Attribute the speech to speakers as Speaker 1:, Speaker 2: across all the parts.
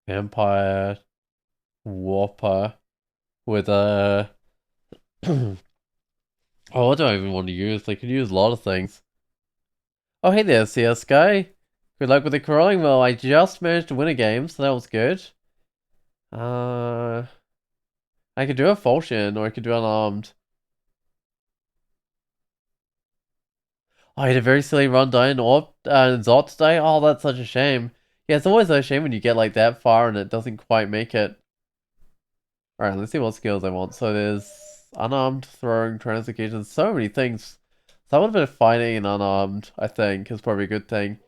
Speaker 1: Vampire Warper with a... oh, what do I even want to use? They could use a lot of things. Oh, hey there, CS guy. Good luck with the crawling. Well, I just managed to win a game, so that was good. Uh, I could do a falchion, or I could do unarmed. I had a very silly run dying Zot today. Oh, that's such a shame. Yeah, it's always a shame when you get like that far and it doesn't quite make it. Alright, let's see what skills I want. So there's unarmed, throwing, translocation, so many things. Some of it fighting and unarmed, I think, is probably a good thing.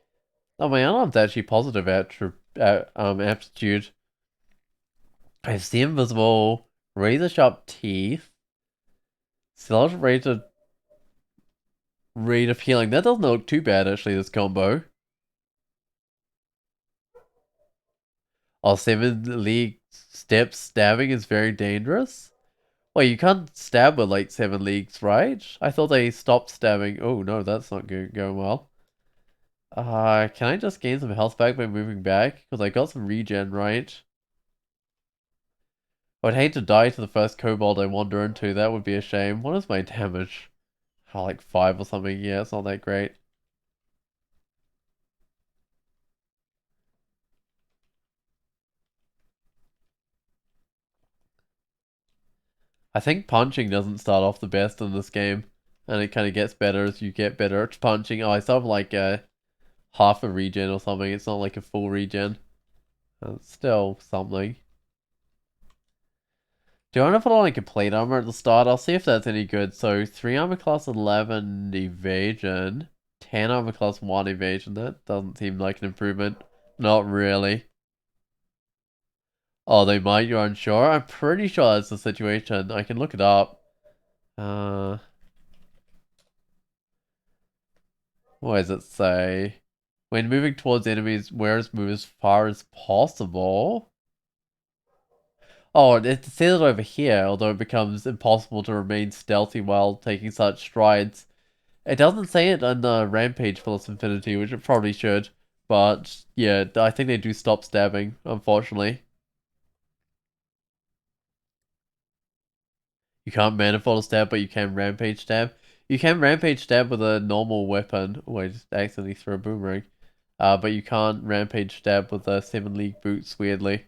Speaker 1: Oh, my unarmed's actually positive aptitude. I have the invisible, razor sharp teeth, still rated rate of healing. That doesn't look too bad actually, this combo. Oh, 7 league step stabbing is very dangerous. Wait, you can't stab with like 7 leagues, right? I thought they stopped stabbing. Oh no, that's not going well. Can I just gain some health back by moving back? Because I got some regen, right? I would hate to die to the first kobold I wander into. That would be a shame. What is my damage? Oh, like 5 or something. Yeah, it's not that great. I think punching doesn't start off the best in this game. And it kind of gets better as you get better at punching. Oh, I still have like half a regen or something. It's not like a full regen. Still something. Do you want to put on like a plate armor at the start? I'll see if that's any good. So 3 armor class 11 evasion. 10 armor class 1 evasion. That doesn't seem like an improvement. Not really. Oh, they might, you're unsure? I'm pretty sure that's the situation. I can look it up. Uh, what does it say? When moving towards enemies, whereas move as far as possible. Oh, it says it over here, although it becomes impossible to remain stealthy while taking such strides. It doesn't say it on the Rampage Phyllis Infinity, which it probably should. But yeah, I think they do stop stabbing, unfortunately. You can't manifold stab, but you can rampage stab. You can rampage stab with a normal weapon. Oh, I just accidentally threw a boomerang. But you can't rampage stab with a 7 league boots, weirdly.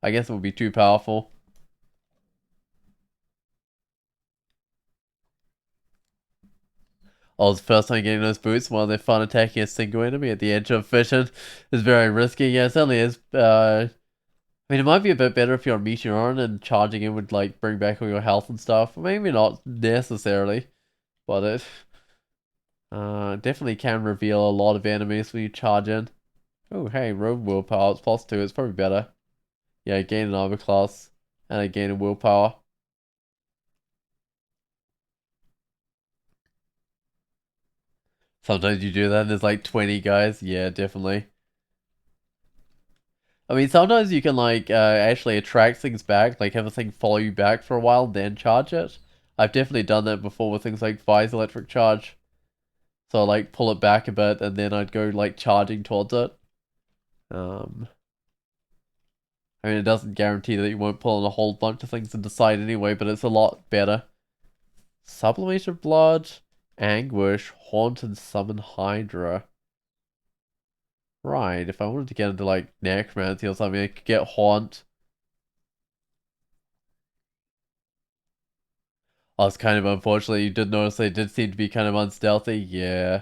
Speaker 1: I guess it would be too powerful. Oh, it's the first time getting those boots while they're fun attacking a single enemy at the edge of vision is very risky. Yeah, it certainly is. I mean, it might be a bit better if you're on Meteoron and charging in would like bring back all your health and stuff. Maybe not necessarily, but it definitely can reveal a lot of enemies when you charge in. Oh, hey, rogue willpower. It's +2. It's probably better. Yeah, I gain an armor class and I gain a willpower. Sometimes you do that and there's like 20 guys. Yeah, definitely. I mean, sometimes you can like actually attract things back, like have a thing follow you back for a while, then charge it. I've definitely done that before with things like Vi's electric charge. So I like pull it back a bit and then I'd go like charging towards it. Um, I mean, it doesn't guarantee that you won't pull in a whole bunch of things and decide anyway, but it's a lot better. Sublimated Blood, Anguish, Haunt, and Summon Hydra. Right, if I wanted to get into like Necromancy or something, I could get Haunt. Oh, it's kind of unfortunate. You did notice they did seem to be kind of unstealthy. Yeah.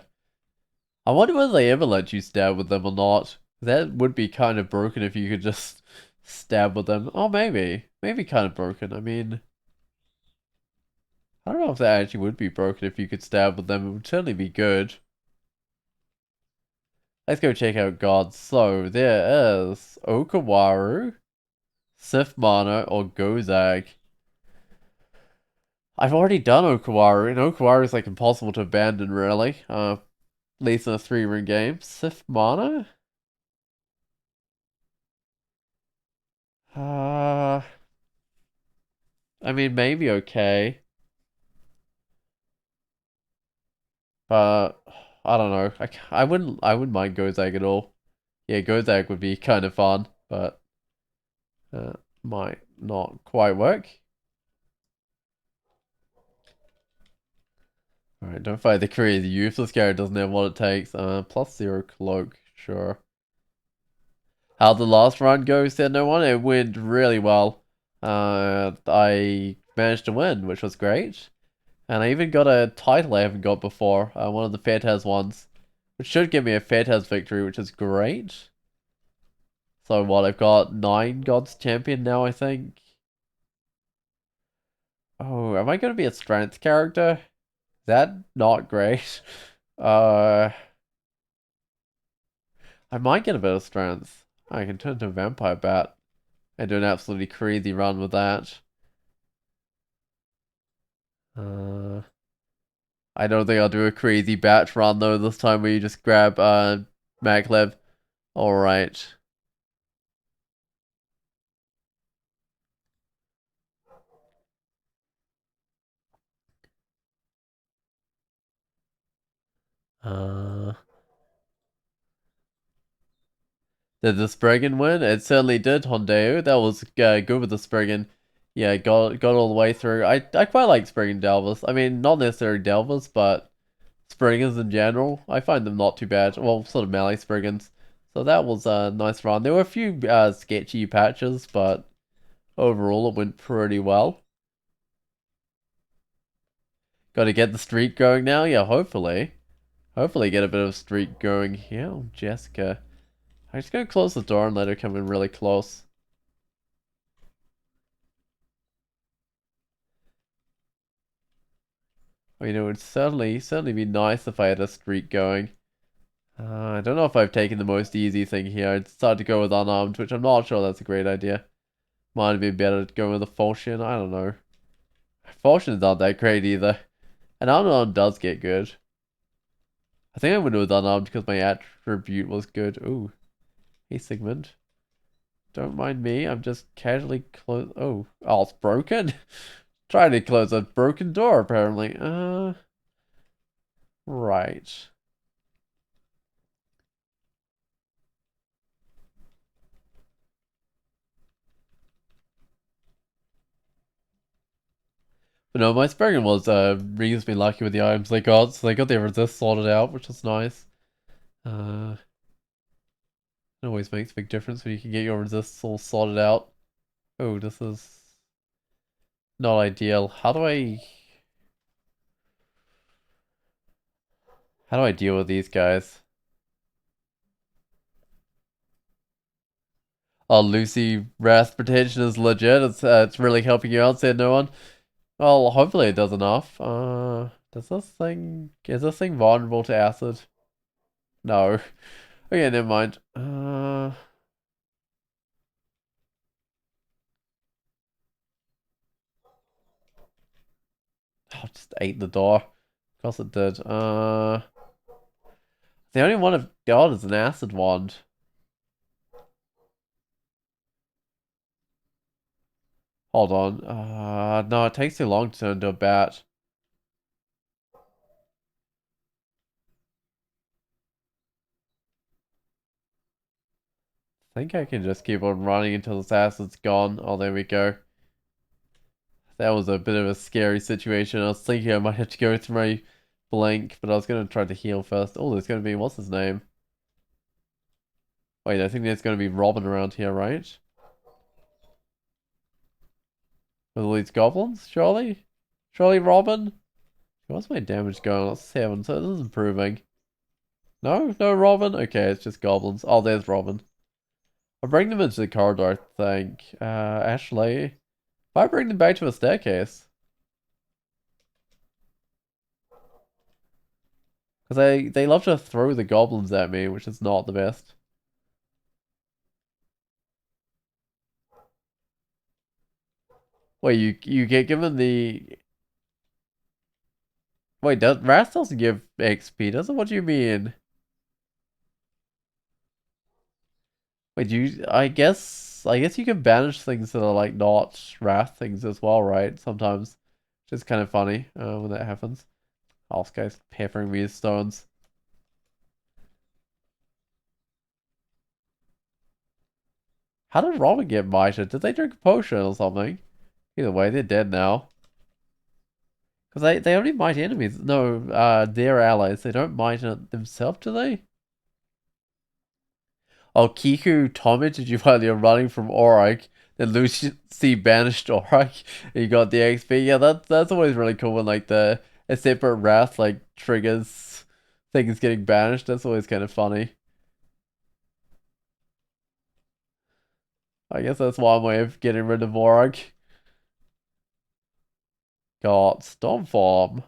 Speaker 1: I wonder whether they ever let you stab with them or not. That would be kind of broken if you could just stab with them. Oh, maybe. Maybe kind of broken. I mean, I don't know if that actually would be broken if you could stab with them. It would certainly be good. Let's go check out gods. So, there is Okawaru, Sith Mana, or Gozag. I've already done Okawaru, and Okawaru is like impossible to abandon, really. At least in a 3-ring game. Sith Mana? Uh, I mean, maybe okay, but I don't know. I wouldn't mind Gozag at all. Yeah, Gozag would be kind of fun, but Might not quite work. Alright, don't fight the crazy useless character doesn't have what it takes. +0 cloak, sure. How'd the last run go? Said no one. It went really well. I managed to win, which was great. And I even got a title I haven't got before. One of the Fairtaz ones. Which should give me a Fairtaz victory, which is great. So what, I've got 9 Gods Champion now, I think. Oh, am I going to be a strength character? Is that not great? Uh, I might get a bit of strength. I can turn into a vampire bat and do an absolutely crazy run with that. Uh, I don't think I'll do a crazy batch run though this time where you just grab maglev. Alright. Uh, did the Spriggan win? It certainly did, Hondeo. That was good with the Spriggan. Yeah, got all the way through. I quite like Spriggan Delvers. I mean, not necessarily Delvers, but Spriggans in general. I find them not too bad. Well, sort of melee Spriggans. So that was a nice run. There were a few sketchy patches, but overall it went pretty well. Got to get the streak going now. Yeah, hopefully. Hopefully get a bit of streak going here. Oh, Jessica. I'm just going to close the door and let her come in really close. Oh, you know, it'd certainly be nice if I had a streak going. I don't know if I've taken the most easy thing here. I'd start to go with unarmed, which I'm not sure that's a great idea. Might have been better to go with a falchion. I don't know. Falchion's not that great either. And unarmed does get good. I think I went with unarmed because my attribute was good. Ooh. Hey, Sigmund. Don't mind me. I'm just casually close. Oh, it's broken? Trying to close a broken door, apparently. Right. But no, my Spriggan was reasonably lucky with the items they got, so they got their resist sorted out, which was nice. It always makes a big difference when you can get your resists all sorted out. Oh, this is not ideal. How do I deal with these guys? Oh, Lucy Wrath Protection is legit. It's really helping you out, said no one. Well, hopefully it does enough. Is this thing vulnerable to acid? No. Okay, never mind. I just ate the door. Of course it did. The only one I've got is an acid wand. Hold on. No, it takes too long to turn into a bat. I think I can just keep on running until this acid's gone. Oh, there we go. That was a bit of a scary situation. I was thinking I might have to go through my blink, but I was going to try to heal first. Oh, there's going to be, what's his name? Wait, I think there's going to be Robin around here, right? With all these goblins, surely? Surely Robin? What's my damage going on? 7, so this is improving. No? No Robin? Okay, it's just goblins. Oh, there's Robin. I'll bring them into the corridor, I think. Actually, if I bring them back to a staircase. Because they love to throw the goblins at me, which is not the best. Wait, you get given the... Wait, Wrath doesn't give XP, does it? What do you mean? Wait, I guess you can banish things that are like not Wrath things as well, right? Sometimes. Which is kind of funny when that happens. Oh, this guy's peppering me with stones. How did Robin get mited? Did they drink a potion or something? Either way, they're dead now. Because they only mite enemies. No, their allies. They don't mite themselves, do they? Oh, Kiku commented you while you're running from Auric. Then Lucy banished Auric. And you got the XP. Yeah, that's always really cool when like a separate wrath like triggers things getting banished. That's always kind of funny. I guess that's one way of getting rid of Auric. Got Stormform.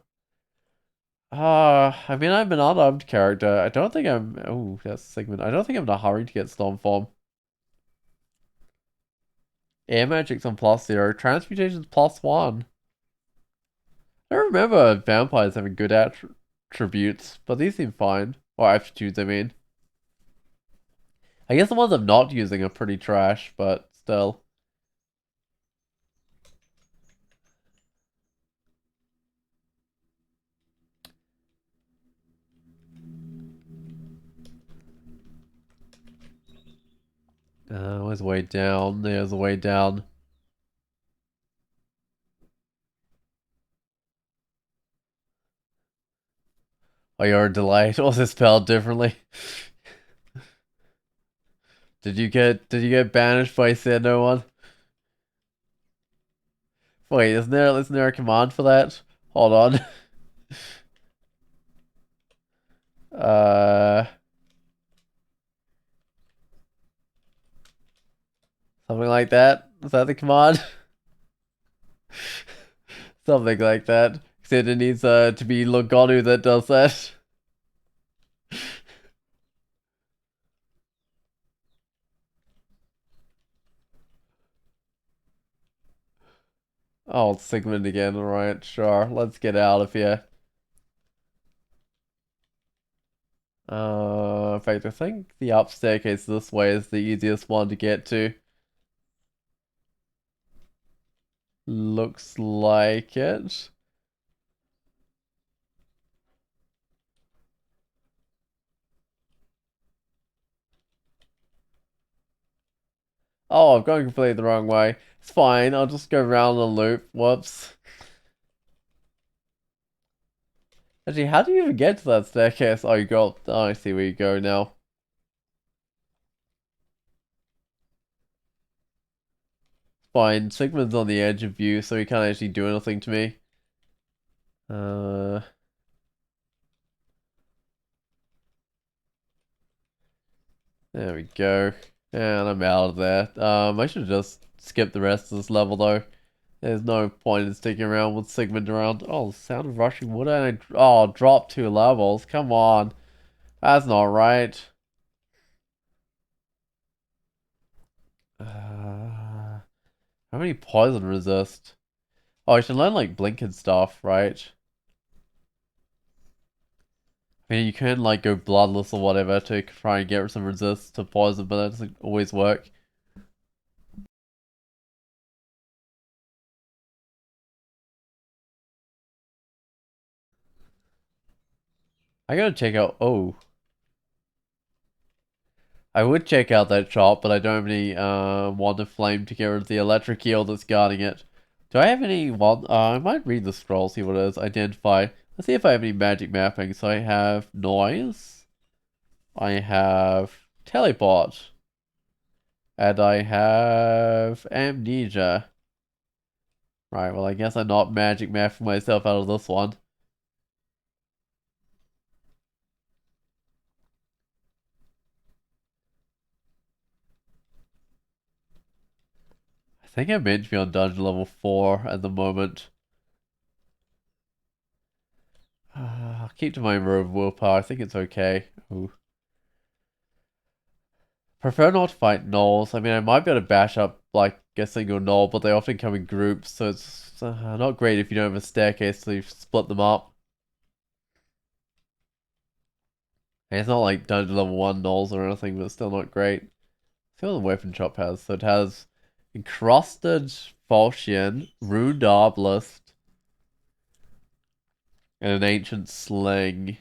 Speaker 1: I mean, I'm an unarmed character. I don't think I'm. Oh, that's Sigmund. I don't think I'm in a hurry to get Stormform. Air Magic's on +0. Transmutation's +1. I remember vampires having good attributes, but these seem fine. Or aptitudes, I mean. I guess the ones I'm not using are pretty trash, but still. Where's the way down? There's the way down. Oh, you're delayed. Was it spelled differently? Did you get banished by said no one? Wait, isn't there a command for that? Hold on. Uh Something like that? Is that the command? Something like that. Except it needs to be Logonu that does that. Oh, it's Sigmund again. Alright, sure. Let's get out of here. In fact, I think the up staircase this way is the easiest one to get to. Looks like it. Oh, I've gone completely the wrong way. It's fine, I'll just go around the loop. Whoops. Actually, how do you even get to that staircase? Oh, you got. Oh, I see where you go now. Fine, Sigmund's on the edge of view, so he can't actually do anything to me. Uh, there we go. And I'm out of there. I should just skip the rest of this level though. There's no point in sticking around with Sigmund around. Oh, the sound of rushing water and drop 2 levels. Come on. That's not right. How many poison resist? Oh, I should learn like blink and stuff, right? I mean, you can like go bloodless or whatever to try and get some resist to poison, but that doesn't always work. I gotta check out. Oh, I would check out that shop, but I don't have any wand of flame to get rid of the electric eel that's guarding it. Do I have any wand? I might read the scroll, see what it is. Identify. Let's see if I have any magic mapping. So I have noise. I have teleport. And I have amnesia. Right, well I guess I'm not magic mapping myself out of this one. I think I'm meant to be on dungeon level 4 at the moment. I'll keep to my rogue willpower. I think it's okay. Ooh. Prefer not to fight gnolls. I mean, I might be able to bash up like a single gnoll, but they often come in groups, so it's not great if you don't have a staircase, so you split them up. And it's not like dungeon level 1 gnolls or anything, but it's still not great. See what the weapon shop has. So it has encrusted falchion, ruined arbalist, and an ancient sling.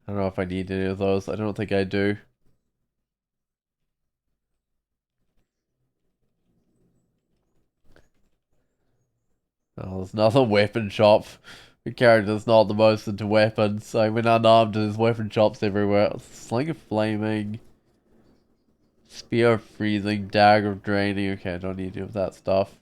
Speaker 1: I don't know if I need any of those. I don't think I do. Oh, there's another weapon shop. The character's not the most into weapons, so when unarmed, there's weapon shops everywhere. Sling of flaming, spear of freezing, dagger of draining. Okay, I don't need to deal with that stuff.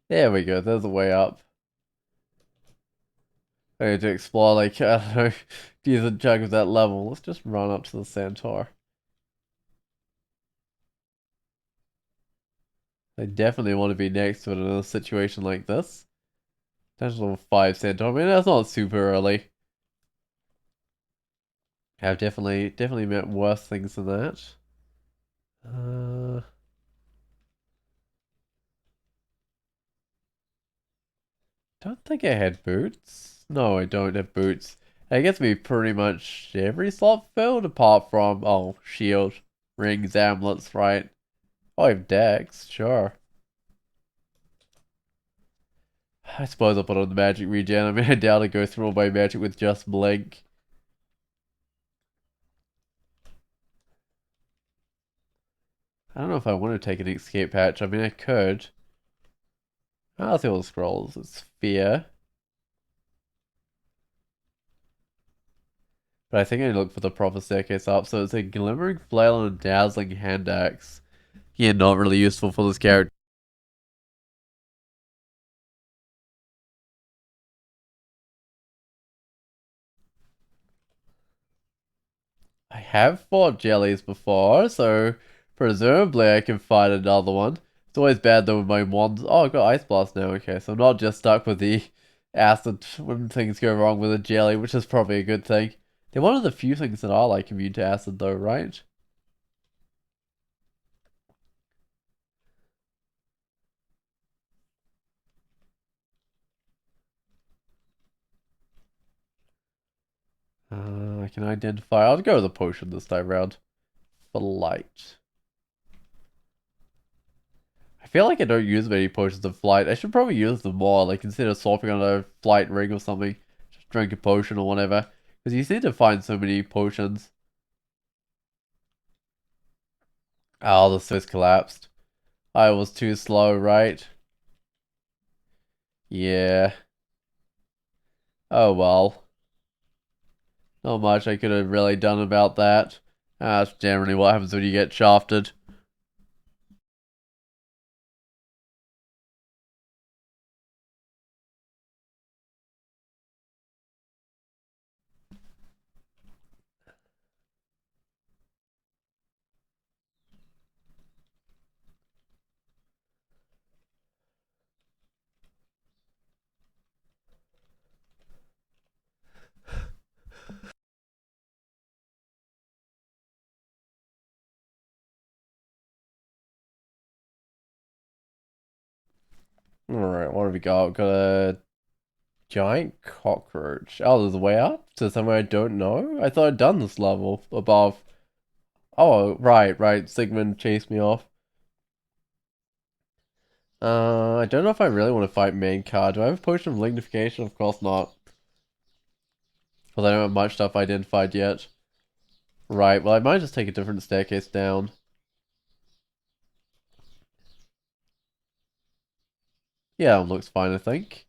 Speaker 1: There we go, there's a way up. I need to explore, like, I don't know, decent chunk of that level. Let's just run up to the centaur. I definitely want to be next to it in a situation like this. That's level 5 centaur. I mean, that's not super early. I've definitely met worse things than that. Don't think I had boots. No, I don't have boots. I guess me pretty much every slot filled apart from, oh, shield, rings, amulets, right? Oh, I have decks, sure. I suppose I'll put on the magic regen. I mean, I doubt I go through all my magic with just blink. I don't know if I want to take an escape hatch. I mean, I could. I'll see all the scrolls. It's fear. But I think I look for the proper staircase up. So it's a glimmering flail and a dazzling hand axe. Yeah, not really useful for this character. I have fought jellies before, so presumably I can find another one. It's always bad though with my wands. Oh, I've got Ice Blast now, okay, so I'm not just stuck with the acid when things go wrong with a jelly, which is probably a good thing. They're one of the few things that are like immune to acid though, right? I can identify. I'll go with a potion this time round. For light. I feel like I don't use many potions of flight. I should probably use them more, like instead of swapping on a flight ring or something. Just drink a potion or whatever. Because you seem to find so many potions. Oh, the Swiss collapsed. I was too slow, right? Yeah. Oh well. Not much I could have really done about that. That's generally what happens when you get shafted. Alright, what have we got? We've got a giant cockroach. Oh, there's a way up to somewhere I don't know? I thought I'd done this level above. Oh, right. Sigmund chased me off. I don't know if I really want to fight main card. Do I have a potion of lignification? Of course not. Because I don't have much stuff identified yet. Right, well I might just take a different staircase down. Yeah, looks fine I think.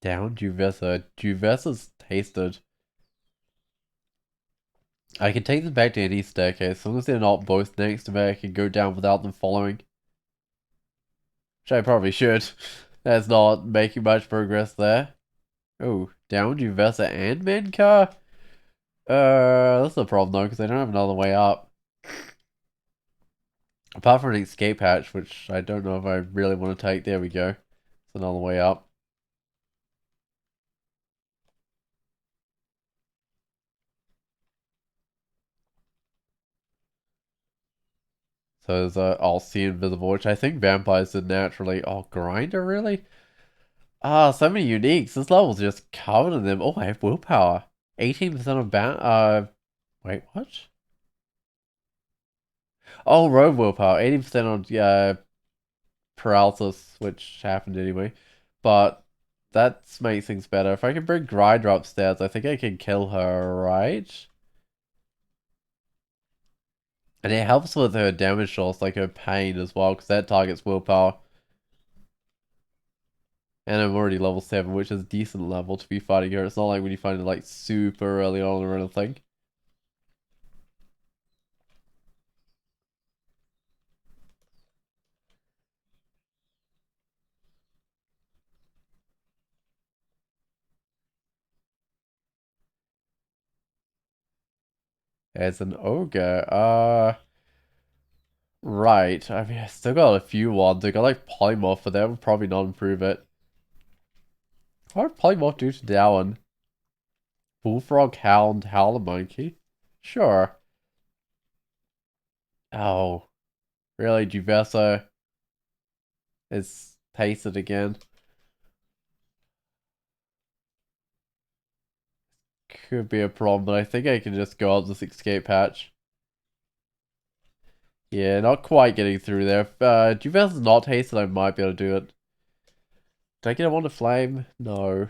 Speaker 1: Down Juvesa. Juvesa's tasted. I can take them back to any staircase, as long as they're not both next to me, I can go down without them following. Which I probably should. That's not making much progress there. Oh, down Juvesa and Mankar? That's a problem though, because I don't have another way up. Apart from an escape hatch, which I don't know if I really want to take. There we go. It's another way up. So there's a I'll see invisible, which I think vampires did naturally. Oh, grinder really? Ah, so many uniques. This level's just covered in them. Oh, I have willpower. 18% of wait, what? Oh, road willpower. 80% on paralysis, which happened anyway. But that makes things better. If I can bring Grinder upstairs, I think I can kill her, right? And it helps with her damage loss, like her pain as well, because that targets willpower. And I'm already level 7, which is a decent level to be fighting her. It's not like when you find it like super early on or anything. As an ogre, right. I mean, I still got a few ones. I got like Polymorph, but that would probably not improve it. What would Polymorph do to Dowan? Bullfrog, Hound, Howler Monkey? Sure. Oh, really? Juvesso is pasted again. Could be a problem, but I think I can just go up this escape hatch. Yeah, not quite getting through there. If Juvesso's not hasted, I might be able to do it. Did I get him on the flame? No.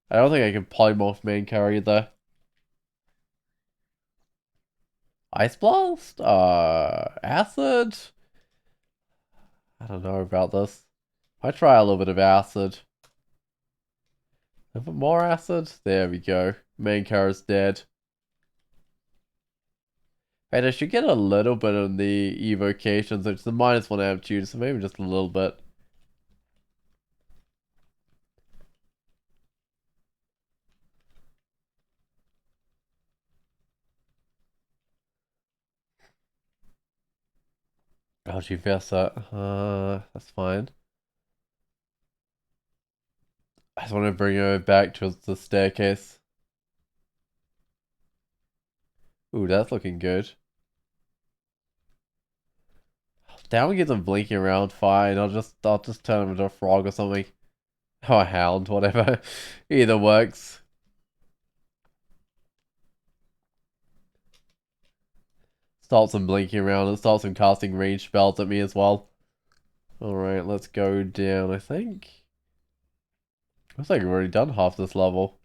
Speaker 1: I don't think I can polymorph main carry either. Ice Blast? Acid? I don't know about this. I try a little bit of acid. A bit more acid? There we go. Main carry's dead. Wait, I should get a little bit on the evocations, which is a -1 amplitude, so maybe just a little bit. Oh, Juvessa. That's fine. I just want to bring her back towards the staircase. Ooh, that's looking good. Down we get them blinking around, fine. I'll just turn him into a frog or something. Oh, a hound, whatever. Either works. Stops him blinking around and stops him casting range spells at me as well. Alright, let's go down, I think. Looks like we've already done half this level.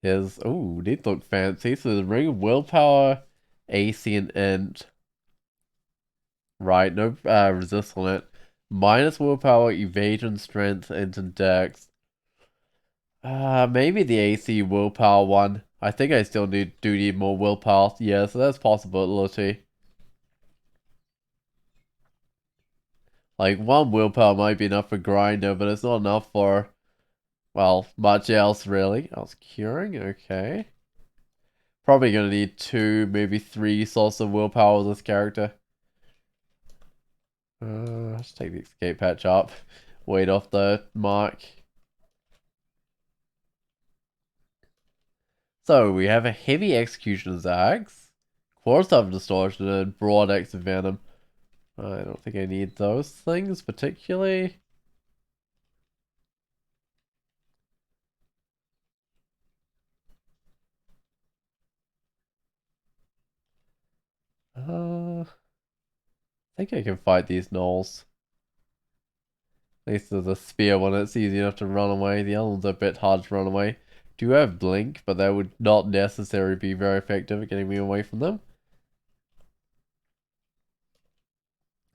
Speaker 1: Ooh, these look fancy. So the Ring of Willpower, AC and Int. Right, no resist on it. Minus Willpower, Evasion, Strength, Int, and Dex. Maybe the AC Willpower one. I think I still do need more willpower. Yeah, so that's a possibility. Like, one willpower might be enough for Grinder, but it's not enough for, well, much else, really. I was curing? Okay. Probably gonna need 2, maybe 3 sources of willpower with this character. Let's take the escape hatch up. Wait off the mark. So, we have a heavy executioner's axe, quarter of distortion, and broad axe of venom. I don't think I need those things particularly. I think I can fight these gnolls. At least there's a spear one, it's easy enough to run away. The other one's a bit hard to run away. Do have blink, but that would not necessarily be very effective at getting me away from them.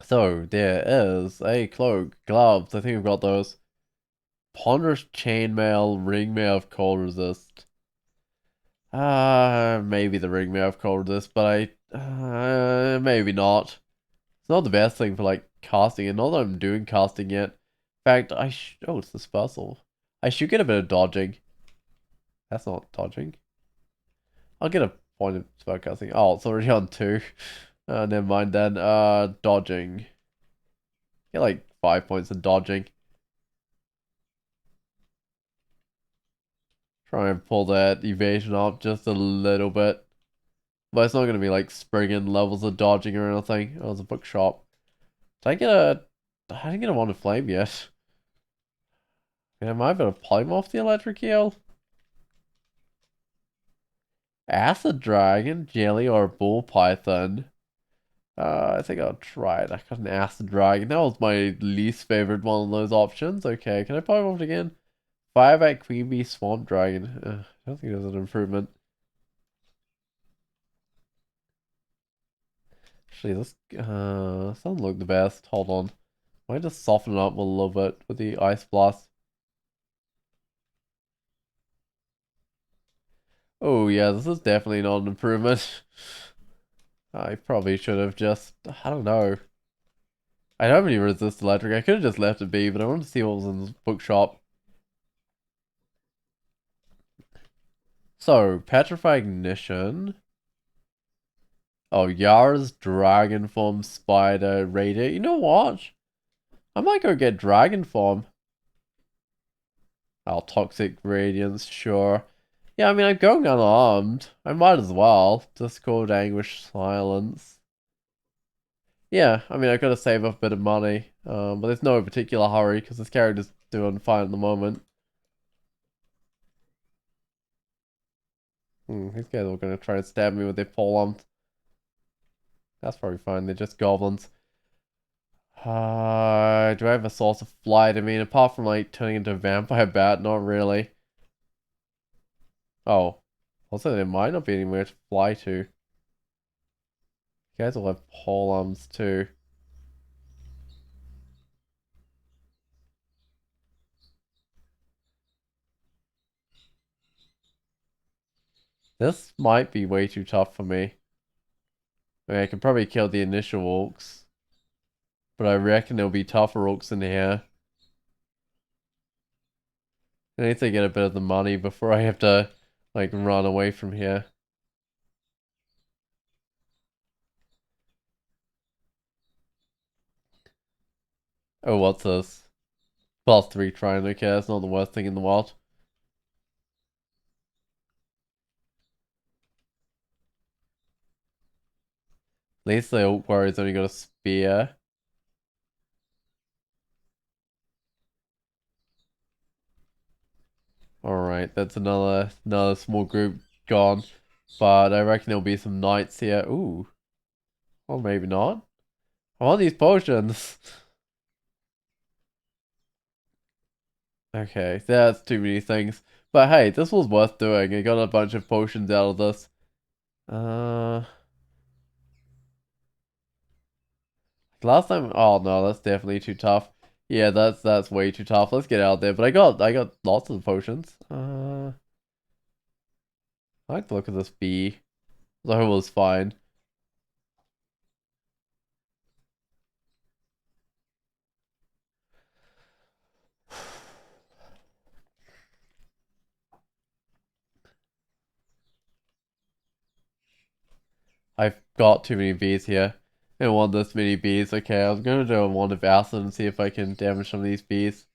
Speaker 1: So, there is a cloak, gloves, I think we've got those. Ponderous chainmail, ringmail of cold resist. Maybe the ringmail of cold resist, but maybe not. It's not the best thing for like casting, and not that I'm doing casting yet. In fact, oh, it's dispersal. I should get a bit of dodging. That's not dodging. I'll get a point of spell casting. Oh, it's already on 2. Never mind then. Dodging. Get like 5 points of dodging. Try and pull that evasion up just a little bit. But it's not going to be like springing levels of dodging or anything. Oh, it's a bookshop. Did I get a... I didn't get a wand of flame yet. Am I able to polymorph the electric eel? Acid dragon, jelly, or bull python? I think I'll try it. I got an acid dragon. That was my least favorite one of those options. Okay, can I polymorph it again? 5 at Queen Bee Swamp Dragon. I don't think there's an improvement. Actually, this doesn't look the best. Hold on. Might just soften it up a little bit with the Ice Blast. Oh yeah, this is definitely not an improvement. I probably should have just, I don't know. I don't really resist electric. I could have just left it be, but I wanted to see what was in this bookshop. So, Petrify Ignition. Oh, Yara's Dragon Form Spider Radiant. You know what? I might go get Dragon Form. Oh, Toxic Radiance, sure. Yeah, I mean, I'm going unarmed. I might as well. Discord Anguish Silence. Yeah, I mean, I've got to save up a bit of money. But there's no particular hurry because this character's doing fine at the moment. These guys are going to try and stab me with their polearms. That's probably fine. They're just goblins. Do I have a source of flight? I mean, apart from like turning into a vampire bat, not really. Oh, also there might not be anywhere to fly to. You guys will have polearms too. This might be way too tough for me. I mean, I could probably kill the initial orcs, but I reckon there'll be tougher orcs in here. I need to get a bit of the money before I have to, like, run away from here. Oh, what's this? +3 trying, okay, that's not the worst thing in the world. At least the Orc Warrior's only got a spear. Alright, that's another small group gone. But I reckon there'll be some knights here. Ooh. Or maybe not. I want these potions. Okay, that's too many things. But hey, this was worth doing. I got a bunch of potions out of this. Uh, last time. Oh no, that's definitely too tough. Yeah, that's way too tough. Let's get out there. But I got lots of potions. I like to look at this bee. The whole was fine. I've got too many bees here. I don't want this many bees. Okay, I was gonna do a wand of acid and see if I can damage some of these bees.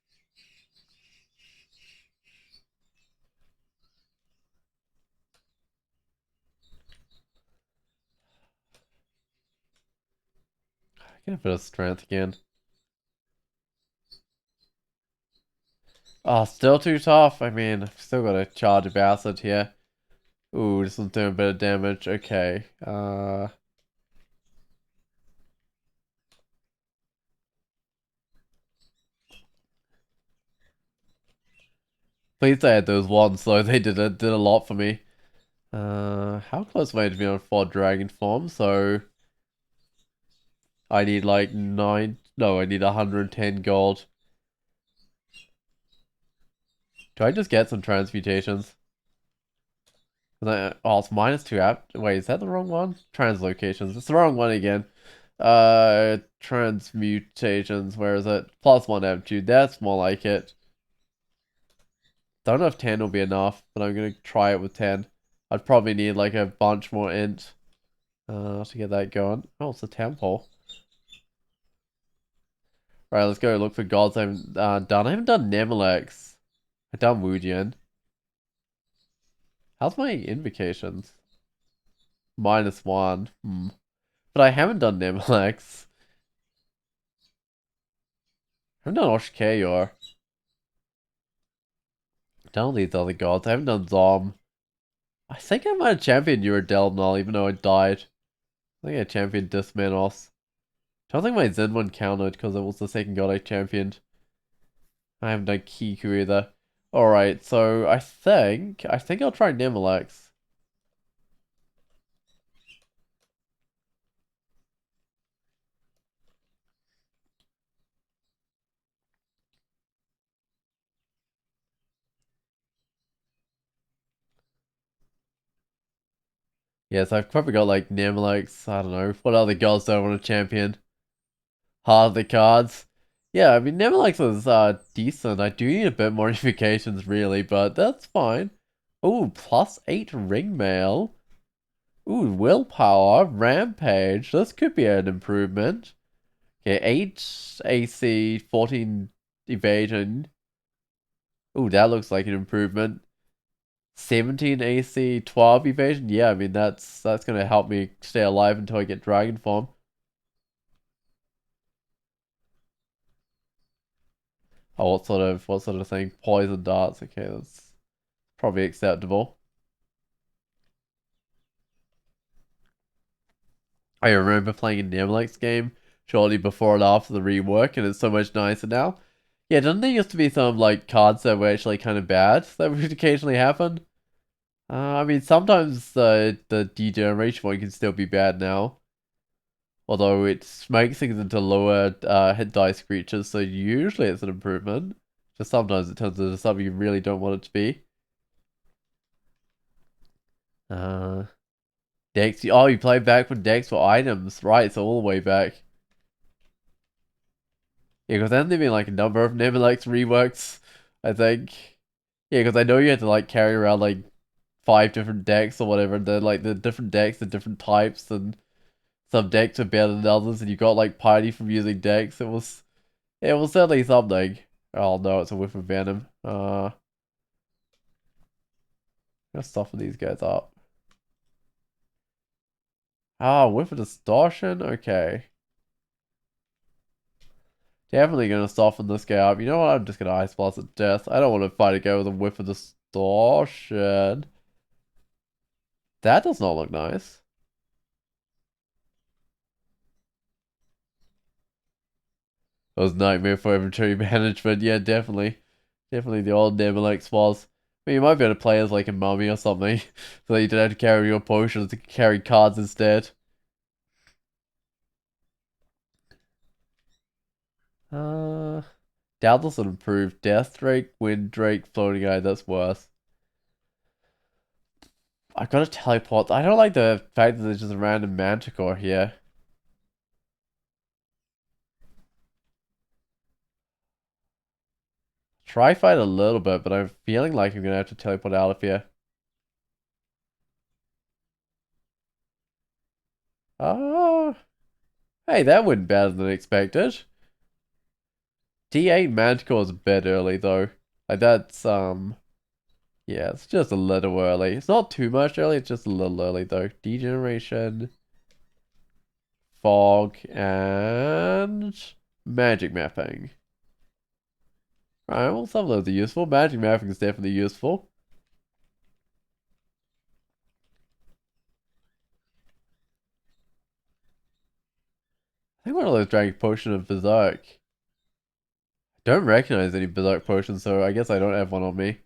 Speaker 1: Get a bit of strength again. Oh, still too tough. I mean, I've still got a charge of acid here. Ooh, this one's doing a bit of damage. Okay. Please say I had those ones, so they did a lot for me. How close am I to being on 4 dragon form? So I need like 9. No, I need 110 gold. Do I just get some transmutations? Oh, it's -2 app. Wait, is that the wrong one? Translocations. It's the wrong one again. Transmutations. Where is it? +1 aptitude. That's more like it. Don't know if 10 will be enough, but I'm gonna try it with 10. I'd probably need like a bunch more int to get that going. Oh, it's a temple. Right, let's go look for gods I haven't done. I haven't done Nemelex. I've done Wujian. How's my invocations? -1. But I haven't done Nemelex. I haven't done Oshkayor. Done all these other gods. I haven't done Zom. I think I might have championed Eurodel even though I died. I think I championed Dismanos. I don't think my Zen one counted because it was the second god I championed. I have no Kiku either. Alright, so I think I'll try Nemelex. Yes, I've probably got like Nemelex, I don't know. What other gods do I want to champion? Half the cards. Yeah, I mean Nemelex is decent. I do need a bit more modifications really, but that's fine. Ooh, +8 ring mail. Ooh, willpower, rampage. This could be an improvement. Okay, 8 AC, 14 evasion. Ooh, that looks like an improvement. 17 AC, 12 evasion. Yeah, I mean that's gonna help me stay alive until I get dragon form. Oh, what sort of thing? Poison darts. Okay, that's probably acceptable. I remember playing a Nemelex game shortly before and after the rework, and it's so much nicer now. Yeah, didn't there used to be some like cards that were actually kind of bad that would occasionally happen? I mean, sometimes the degeneration one can still be bad now, although it makes things into lower hit dice creatures, so usually it's an improvement. Just sometimes it turns into something you really don't want it to be. Uh, Decks. Oh, you play back with decks for items, right? So all the way back. Yeah, because then there've been like a number of Nemelex reworks, I think. Yeah, because I know you had to like carry around like 5 different decks or whatever, and then like the different decks, the different types, and some decks are better than others, and you got like piety from using decks. It was certainly something. Oh no, it's a whiff of venom. Let's soften these guys up. Ah, whiff of distortion. Okay, definitely gonna soften this guy up. You know what? I'm just gonna ice blast at death. I don't want to fight a guy with a whiff of distortion. That does not look nice. That was nightmare for inventory management. Yeah, definitely. Definitely the old Nemelex was. I mean, you might be able to play as like a mummy or something, so that you don't have to carry your potions, to carry cards instead. Uh, Doubtless will improve. Death Drake, Wind Drake, Floating Eye, that's worse. I gotta teleport. I don't like the fact that there's just a random Manticore here. Try fight a little bit, but I'm feeling like I'm gonna have to teleport out of here. Oh, hey, that went better than expected. D8 Manticore is a bit early though. Like that's yeah, it's just a little early. It's not too much early, it's just a little early though. Degeneration, fog, and magic mapping. Right, well some of those are useful. Magic mapping is definitely useful. I think one of those drank potion of Berserk. Don't recognize any Berserk potions, so I guess I don't have one on me.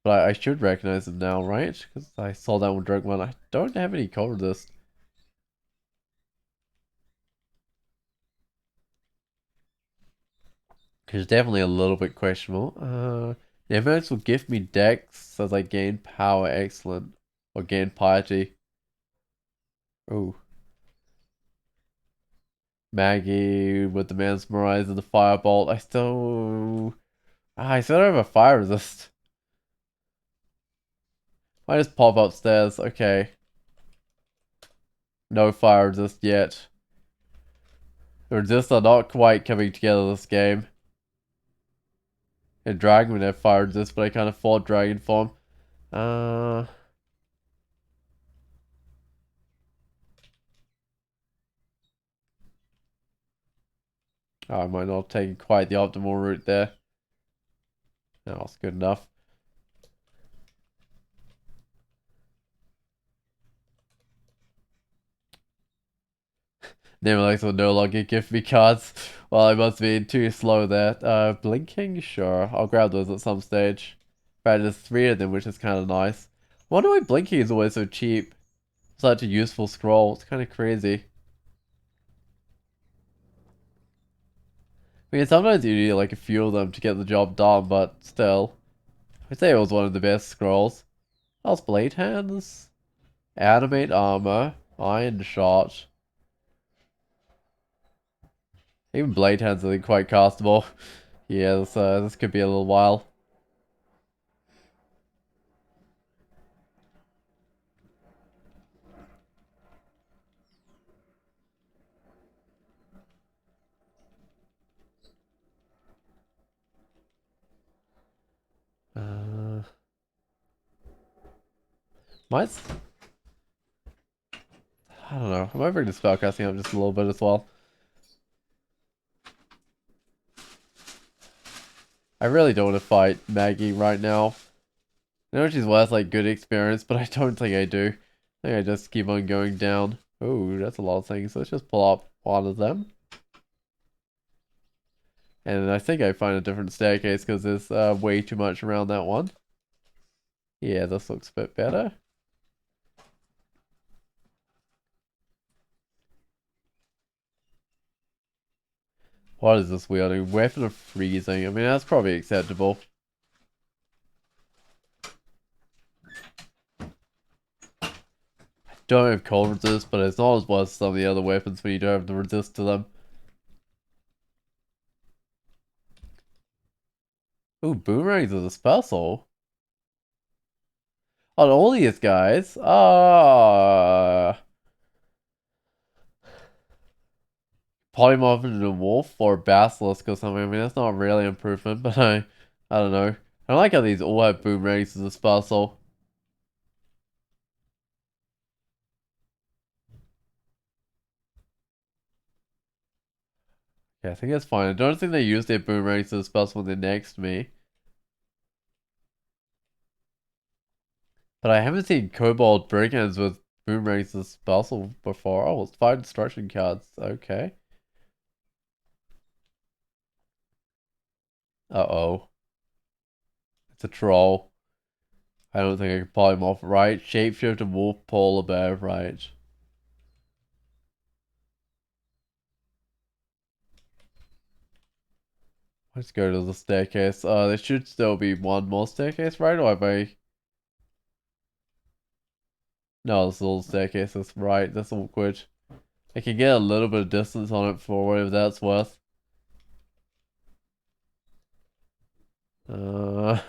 Speaker 1: But I should recognize them now, right? Because I saw that one drunk one. I don't have any cold resist. It's definitely a little bit questionable. Nemelex will give me dex as I gain power, excellent. Or gain piety. Oh. Maggie with the mesmerize and the firebolt. I still don't have a fire resist. I just pop upstairs. Okay. No fire resist yet. The resists are not quite coming together this game. And Dragon would have fire resist, but I can't afford Dragon form. Uh I might not have taken quite the optimal route there. No, it's good enough. Nemelex will no longer give me cards. Well, I must be too slow there. Blinking? Sure. I'll grab those at some stage. Right, there's three of them, which is kind of nice. I wonder why blinking is always so cheap. Such a useful scroll. It's kind of crazy. I mean, sometimes you need like a few of them to get the job done, but still. I'd say it was one of the best scrolls. How's Blade Hands? Animate Armor. Iron Shot. Even Blade Hands I think quite castable. Yeah, this could be a little while. Uh, might I don't know. I might bring the spellcasting up just a little bit as well. I really don't want to fight Maggie right now. I know she's worth like good experience, but I don't think I do. I think I just keep on going down. Oh, that's a lot of things. Let's just pull up one of them. And I think I find a different staircase because there's way too much around that one. Yeah, this looks a bit better. What is this wielding? Weapon of freezing. I mean, that's probably acceptable. Don't have cold resist, but it's not as well as some of the other weapons when you don't have the resist to them. Ooh, boomerangs is a special. On all these guys. Polymorph into a wolf or basilisk or something. I mean, that's not really improvement, but I don't know. I like how these all have boomerangs as a special. Yeah, I think that's fine. I don't think they use their boomerangs as a special when they're next to me. But I haven't seen Kobold brigands with boomerangs as a special before. Oh, it's 5 destruction cards. Okay. Uh-oh. It's a troll. I don't think I can polymorph right. Shapeshift and wolf, polar bear, right. Let's go to the staircase. There should still be one more staircase, right? Or have I... No, this little staircase is right. That's awkward. I can get a little bit of distance on it for whatever that's worth. Uh...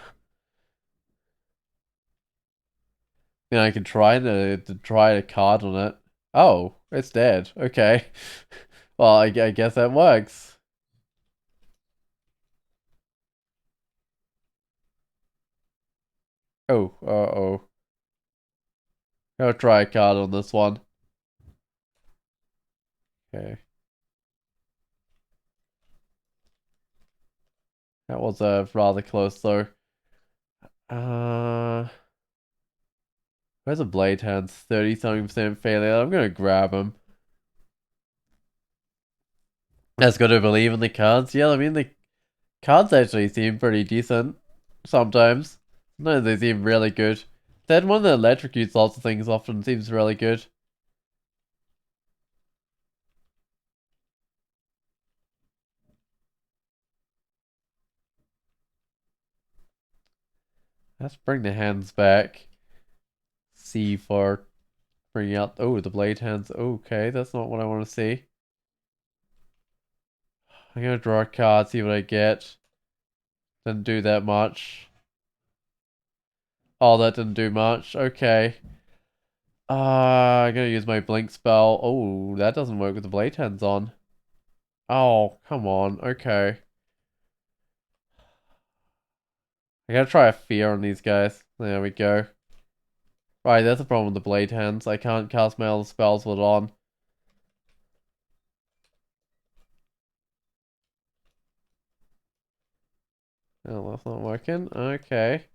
Speaker 1: Yeah, I can try to try a card on it. Oh, it's dead. Okay. Well, I guess that works. Oh, uh-oh. I'll try a card on this one. Okay. That was rather close though. Uh, where's a blade hands? 30 something percent failure. I'm gonna grab him. That's got to believe in the cards. Yeah, I mean the cards actually seem pretty decent sometimes. No, they seem really good. That one that electrocutes lots of things often seems really good. Let's bring the hands back. C for bringing out. Oh, the blade hands. Okay, that's not what I want to see. I'm gonna draw a card, see what I get. Didn't do that much. Oh, that didn't do much. Okay. I'm gonna use my blink spell. Oh, that doesn't work with the blade hands on. Oh, come on. Okay. I gotta try a fear on these guys. There we go. Right, that's the problem with the blade hands. I can't cast my other spells with it on. Oh, that's not working. Okay.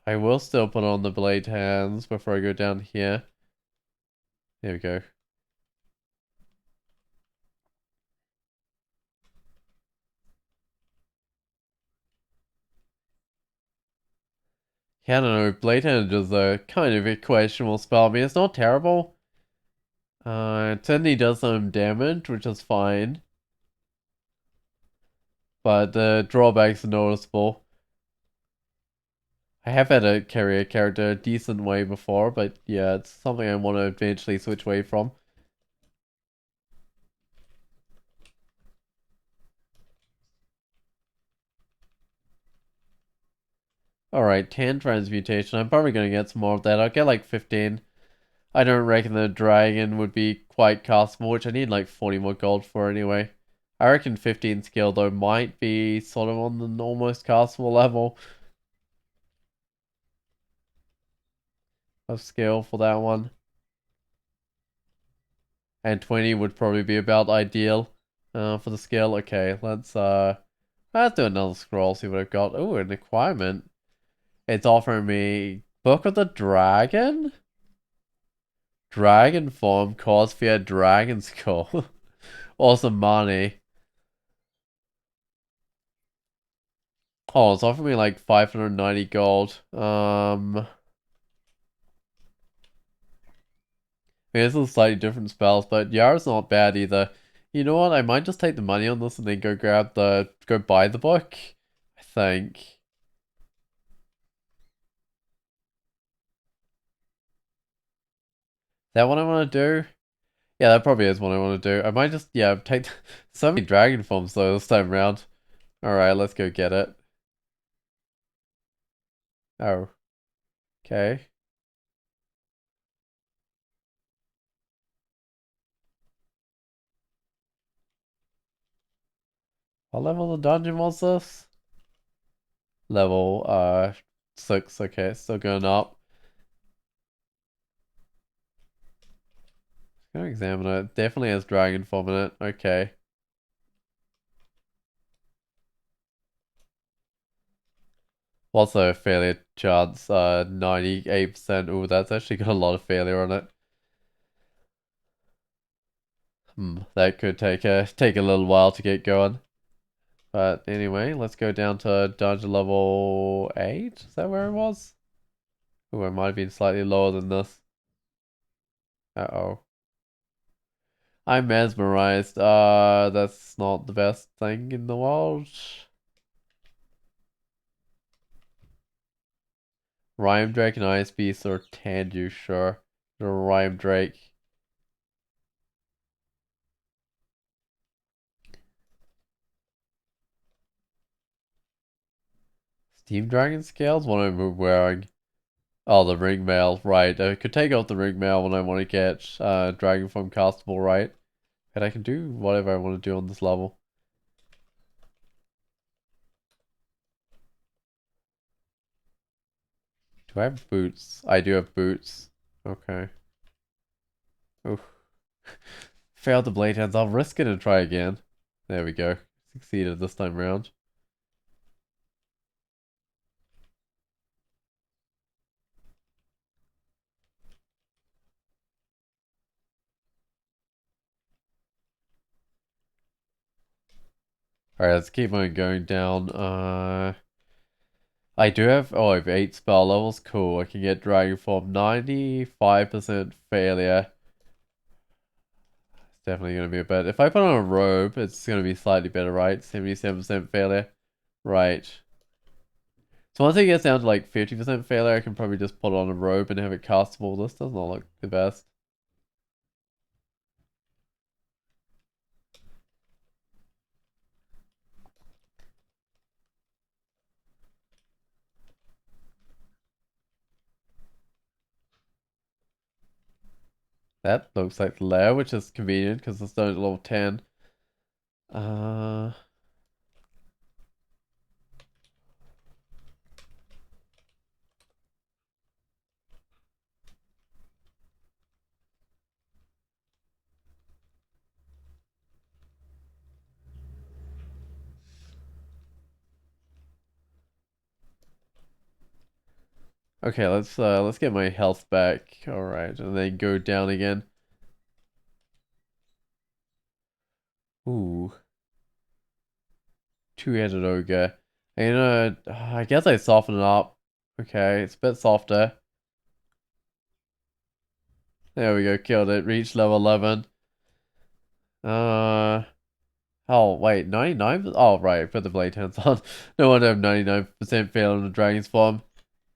Speaker 1: I will still put on the blade hands before I go down here. There we go. Yeah, I don't know. Blade Hand is a kind of a questionable spell. I mean, it's not terrible. It certainly does some damage, which is fine. But the drawbacks are noticeable. I have had to carry a character a decent way before, but yeah, it's something I want to eventually switch away from. Alright, 10 transmutation. I'm probably going to get some more of that. I'll get like 15. I don't reckon the dragon would be quite castable, which I need like 40 more gold for anyway. I reckon 15 skill though might be sort of on the almost castable level of skill for that one. And 20 would probably be about ideal for the skill. Okay, let's do another scroll, see what I've got. Oh, an acquirement. It's offering me Book of the Dragon? Dragon form, cause via dragon skull. Awesome money. Oh, it's offering me like 590 gold. This is slightly different spells, but Yara's not bad either. You know what? I might just take the money on this and then go buy the book. I think. Is that what I want to do? Yeah, that probably is what I want to do. I might just, yeah, take so many dragon forms though this time around. Alright, let's go get it. Oh, okay. What level of the dungeon was this? Level, 6, okay, still going up. Gonna examine it. Definitely has dragon form in it. Okay. Also, failure chance, 98%. Ooh, that's actually got a lot of failure on it. That could take a little while to get going. But anyway, let's go down to dungeon level 8. Is that where it was? Ooh, I might have been slightly lower than this. Uh-oh. I'm mesmerized. That's not the best thing in the world. Rhyme Drake and Ice Beast or Tandu, sure. Rhyme Drake. Steam Dragon Scales? What am I wearing? Oh, the ring mail, right. I could take out the ring mail when I want to get Dragon Form castable, right? And I can do whatever I want to do on this level. Do I have boots? I do have boots. Okay. Oof. Failed the blade hands. I'll risk it and try again. There we go. Succeeded this time round. Alright, let's keep on going down. I do have, oh, I have 8 spell levels. Cool. I can get Dragon Form. 95% failure. It's definitely going to be a bit. If I put on a robe, it's going to be slightly better, right? 77% failure. Right. So once it gets down to like 50% failure, I can probably just put on a robe and have it castable. This does not look the best. That looks like the layer, which is convenient because it's down at level 10. Uh, okay, let's get my health back. All right, and then go down again. Ooh, two-headed ogre. You know, I guess I soften it up. Okay, it's a bit softer. There we go, killed it. Reached level 11. Uh, oh, wait, 99? Oh, right, put the blade hands on. No wonder I'm 99% fail on the dragon's form.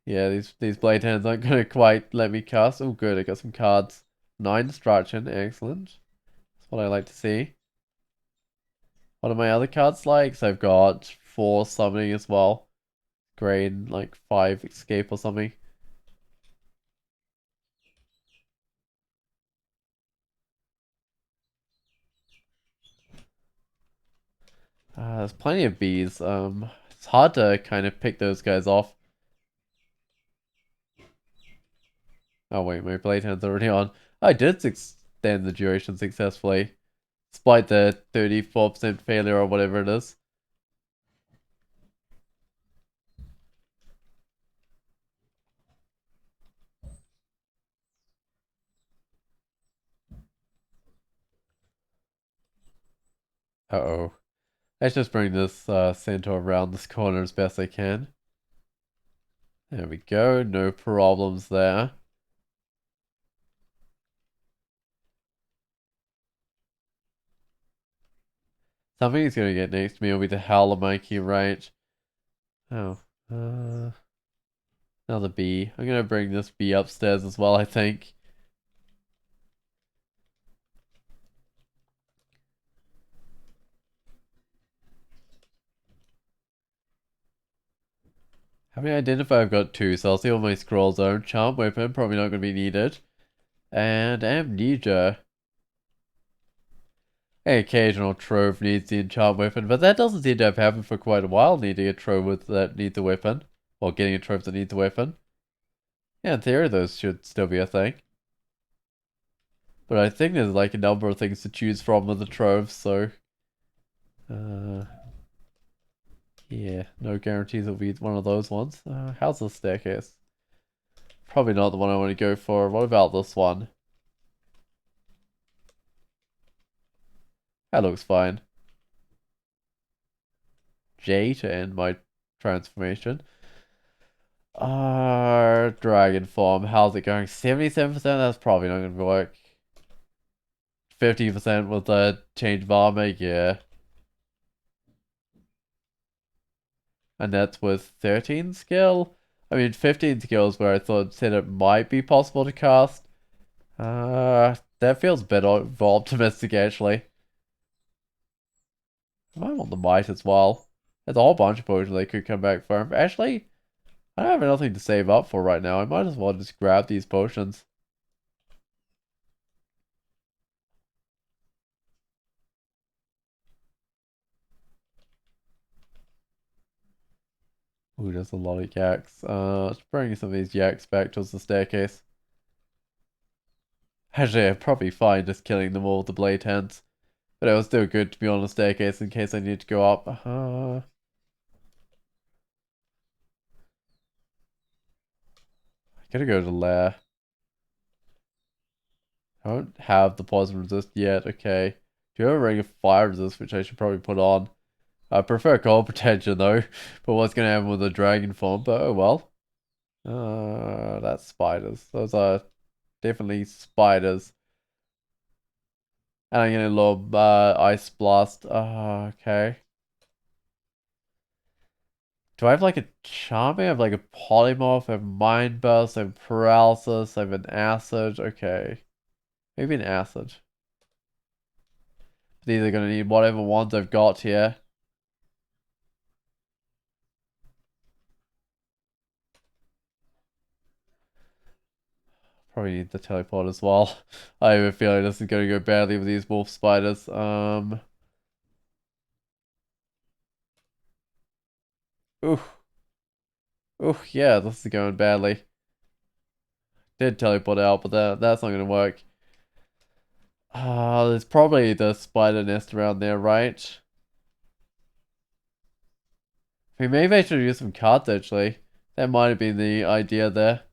Speaker 1: Yeah, these blade hands aren't gonna quite let me cast. Oh, good, I got some cards. 9 destruction, excellent. That's what I like to see. What are my other cards like? So I've got 4 summoning as well. Grade, like 5 escape or something. There's plenty of bees. It's hard to kind of pick those guys off. Oh wait, my blade hand's already on. I did extend the duration successfully, despite the 34% failure or whatever it is. Uh-oh. Let's just bring this centaur around this corner as best I can. There we go, no problems there. Something's gonna get next to me will be the Howler Monkey, right? Oh, another bee. I'm gonna bring this bee upstairs as well, I think. Having identified I've got 2, so I'll see what my scrolls are. Charm weapon, probably not gonna be needed. And amnesia. An occasional trove needs the enchant weapon, but that doesn't seem to have happened for quite a while, needing a trove that needs a weapon. Or getting a trove that needs a weapon. Yeah, in theory those should still be a thing. But I think there's like a number of things to choose from with the troves, so... Uh, yeah, no guarantees it'll be one of those ones. How's the staircase? Probably not the one I want to go for. What about this one? That looks fine. J to end my transformation. Dragon form. How's it going? 77%? That's probably not going to work. 50% with the change of armor? Yeah. And that's with 13 skill? I mean, 15 skills where I said it might be possible to cast. That feels a bit optimistic, actually. I might want the might as well. There's a whole bunch of potions they could come back from. Actually, I don't have nothing to save up for right now. I might as well just grab these potions. Ooh, there's a lot of yaks. Let's bring some of these yaks back towards the staircase. Actually, I'm probably fine just killing them all with the blade hands. But it was still good to be on the staircase in case I need to go up. I gotta go to the lair. I don't have the poison resist yet. Okay. Do you have a ring of fire resist, which I should probably put on? I prefer cold protection though. But what's gonna happen with the dragon form? But oh well. That's spiders. Those are definitely spiders. And I'm gonna lob ice blast. Okay. Do I have like a charming? I have like a polymorph, I have mind burst, I have paralysis, I have an acid. Okay. Maybe an acid. These are gonna need whatever ones I've got here. Probably need the teleport as well. I have a feeling this is gonna go badly with these wolf spiders. Ooh. Ooh, yeah, this is going badly. Did teleport out, but that's not gonna work. There's probably the spider nest around there, right? I mean, maybe I should use some cards actually. That might have been the idea there.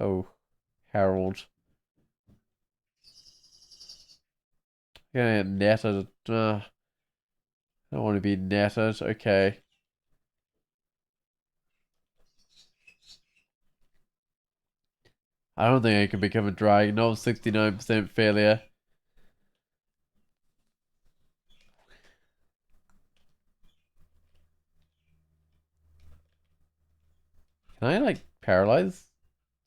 Speaker 1: Oh, Harold. Gonna get netted. I don't want to be netted. Okay. I don't think I can become a dragon. No, 69% failure. Can I, like, paralyze?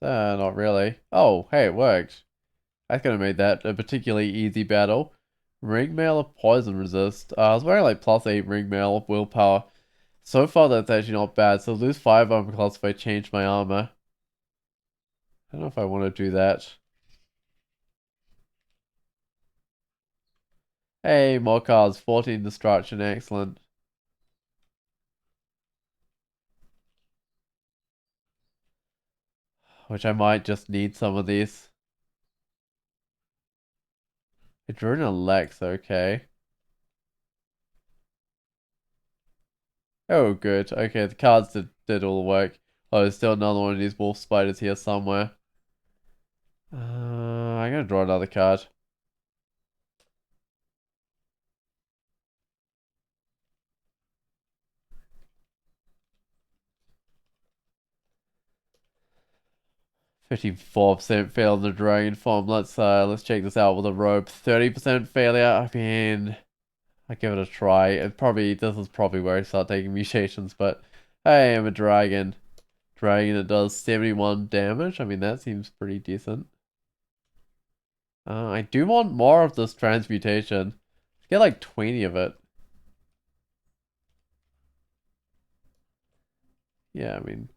Speaker 1: Not really. Oh, hey, it worked. That's gonna make that a particularly easy battle. Ring mail of poison resist. I was wearing like +8 ring mail of willpower. So far that's actually not bad. So lose 5 armor class if I change my armor. I don't know if I want to do that. Hey, more cards. 14 destruction. Excellent. Which I might just need some of these. I drew an Alex, okay. Oh, good. Okay, the cards did all the work. Oh, there's still another one of these wolf spiders here somewhere. I'm gonna draw another card. 54% fail in the dragon form. Let's check this out with a robe. 30% failure. I mean, I give it a try. This is probably where I start taking mutations, but hey, I'm a dragon. Dragon that does 71 damage. I mean, that seems pretty decent. I do want more of this transmutation. Let's get like 20 of it. Yeah, I mean,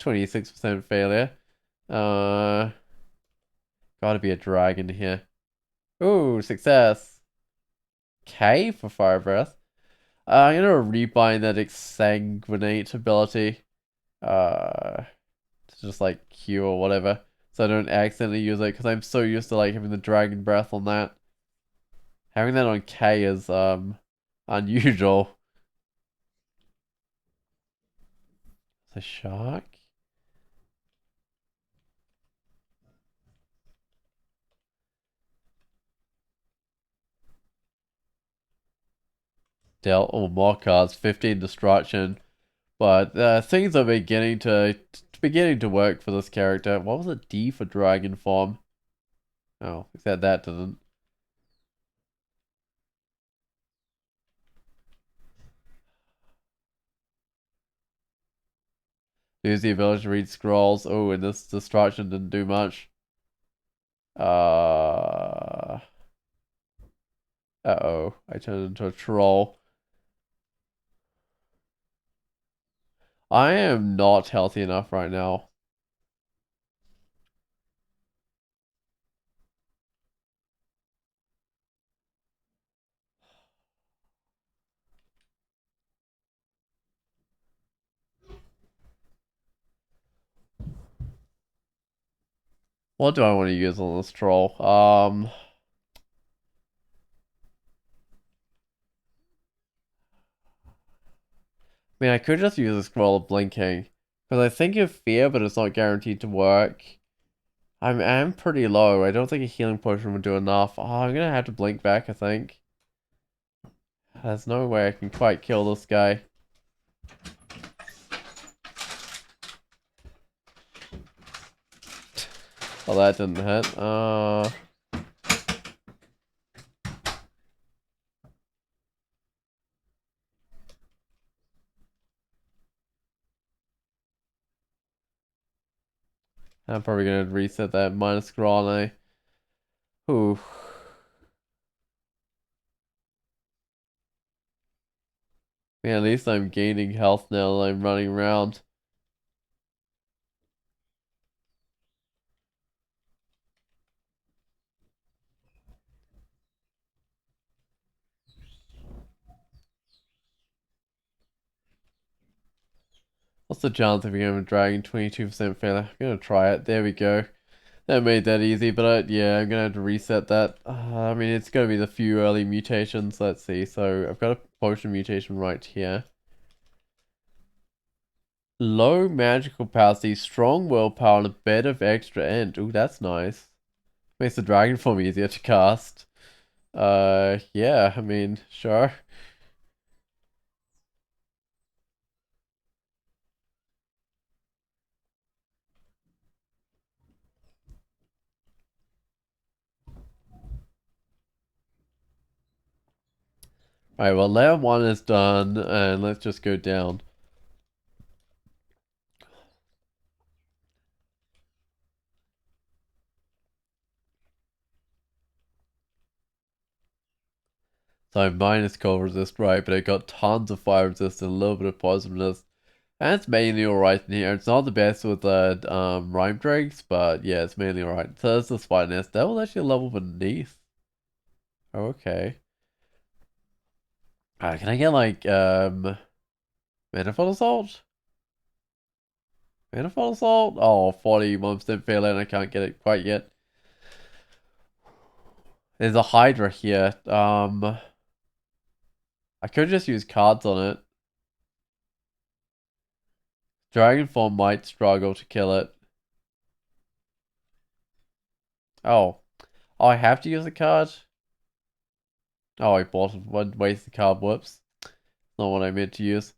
Speaker 1: 26% failure. Uh, Gotta be a dragon here. Ooh, success. K for fire breath. I'm gonna rebind that exsanguinate ability. Uh, to just like Q or whatever. So I don't accidentally use it because I'm so used to like having the dragon breath on that. Having that on K is unusual. It's a shark? Dealt all more cards, 15 destruction. But things are beginning to work for this character. What was it? D for dragon form. Oh, except that didn't. Use the ability to read scrolls. Oh, and this destruction didn't do much. Uh oh. I turned into a troll. I am not healthy enough right now. What do I want to use on this troll? I mean, I could just use a scroll of blinking. Because I think of fear, but it's not guaranteed to work. I'm pretty low. I don't think a healing potion would do enough. Oh, I'm gonna have to blink back, I think. There's no way I can quite kill this guy. Well, that didn't hit. I'm probably gonna reset that minus scroll now. Ooh. Man, at least I'm gaining health now that I'm running around. What's the chance of becoming a dragon? 22% failure. I'm gonna try it. There we go. That made that easy, but yeah, I'm gonna have to reset that. I mean, it's gonna be the few early mutations. Let's see. So I've got a potion mutation right here. Low magical capacity, strong willpower, and a bit of extra int. Ooh, that's nice. Makes the dragon form easier to cast. Yeah, I mean, sure. Alright, well, layer 1 is done, and let's just go down. So minus cold resist, right, but it got tons of fire resist and a little bit of poison resist. And it's mainly alright in here. It's not the best with the rhyme drakes, but yeah, it's mainly alright. So that's the spider nest. That was actually a level beneath. Okay. Can I get like manifold assault? Manifold assault? Oh, 41% fail and I can't get it quite yet. There's a Hydra here. I could just use cards on it. Dragon form might struggle to kill it. Oh. Oh, I have to use a card? Oh, I bought one waste the card. Whoops. Not what I meant to use.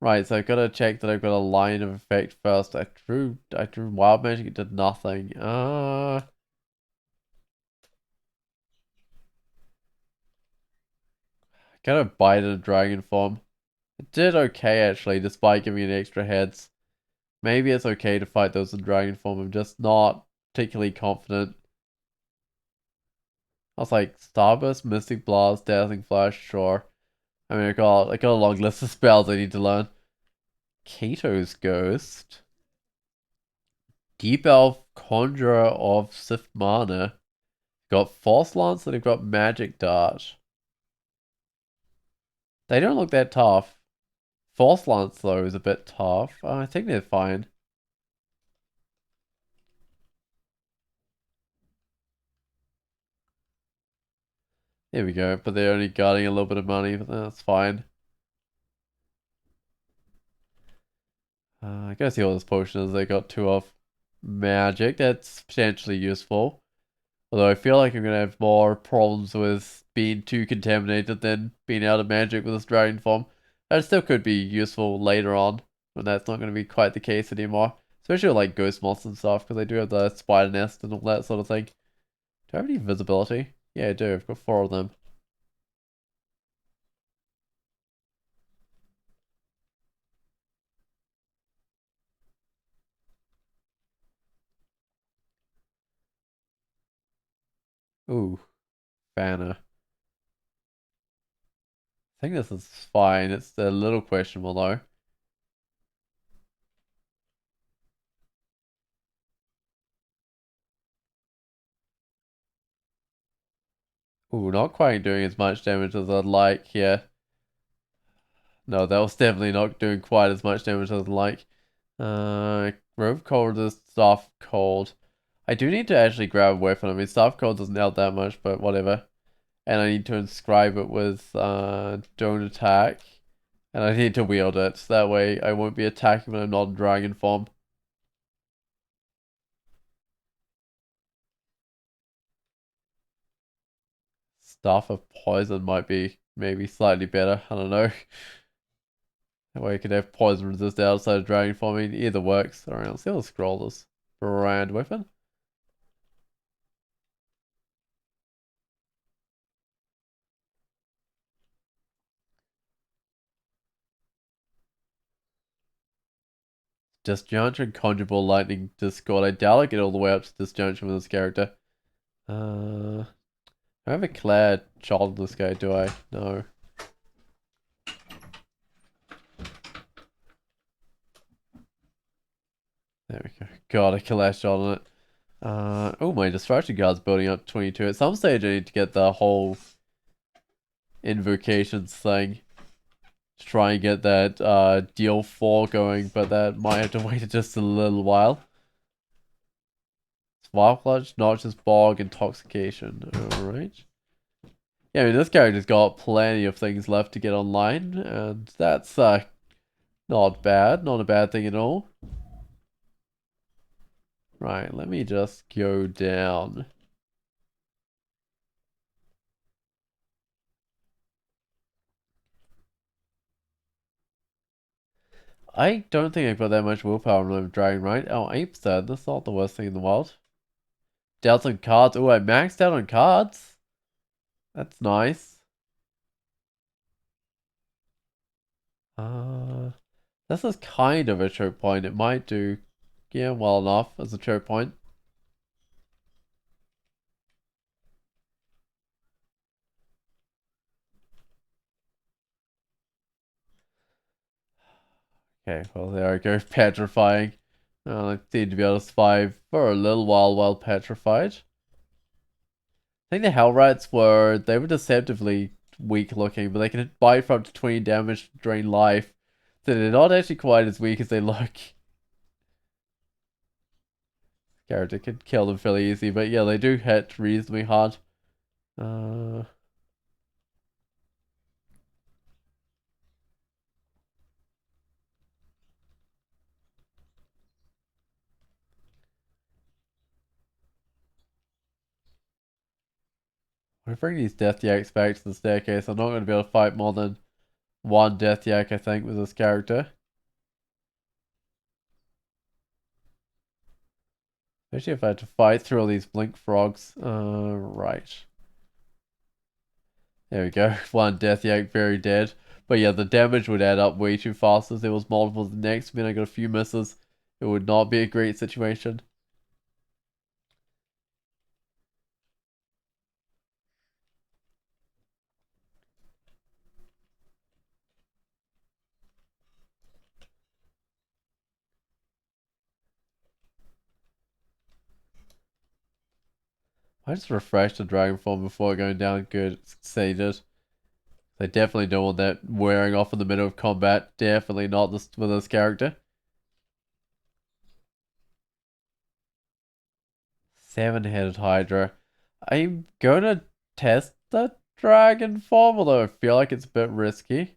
Speaker 1: Right, so I've got to check that I've got a line of effect first. I drew wild magic, it did nothing. Gotta bite in a dragon form. It did okay actually, despite giving it extra heads. Maybe it's okay to fight those in dragon form. I'm just not particularly confident. I was like, Starburst, Mystic Blast, Dazzling Flash, sure. I mean, I got a long list of spells I need to learn. Kato's Ghost. Deep Elf, Conjurer of Sith Mana. Got Force Lance and they've got Magic Dart. They don't look that tough. Force Lance, though, is a bit tough. I think they're fine. There we go, but they're only guarding a little bit of money, but that's fine. I gotta see what this potion is. They got two of magic. That's potentially useful. Although I feel like I'm gonna have more problems with being too contaminated than being out of magic with this dragon form. That still could be useful later on, when that's not gonna be quite the case anymore. Especially with like ghost moths and stuff, because I do have the spider nest and all that sort of thing. Do I have any visibility? Yeah, I do. I've got four of them. Ooh, Fanna. I think this is fine. It's a little questionable though. Ooh, not quite doing as much damage as I'd like. Yeah. No, that was definitely not doing quite as much damage as I'd like. Grove Cold is Staff Cold. I do need to actually grab a weapon. I mean, Staff Cold doesn't help that much, but whatever. And I need to inscribe it with Don't Attack. And I need to wield it. So that way I won't be attacking when I'm not in dragon form. Staff of Poison might be maybe slightly better. I don't know. That way I could have poison resist outside of dragon form. I mean, either works. Alright, let's see how the scroll is. Brand weapon. Disjunction, Conjurable, Lightning, Discord. I doubt I get all the way up to Disjunction with this character. I have a Claire child in this guy, do I? No. There we go. God, a Claire child on it. Oh, my Distraction Guard's building up to 22. At some stage I need to get the whole invocations thing to try and get that deal 4 going, but that might have to wait just a little while. Spark Clutch, Noxious Bog, Intoxication. Alright. Yeah, I mean, this character's got plenty of things left to get online, and that's not bad. Not a bad thing at all. Right, let me just go down. I don't think I've got that much willpower when I'm dragging, right? Oh, 8%. That's not the worst thing in the world. Dealt on cards. Oh, I maxed out on cards. That's nice. Uh, this is kind of a choke point. It might do, yeah, well enough as a choke point. Okay, well, there I go. Petrifying. I seem to be able to survive for a little while petrified. I think the Hell Rats they were deceptively weak looking, but they can bite for up to 20 damage to drain life. So they're not actually quite as weak as they look. Character could kill them fairly easy, but yeah, they do hit reasonably hard. Uh, I bring these Death Yaks back to the staircase. I'm not going to be able to fight more than one Death Yak, I think, with this character. Especially if I had to fight through all these Blink Frogs. Right. There we go. One Death Yak very dead. But yeah, the damage would add up way too fast as there was multiple. The next minute I got a few misses. It would not be a great situation. I just refreshed the Dragon Form before going down. Good, succeeded. I definitely don't want that wearing off in the middle of combat. Definitely not this with this character. 7-headed Hydra. I'm gonna test the Dragon Form, although I feel like it's a bit risky.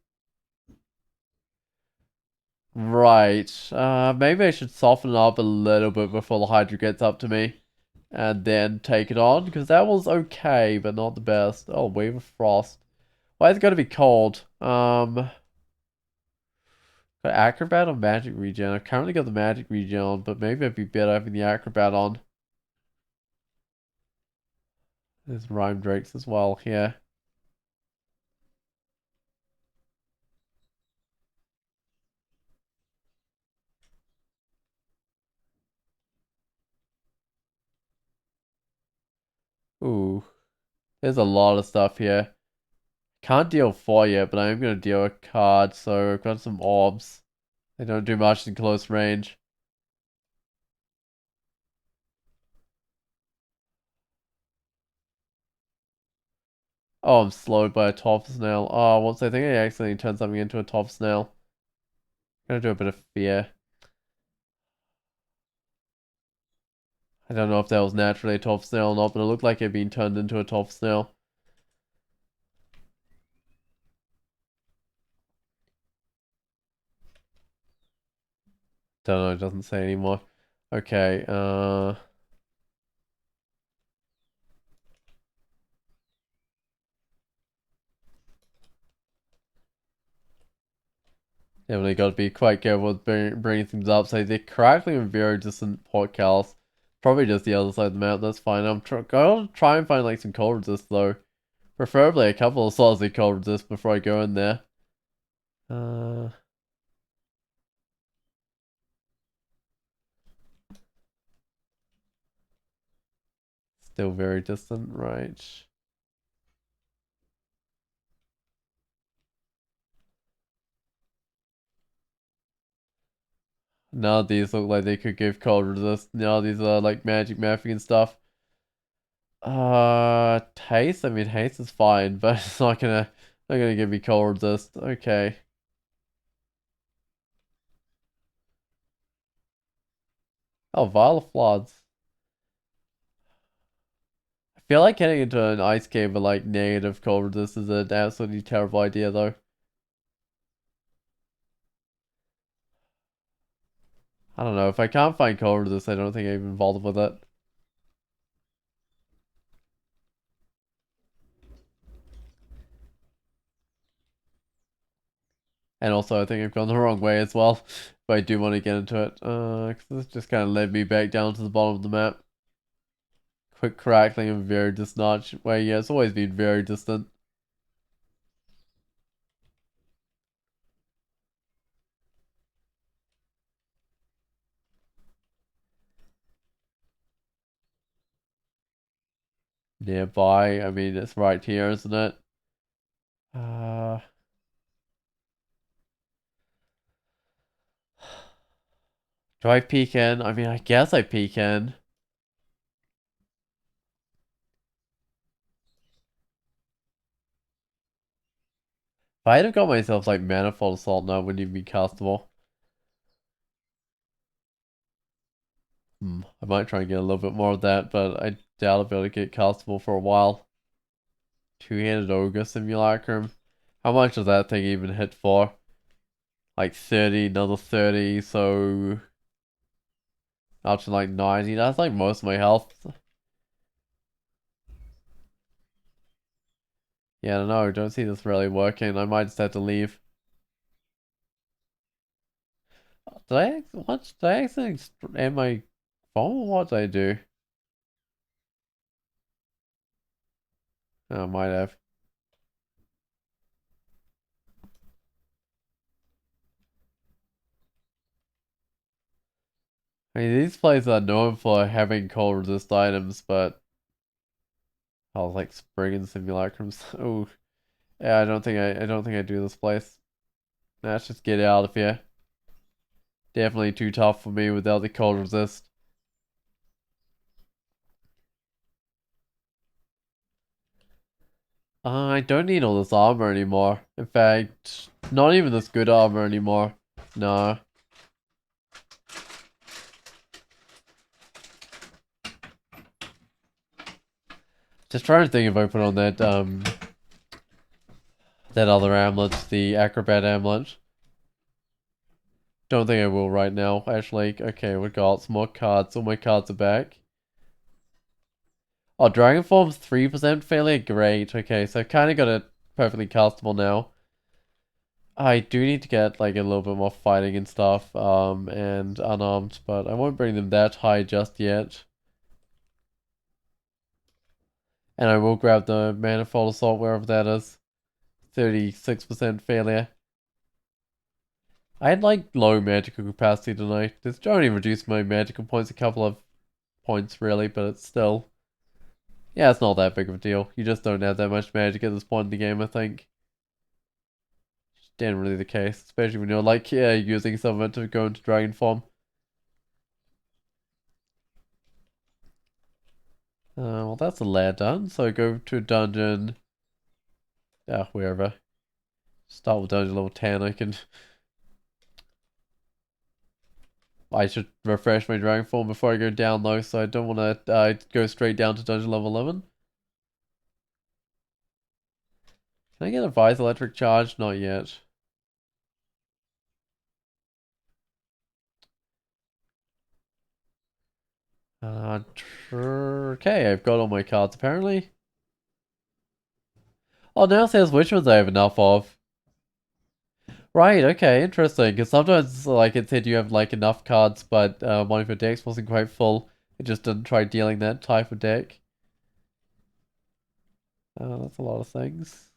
Speaker 1: Right. Maybe I should soften it up a little bit before the Hydra gets up to me. And then take it on, because that was okay, but not the best. Oh, Wave of Frost. Why is it gotta be cold? Got Acrobat or Magic Regen? I've currently got the Magic Regen on, but maybe it'd be better having the Acrobat on. There's Rhyme Drakes as well here. Ooh, there's a lot of stuff here. Can't deal 4 yet, but I am going to deal a card, so I've got some orbs. They don't do much in close range. Oh, I'm slowed by a top snail. Oh, once I think I accidentally turned something into a top snail. Gonna do a bit of fear. I don't know if that was naturally a top snail or not, but it looked like it had been turned into a top snail. Don't know, it doesn't say anymore. Okay, definitely got to be quite careful with bringing things up. So they're crackling and very distant portals. Probably just the other side of the map. That's fine. I'm going to try and find like some cold resist though. Preferably a couple of slots of cold resist before I go in there. Uh, Still very distant, right? None of these look like they could give cold resist. None of these are like magic mapping and stuff. Haste. I mean, haste is fine, but it's not gonna give me cold resist. Okay. Oh, Vial of Floods. I feel like getting into an ice cave with like negative cold resist is an absolutely terrible idea, though. I don't know. If I can't find cold resist, I don't think I even bother with it. And also, I think I've gone the wrong way as well. But I do want to get into it. 'Cause this just kind of led me back down to the bottom of the map. Quick crackling and very distant way. Yeah, it's always been very distant. Nearby. I mean, it's right here, isn't it? Uh, do I peek in? I mean, I guess I peek in. If I had have got myself like Manifold Assault now, it wouldn't even be castable. I might try and get a little bit more of that, but I doubt I'll be able to get castable for a while. Two-handed Ogre Simulacrum. How much does that thing even hit for? Like 30, another 30, so up to like 90. That's like most of my health. Yeah, I don't know. Don't see this really working. I might just have to leave. Did I accidentally end my phone? What did I do? Oh, I might have. I mean, these places are known for having cold resist items, but I was like spring and simulacrums. Oh, yeah. I don't think I do this place. Let's just get out of here. Definitely too tough for me without the cold resist. I don't need all this armor anymore. In fact, not even this good armor anymore. No. Just trying to think if I put on that other amulet, the acrobat amulet. Don't think I will right now, actually. Okay, we got some more cards. All my cards are back. Oh, Dragon Form's 3% failure? Great. Okay, so I've kind of got it perfectly castable now. I do need to get like a little bit more fighting and stuff, and unarmed, but I won't bring them that high just yet. And I will grab the Manifold Assault wherever that is. 36% failure. I had like low magical capacity tonight. This only reduced my magical points a couple of points really, but it's still... Yeah, it's not that big of a deal. You just don't have that much magic at this point in the game, I think. Generally the case, especially when you're like, yeah, using some of it to go into dragon form. Well, that's a lair done, so go to a dungeon. Wherever. Start with dungeon level 10, I should refresh my dragon form before I go down though, so I don't want to go straight down to dungeon level 11. Can I get a Vise Electric Charge? Not yet. Okay, I've got all my cards apparently. Oh, now it says which ones I have enough of. Right, okay, interesting. Because sometimes, like, it said you have, like, enough cards, but one of your decks wasn't quite full. It just didn't try dealing that type of deck. That's a lot of things.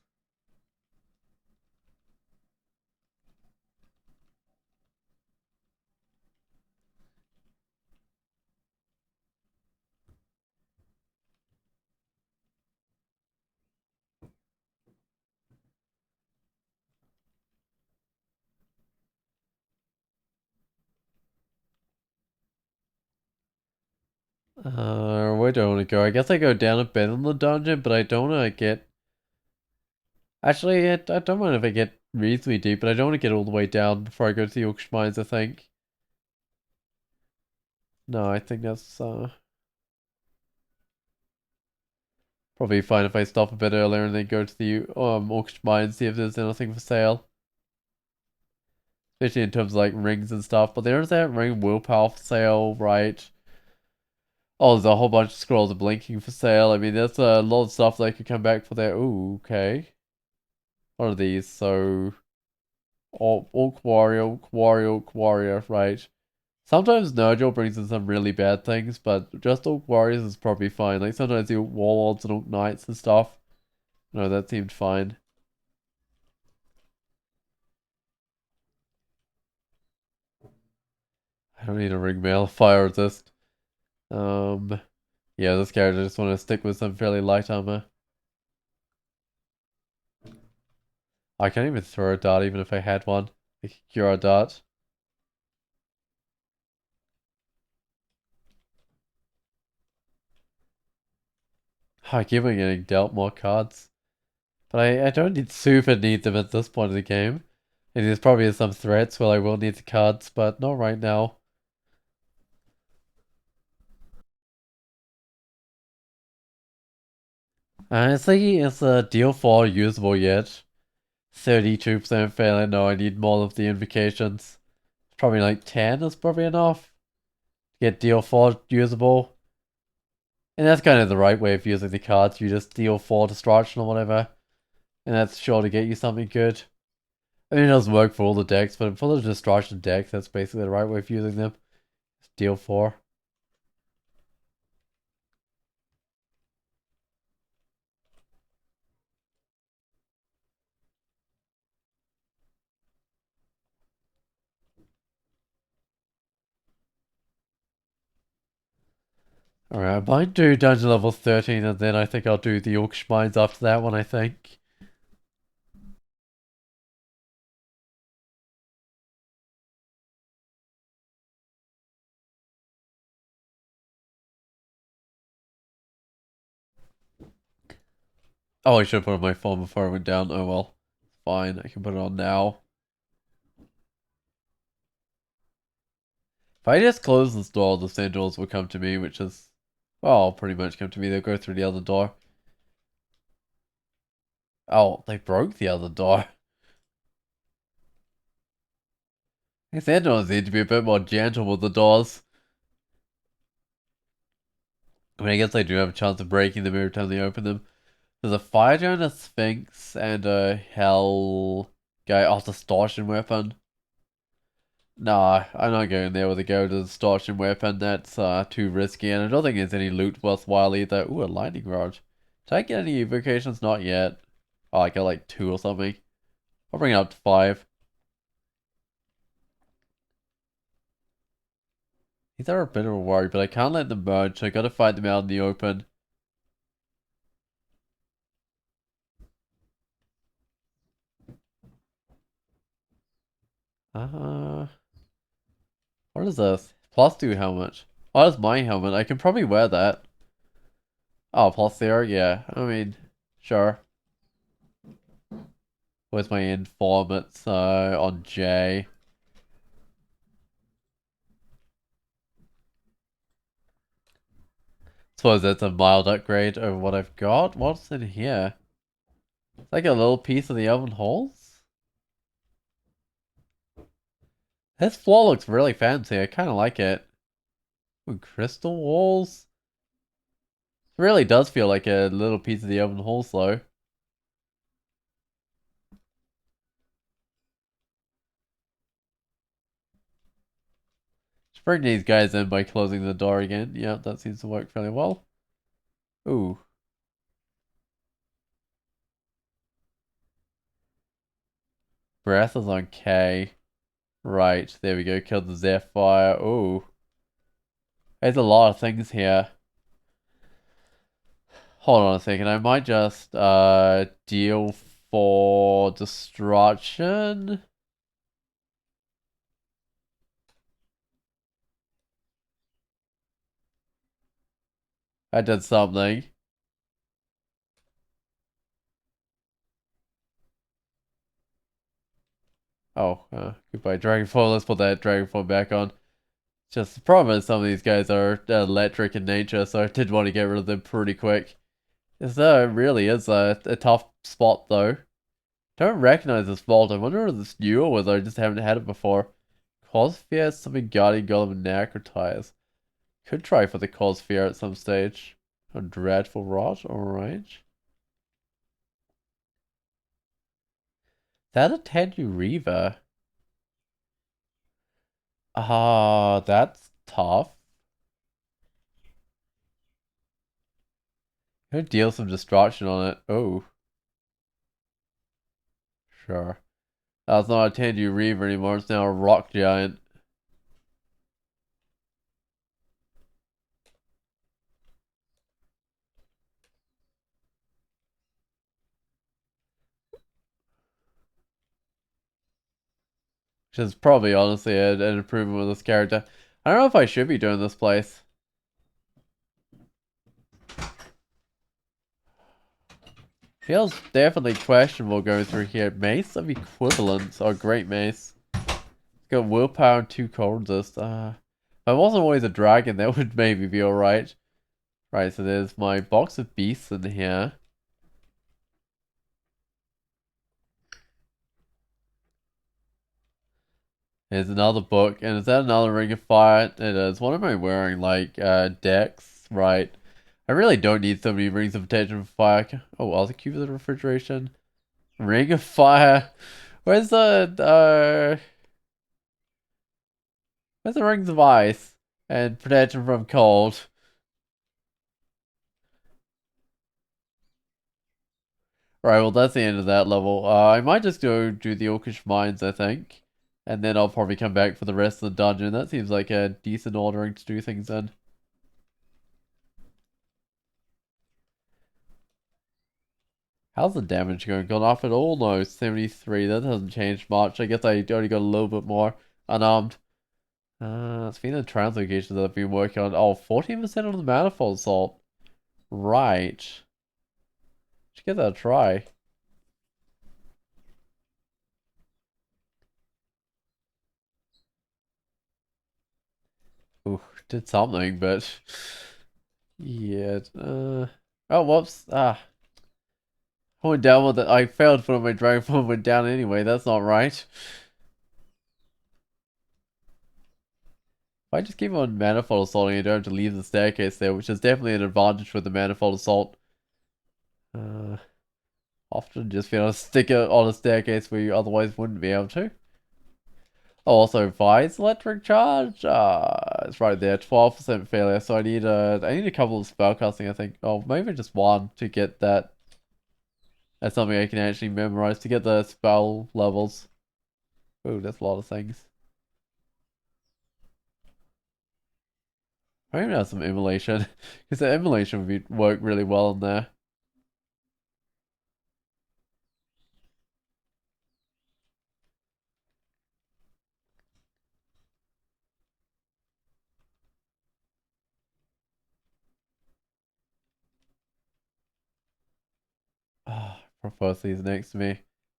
Speaker 1: Where do I want to go? I guess I go down a bit in the dungeon, but I don't want to get... Actually, I don't mind if I get reasonably deep, but I don't want to get all the way down before I go to the Orcish Mines, I think. No, I think that's probably fine if I stop a bit earlier and then go to the Orcish Mines, see if there's anything for sale. Especially in terms of like rings and stuff, but there's that ring willpower for sale, right? Oh, there's a whole bunch of scrolls of blinking for sale. I mean, there's a lot of stuff that could come back for that. Ooh, okay. What are these? So, Orc Warrior, Orc Warrior, Orc Warrior, right. Sometimes Nurgle brings in some really bad things, but just Orc Warriors is probably fine. Like sometimes you Warlords and Orc Knights and stuff. No, that seemed fine. I don't need a ring mail, fire resist. Um, yeah, this character just want to stick with some fairly light armor. I can't even throw a dart even if I had one. I could cure a dart. I keep on getting dealt more cards. But I don't super need them at this point of the game. And there's probably some threats where I will need the cards, but not right now. Honestly, is the deal 4 usable yet? 32% failing. No, I need more of the invocations. Probably like 10 is probably enough to get deal 4 usable. And that's kind of the right way of using the cards. You just deal 4 destruction or whatever. And that's sure to get you something good. I mean, it doesn't work for all the decks, but for the destruction decks, that's basically the right way of using them. Just deal 4. Alright, I might do dungeon level 13 and then I think I'll do the Orc Mines after that one, I think. Oh, I should have put on my phone before I went down. Oh well. Fine, I can put it on now. If I just close this door, the Sentinels will come to me, which is, well, pretty much come to me. They'll go through the other door. Oh, they broke the other door. The Sentinels need to be a bit more gentle with the doors. I mean, I guess they do have a chance of breaking them every time they open them. There's a Fire Giant, a Sphinx, and a Hell guy. Oh, distortion weapon. Nah, I'm not going there with a go to distortion weapon. That's too risky, and I don't think there's any loot worthwhile either. Ooh, a lightning rod. Did I get any evocations? Not yet. Oh, I got like 2 or something. I'll bring it up to 5. These are a bit of a worry, but I can't let them merge, so I gotta fight them out in the open. Uh, what is this? +2 helmet. Oh, that's my helmet. I can probably wear that. Oh, +0? Yeah. I mean, sure. Where's my informant? On J. Suppose that's a mild upgrade over what I've got. What's in here? It's like a little piece of the oven holes. This floor looks really fancy. I kind of like it. Ooh, crystal walls. It really does feel like a little piece of the oven holes, though. Just bring these guys in by closing the door again. Yeah, that seems to work fairly well. Ooh. Breath is on K. Right, there we go. Killed the Zephyr. Ooh. There's a lot of things here. Hold on a second. I might just deal for destruction. I did something. Oh, goodbye, Dragonfall. Let's put that Dragonfall back on. Just the problem is some of these guys are electric in nature, so I did want to get rid of them pretty quick. This really is a tough spot, though. Don't recognize this vault. I wonder if it's new or whether I just haven't had it before. Cossphere, something Guardian Golem, and Necrotize. Could try for the Cossphere at some stage. A Dreadful Rot, alright. that a Tendu Reaver? Ah, that's tough. Gonna deal some destruction on it. Oh, sure. That's not a Tendu Reaver anymore, it's now a rock giant. Which is probably honestly an improvement with this character. I don't know if I should be doing this place. Feels definitely questionable going through here. Mace of Equivalence, or Great Mace. It's got willpower and 2 cold resist. If I wasn't always a dragon, that would maybe be alright. Right, so there's my box of beasts in here. There's another book, and is that another Ring of Fire? It is. What am I wearing? Like, decks? Right. I really don't need so many Rings of Protection for Fire. Oh, I'll keep the refrigeration. Ring of Fire. Where's where's the Rings of Ice? And Protection from Cold. Right, well that's the end of that level. I might just go do the Orcish Mines, I think. And then I'll probably come back for the rest of the dungeon. That seems like a decent ordering to do things in. How's the damage going? Gone off at all? No, 73. That hasn't changed much. I guess I only got a little bit more unarmed. It's been the translocations that I've been working on. Oh, 14% on the Manifold Assault. Right. Should give that a try. Ooh, did something, but... Yeah, Oh, whoops. I went down with it. I failed when my dragon form went down anyway. That's not right. If I just keep on Manifold Assaulting, I don't have to leave the staircase there, which is definitely an advantage with the Manifold Assault. Often just being able to stick it on a staircase where you otherwise wouldn't be able to. Oh, also Vi's electric charge. It's right there, 12% failure. So I need a couple of spellcasting, I think. Oh, maybe just one to get that. That's something I can actually memorize to get the spell levels. Oh, that's a lot of things. I even have some immolation, because the immolation would work really well in there. Ah, Prophecy is next to me.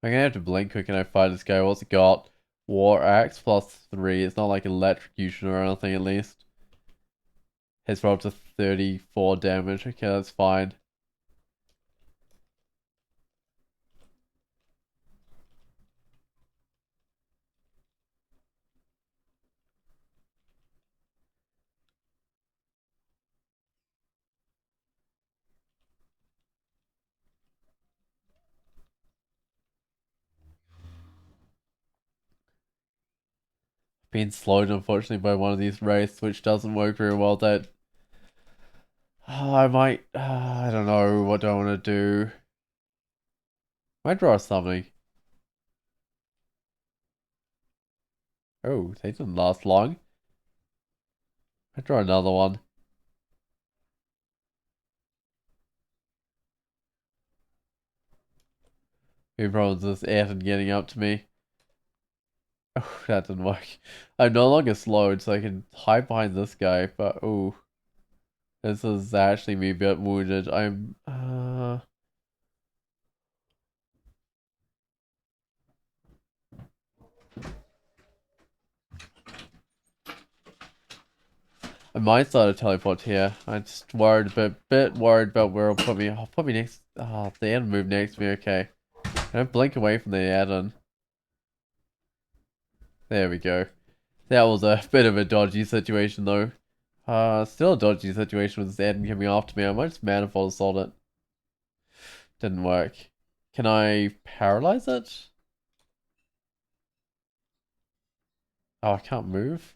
Speaker 1: I'm gonna have to blink quick and I fight this guy. What's it got? War Axe +3. It's not like electrocution or anything at least. Hits for up to 34 damage. Okay, that's fine. Being slowed unfortunately by one of these wraiths, which doesn't work very well. That I might. I don't know. What do I want to do? Might draw something. Oh, they didn't last long. I draw another one. Maybe problems this Ayrton getting up to me. Oh, that didn't work. I'm no longer slowed, so I can hide behind this guy, but oh. This is actually me a bit wounded. I might start a teleport here. I'm just worried a bit worried about where it'll put me. I'll put me next. The end move next to me. Okay. Don't blink away from the add-on. There we go. That was a bit of a dodgy situation though. Still a dodgy situation with this add coming after me. I might just manifold assault it. Didn't work. Can I paralyze it? Oh, I can't move?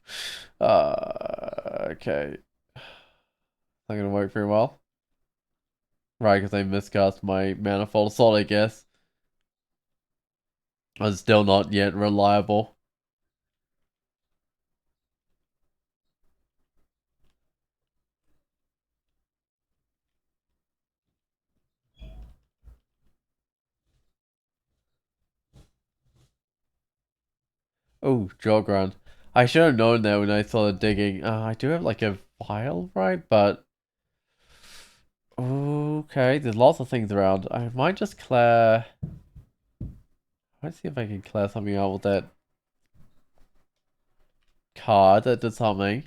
Speaker 1: Okay. Not gonna work very well. Right, because I miscast my Manifold Assault, I guess. I'm still not yet reliable. Oh, Jogran. I should have known that when I started digging. I do have like a vial, right? But okay, there's lots of things around. I might just clear. Let's see if I can clear something out with that card that did something.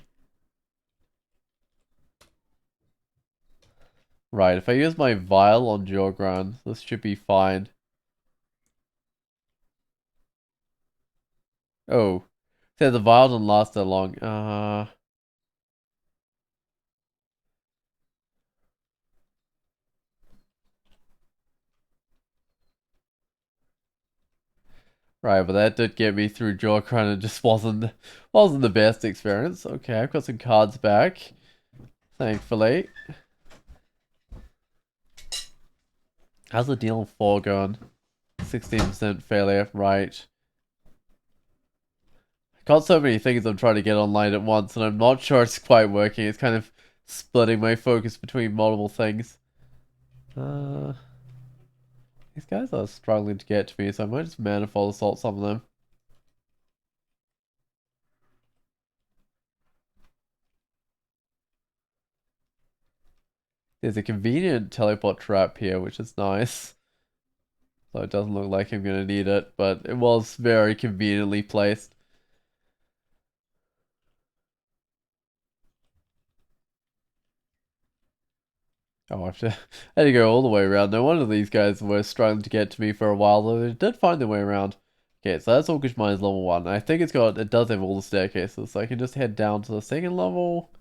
Speaker 1: Right, if I use my vial on Jogran, this should be fine. Oh, so the vial didn't last that long. Right, but that did get me through Jogran. It just wasn't the best experience. Okay, I've got some cards back, thankfully. How's the deal 4 going? 16% failure, right. Got so many things I'm trying to get online at once, and I'm not sure it's quite working. It's kind of splitting my focus between multiple things. Uh, these guys are struggling to get to me, so I might just Manifold Assault some of them. There's a convenient teleport trap here, which is nice. So it doesn't look like I'm gonna need it, but it was very conveniently placed. Oh, I have to, I had to go all the way around. No wonder these guys were struggling to get to me for a while, though they did find their way around. Okay, so that's Orcish Mines level 1. I think it does have all the staircases, so I can just head down to the second level.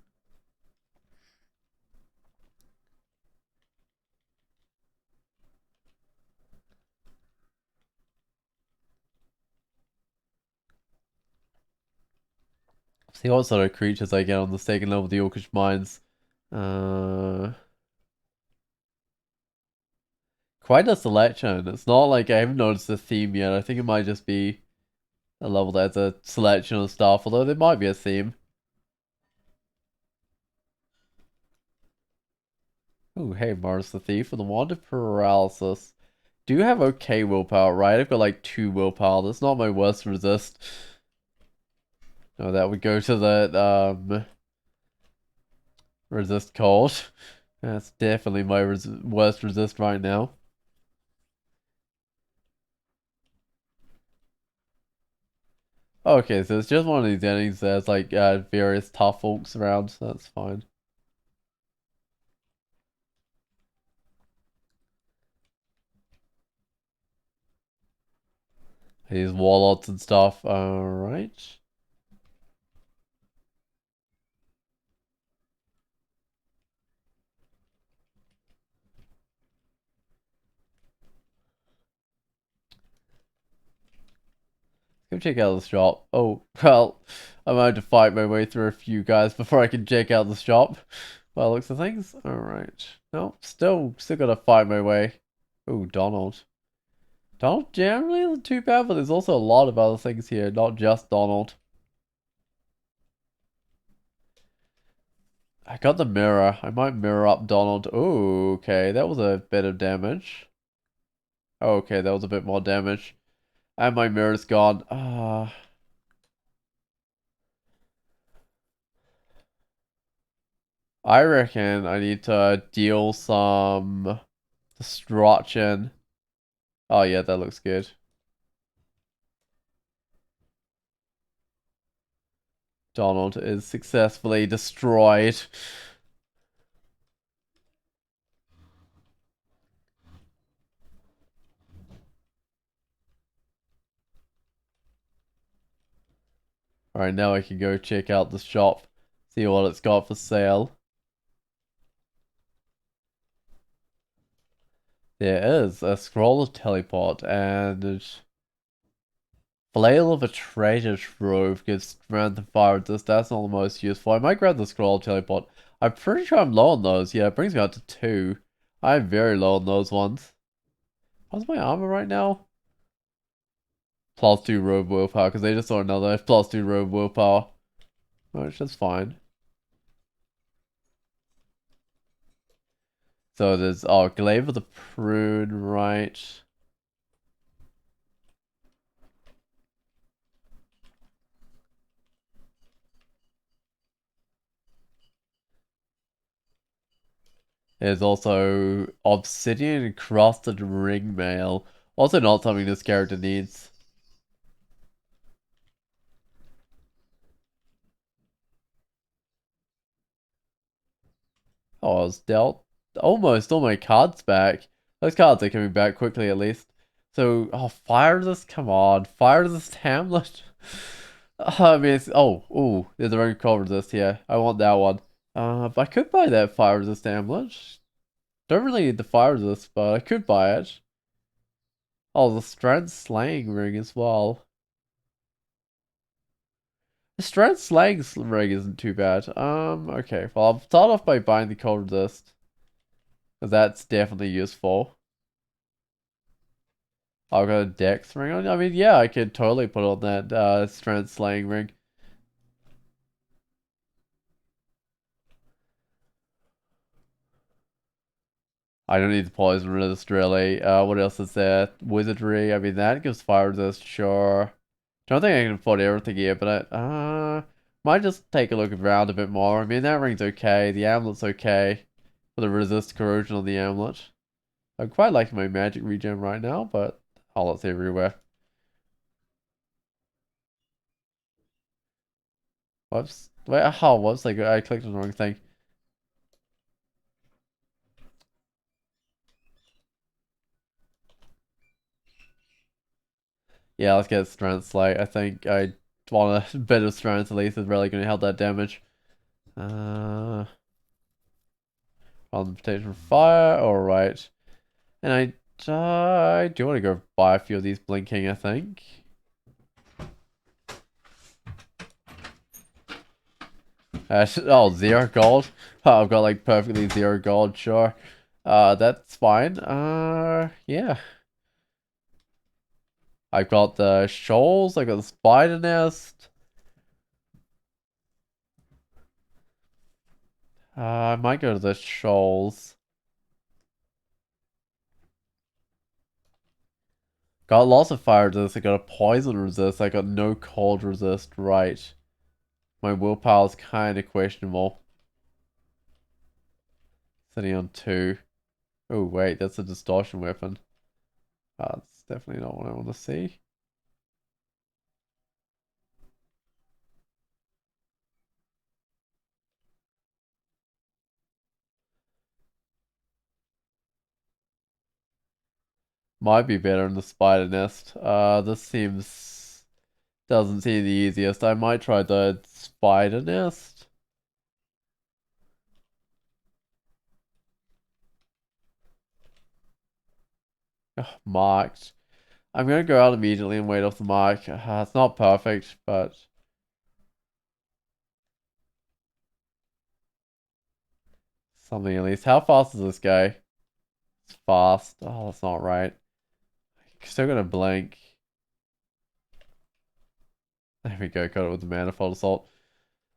Speaker 1: See what sort of creatures I get on the second level of the Orcish Mines. Uh, Quite a selection. It's not like I haven't noticed a theme yet. I think it might just be a level that has a selection of stuff, although there might be a theme. Oh, hey, Mars the Thief with the Wand of Paralysis. Do have okay willpower, right? I've got like 2 willpower. That's not my worst resist. No, that would go to the resist cold. That's definitely my worst resist right now. Okay, so it's just one of these enemies that has like various tough orcs around, so that's fine. These warlords and stuff. Alright. Go check out the shop. Oh, well, I'm going to fight my way through a few guys before I can check out the shop. Well, looks of things. Alright. No, still gotta fight my way. Oh, Donald. Donald generally isn't too bad, but there's also a lot of other things here, not just Donald. I got the mirror. I might mirror up Donald. Oh, okay. That was a bit of damage. Oh, okay, that was a bit more damage. And my mirror's gone. I reckon I need to deal some destruction. Oh, yeah, that looks good. Donald is successfully destroyed. Alright, now I can go check out the shop. See what it's got for sale. There is a scroll of teleport and Flail of a Treasure Trove gives strength and fire resist. That's not the most useful. I might grab the Scroll Teleport. I'm pretty sure I'm low on those. Yeah, it brings me out to 2. I'm very low on those ones. What's my armor right now? +2 robe willpower, because they just saw another +2 robe willpower. Which is fine. So there's, oh, Glaive of the Prune, right. There's also Obsidian Encrusted Ring Mail. Also not something this character needs. Oh, I was dealt almost all my cards back. Those cards are coming back quickly at least. So, oh, fire resist, come on. Fire resist Hamlet. I mean, it's, oh, ooh, there's a ring cold resist here. I want that one. But I could buy that fire resist Hamlet. Don't really need the fire resist, but I could buy it. Oh, the Strand Slaying Ring as well. The Strand Slaying Ring isn't too bad. Okay. Well, I'll start off by buying the cold resist. Because that's definitely useful. I've got a Dex ring on. I mean, yeah, I could totally put on that Strand Slaying ring. I don't need the poison resist really. What else is there? Wizardry. I mean, that gives fire resist. Sure. Don't think I can afford everything here, but I might just take a look around a bit more. I mean, that ring's okay. The amulet's okay for the resist corrosion on the amulet. I'm quite liking my magic regen right now, but hollows everywhere. Whoops. Wait, oh, whoops, I clicked on the wrong thing. Yeah, let's get strength slate. I think I want a bit of strength at least is really going to help that damage. On the protection from fire, alright. And I do want to go buy a few of these blinking, I think. Oh, 0 gold. Oh, I've got like perfectly 0 gold, sure. That's fine. Yeah. I've got the shoals, I've got the spider nest. I might go to the shoals. Got lots of fire resist, I got a poison resist, I got no cold resist, right. My willpower is kind of questionable. Sitting on 2. Oh wait, that's a distortion weapon. That's definitely not what I want to see. Might be better in the spider nest. This doesn't seem the easiest. I might try the spider nest. Ugh, marked. I'm gonna go out immediately and wait off the mark. It's not perfect, but something at least. How fast is this guy? It's fast. Oh, that's not right. Still gonna blink. There we go, got it with the manifold assault.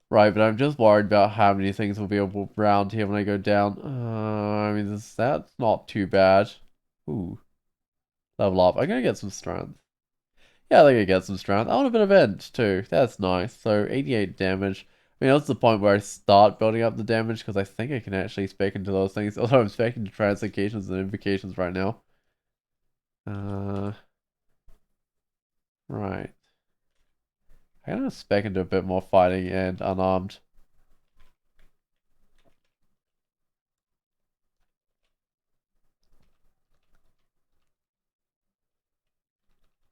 Speaker 1: Right, but I'm just worried about how many things will be able around here when I go down. I mean, that's not too bad. Ooh, level up. I'm gonna get some strength. Yeah, I think I get some strength. I want a bit of int too. That's nice. So 88 damage. I mean, that's the point where I start building up the damage because I think I can actually spec into those things. Although I'm spec into translocations and invocations right now. Right. I'm gonna spec into a bit more fighting and unarmed.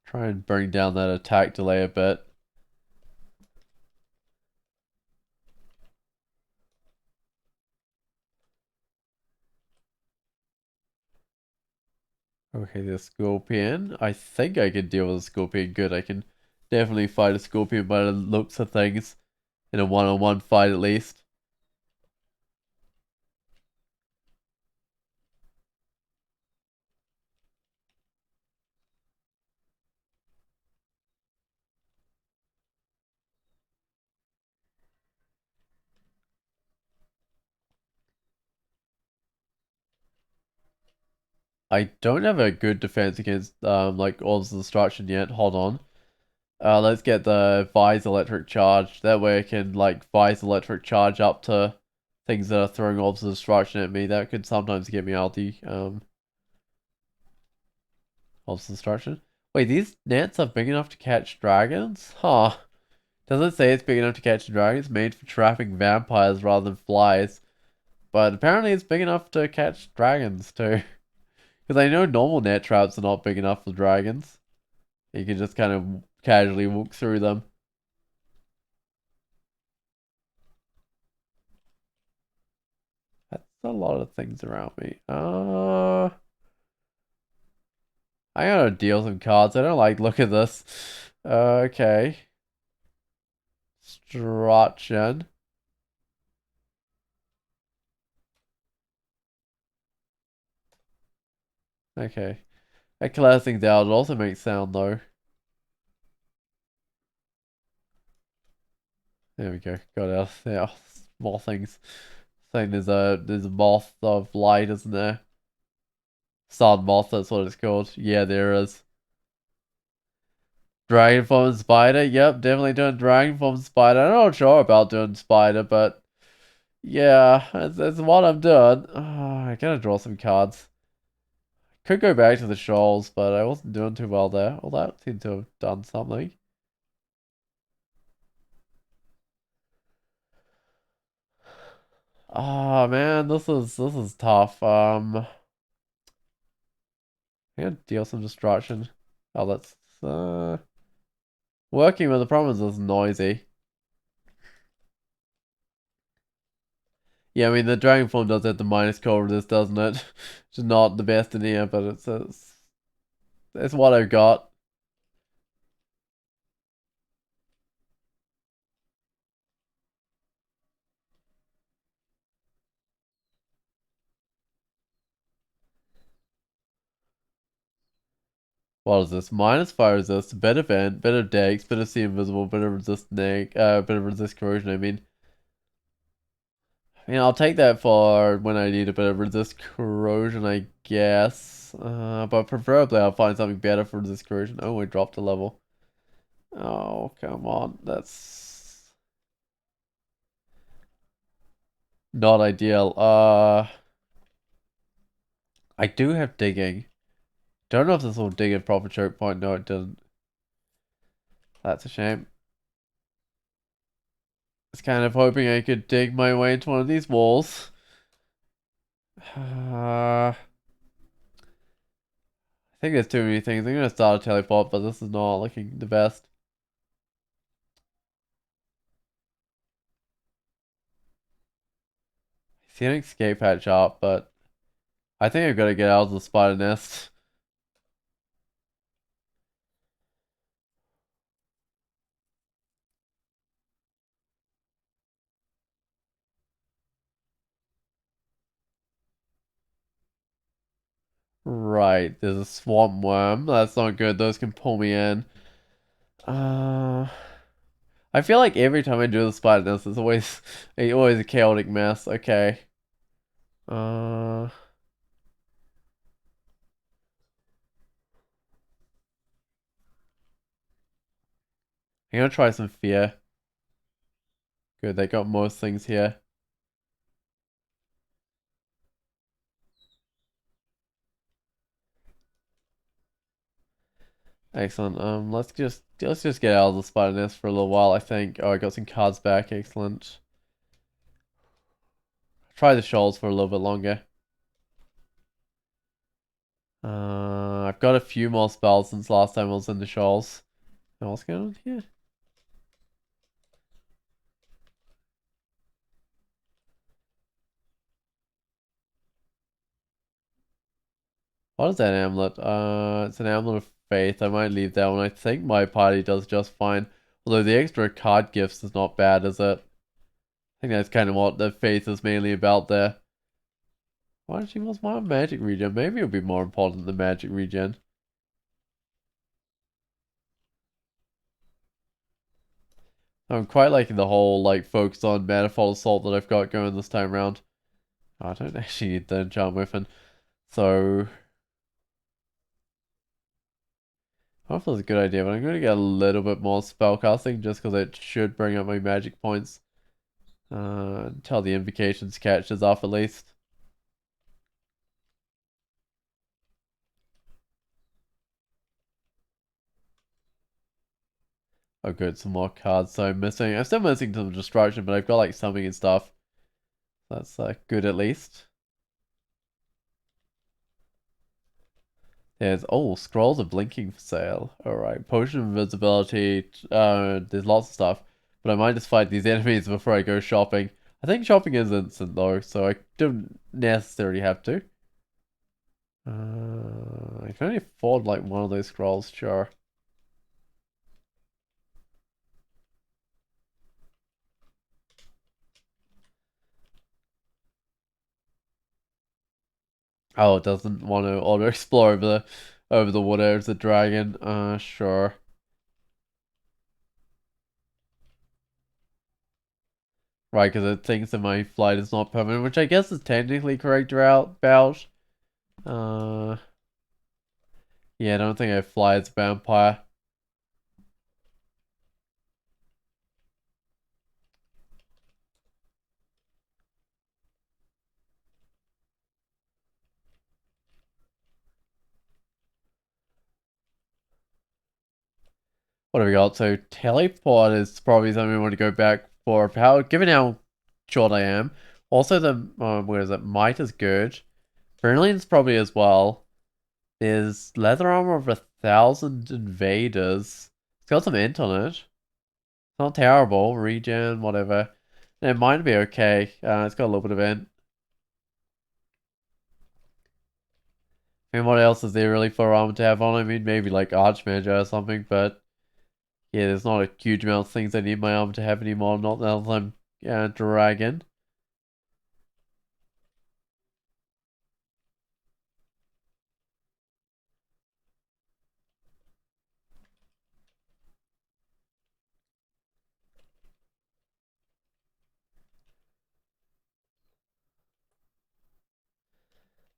Speaker 1: Try and bring down that attack delay a bit. Okay, the Scorpion. I think I can deal with the Scorpion good. I can definitely fight a scorpion by the looks of things in a one-on-one fight at least. I don't have a good defense against like orbs of destruction yet. Hold on. Let's get the Vise Electric Charge. That way I can like Vise Electric Charge up to things that are throwing orbs of destruction at me. That could sometimes get me out the orbs of destruction. Wait, these nets are big enough to catch dragons? Huh. Does it say it's big enough to catch dragons? Made for trapping vampires rather than flies. But apparently it's big enough to catch dragons too. Because I know normal net traps are not big enough for dragons. You can just kind of casually walk through them. That's a lot of things around me. I gotta deal some cards. I don't like look at this. Okay. Destruction. Okay. That clears things out. It also makes sound though. There we go. Got out. Yeah. Small things. Saying there's a moth of light, isn't there? Sun moth, that's what it's called. Yeah, there is. Dragon form spider. Yep, definitely doing dragon form spider. I'm not sure about doing spider, but yeah, that's what I'm doing. Oh, I gotta draw some cards. Could go back to the shoals, but I wasn't doing too well there. Well, that seemed to have done something. Oh man, this is tough. I gotta deal some destruction. Oh, that's working with the problem is noisy. Yeah, I mean the dragon form does have the minus cold resist, doesn't it? Which is not the best in here, but it's what I've got. What is this? Minus fire resist, bit of vent, bit of dex, bit of see invisible, bit of resist bit of resist corrosion. I mean, I'll take that for when I need a bit of resist corrosion, I guess. But preferably I'll find something better for resist corrosion. Oh, we dropped a level. Oh, come on. That's not ideal. I do have digging. Don't know if this will dig a proper choke point. No, it didn't. That's a shame. I was kind of hoping I could dig my way into one of these walls. I think there's too many things. I'm gonna start a teleport, but this is not looking the best. I see an escape hatch up, but I think I've got to get out of the spider nest. Right, there's a swamp worm. That's not good. Those can pull me in. Uh, I feel like every time I do the spider nest, it's always a chaotic mess. Okay. Uh, I'm gonna try some fear. Good, they got most things here. Excellent. Let's just get out of the spider nest for a little while, I think. Oh, I got some cards back. Excellent. Try the shoals for a little bit longer. I've got a few more spells since last time I was in the shoals. What's going on here? What is that amulet? It's an amulet of Faith. I might leave that one. I think my party does just fine. Although the extra card gifts is not bad, is it? I think that's kind of what the Faith is mainly about there. Why don't she want more magic regen? Maybe it would be more important than magic regen. I'm quite liking the whole like focus on manifold assault that I've got going this time around. Oh, I don't actually need the enchant weapon, so hopefully it's a good idea. But I'm gonna get a little bit more spellcasting just because it should bring up my magic points. Until the invocations catches off at least. Oh good, some more cards. So I'm missing. I'm still missing some destruction, but I've got like something and stuff. That's good at least. There's scrolls are blinking for sale. Alright, potion of invisibility, there's lots of stuff. But I might just fight these enemies before I go shopping. I think shopping is instant though, so I don't necessarily have to. I can only afford like one of those scrolls, sure. Oh, it doesn't want to auto explore over the water as a dragon. Sure. Right, because it thinks that my flight is not permanent, which I guess is technically correct about. Uh, yeah, I don't think I fly as a vampire. What have we got? So teleport is probably something we want to go back for. How given how short I am. Also the where is it? Might is good. Brilliant's probably as well. There's leather armor of 1,000 invaders. It's got some int on it. It's not terrible. Regen, whatever. It might be okay. It's got a little bit of int. I mean, what else is there really for armor to have on? I mean, maybe like Archmage or something, but yeah, there's not a huge amount of things I need my armor to have anymore. Not now that I'm dragon.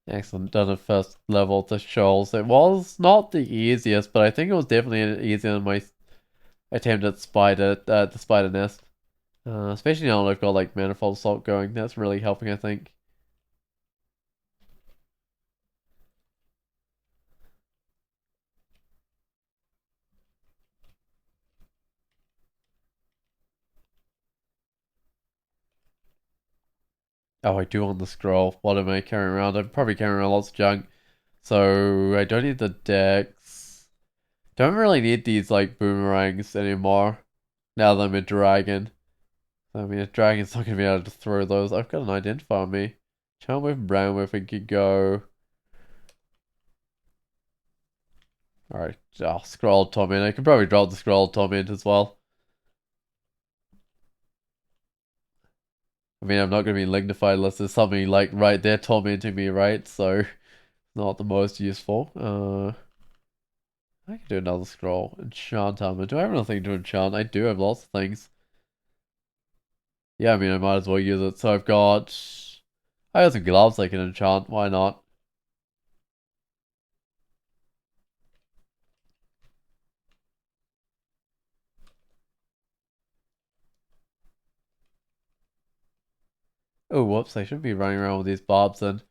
Speaker 1: Excellent. Done at first level to Shoals. It was not the easiest, but I think it was definitely easier than my attempt at the spider nest. Especially now that I've got like manifold assault going. That's really helping, I think. Oh, I do want the scroll. What am I carrying around? I'm probably carrying around lots of junk. So I don't need the decks. Don't really need these like boomerangs anymore. Now that I'm a dragon. I mean, a dragon's not gonna be able to throw those. I've got an identifier on me. Charm with brown with I could go. Alright, scroll torment. I could probably drop the scroll torment as well. I mean, I'm not gonna be lignified unless there's something like right there tormenting me, right? So, not the most useful. I can do another scroll. Enchant armor. Do I have nothing to enchant? I do have lots of things. Yeah, I mean, I might as well use it. So I've got... I got some gloves I can enchant. Why not? Oh, whoops. I shouldn't be running around with these barbs then.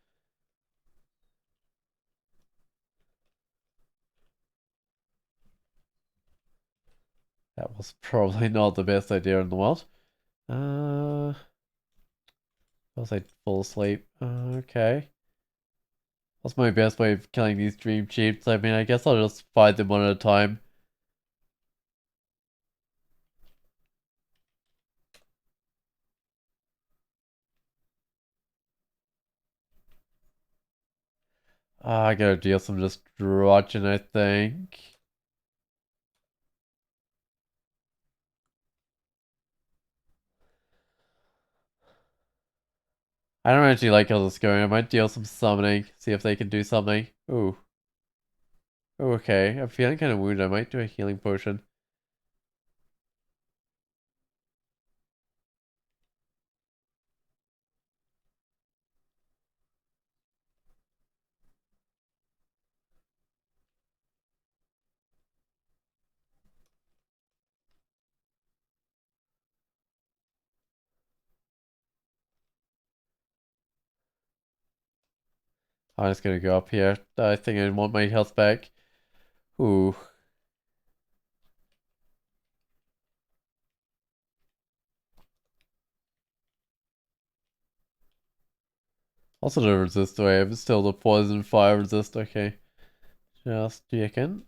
Speaker 1: That was probably not the best idea in the world. Was I fall asleep? Okay. What's my best way of killing these dream cheats? I mean, I guess I'll just fight them one at a time. I gotta deal some destruction, I think. I don't actually like how this is going. I might deal some summoning, see if they can do something. Ooh. Ooh, okay. I'm feeling kind of wounded. I might do a healing potion. I'm just gonna go up here. I think I want my health back. Ooh. Also the resist wave. It's still the poison fire resist. Okay. Just checking.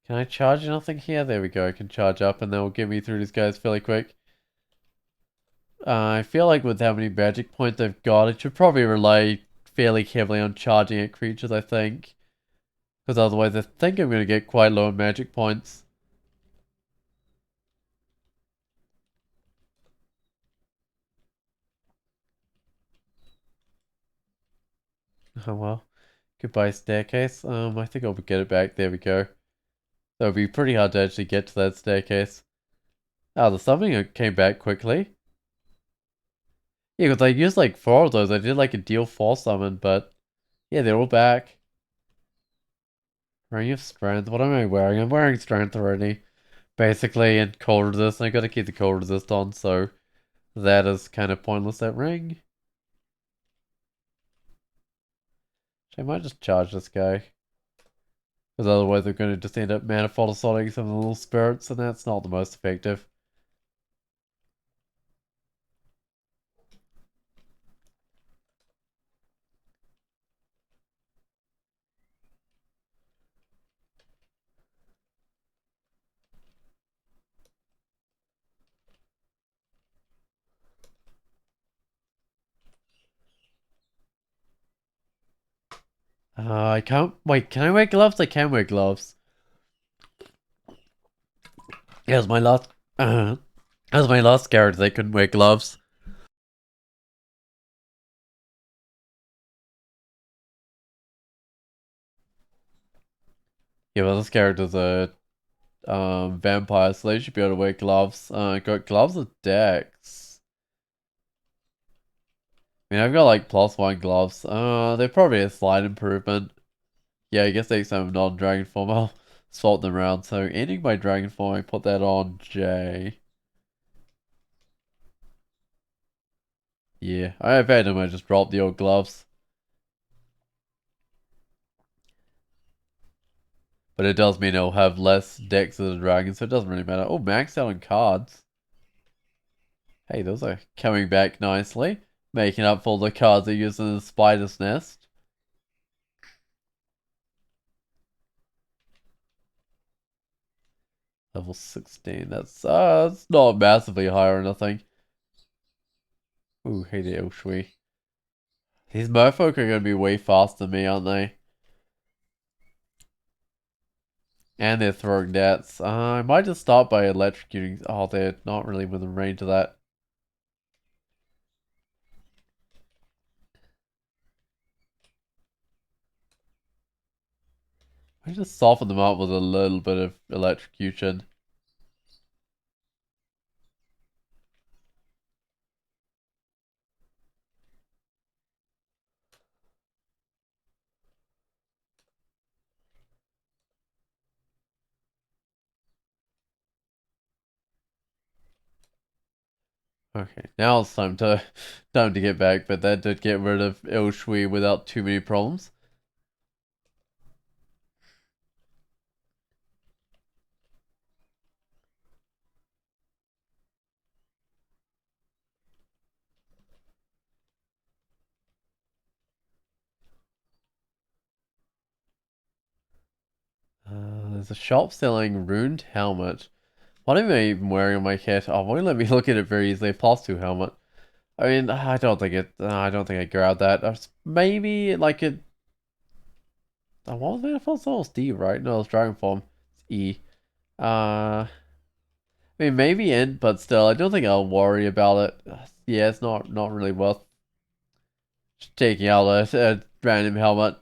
Speaker 1: Can I charge nothing here? There we go. I can charge up and that will get me through these guys fairly quick. I feel like with how many magic points I've got, I should probably rely fairly heavily on charging at creatures, I think. Because otherwise I think I'm going to get quite low on magic points. Oh well. Goodbye staircase. I think I'll get it back. There we go. That would be pretty hard to actually get to that staircase. Oh, the summoning came back quickly. Yeah, because I used like 4 of those. I did like a deal 4 summon, but yeah, they're all back. Ring of Strength. What am I wearing? I'm wearing Strength already. Basically, and cold resist. I gotta keep the cold resist on, so that is kind of pointless, that ring. I might just charge this guy. Because otherwise we're going to just end up manifold assaulting some of the little spirits, and that's not the most effective. I can't... Wait, can I wear gloves? I can wear gloves. Yeah, as my last... as my last character, they couldn't wear gloves. Yeah, well, this character's a vampire, so they should be able to wear gloves. Got gloves with dex. I mean, I've got like +1 gloves. They're probably a slight improvement. Yeah, I guess next time I'm not in Dragon Form, I'll swap them around. So ending my Dragon Form, I put that on J. Yeah, I've had him, I just dropped the old gloves. But it does mean it'll have less decks as a dragon, so it doesn't really matter. Oh, max out on cards. Hey, those are coming back nicely. Making up for the cards I used in the spider's nest. Level 16, that's not massively high or nothing. Ooh, hey there, Ushui. These merfolk are gonna be way faster than me, aren't they? And they're throwing nets. I might just start by electrocuting. Oh, they're not really within range of that. I just soften them up with a little bit of electrocution. Okay, now it's time to get back, but that did get rid of Il Shui without too many problems. There's a shop selling ruined helmet. What am I even wearing on my kit? Oh, won't let me look at it very easily. +2 helmet. I mean, I don't think it. I don't think I grabbed that. Maybe like it. What was Manifold Souls? D, right? No, it's Dragon Form. It's E. I mean, maybe Int, but still, I don't think I'll worry about it. Yeah, it's not really worth taking out a random helmet.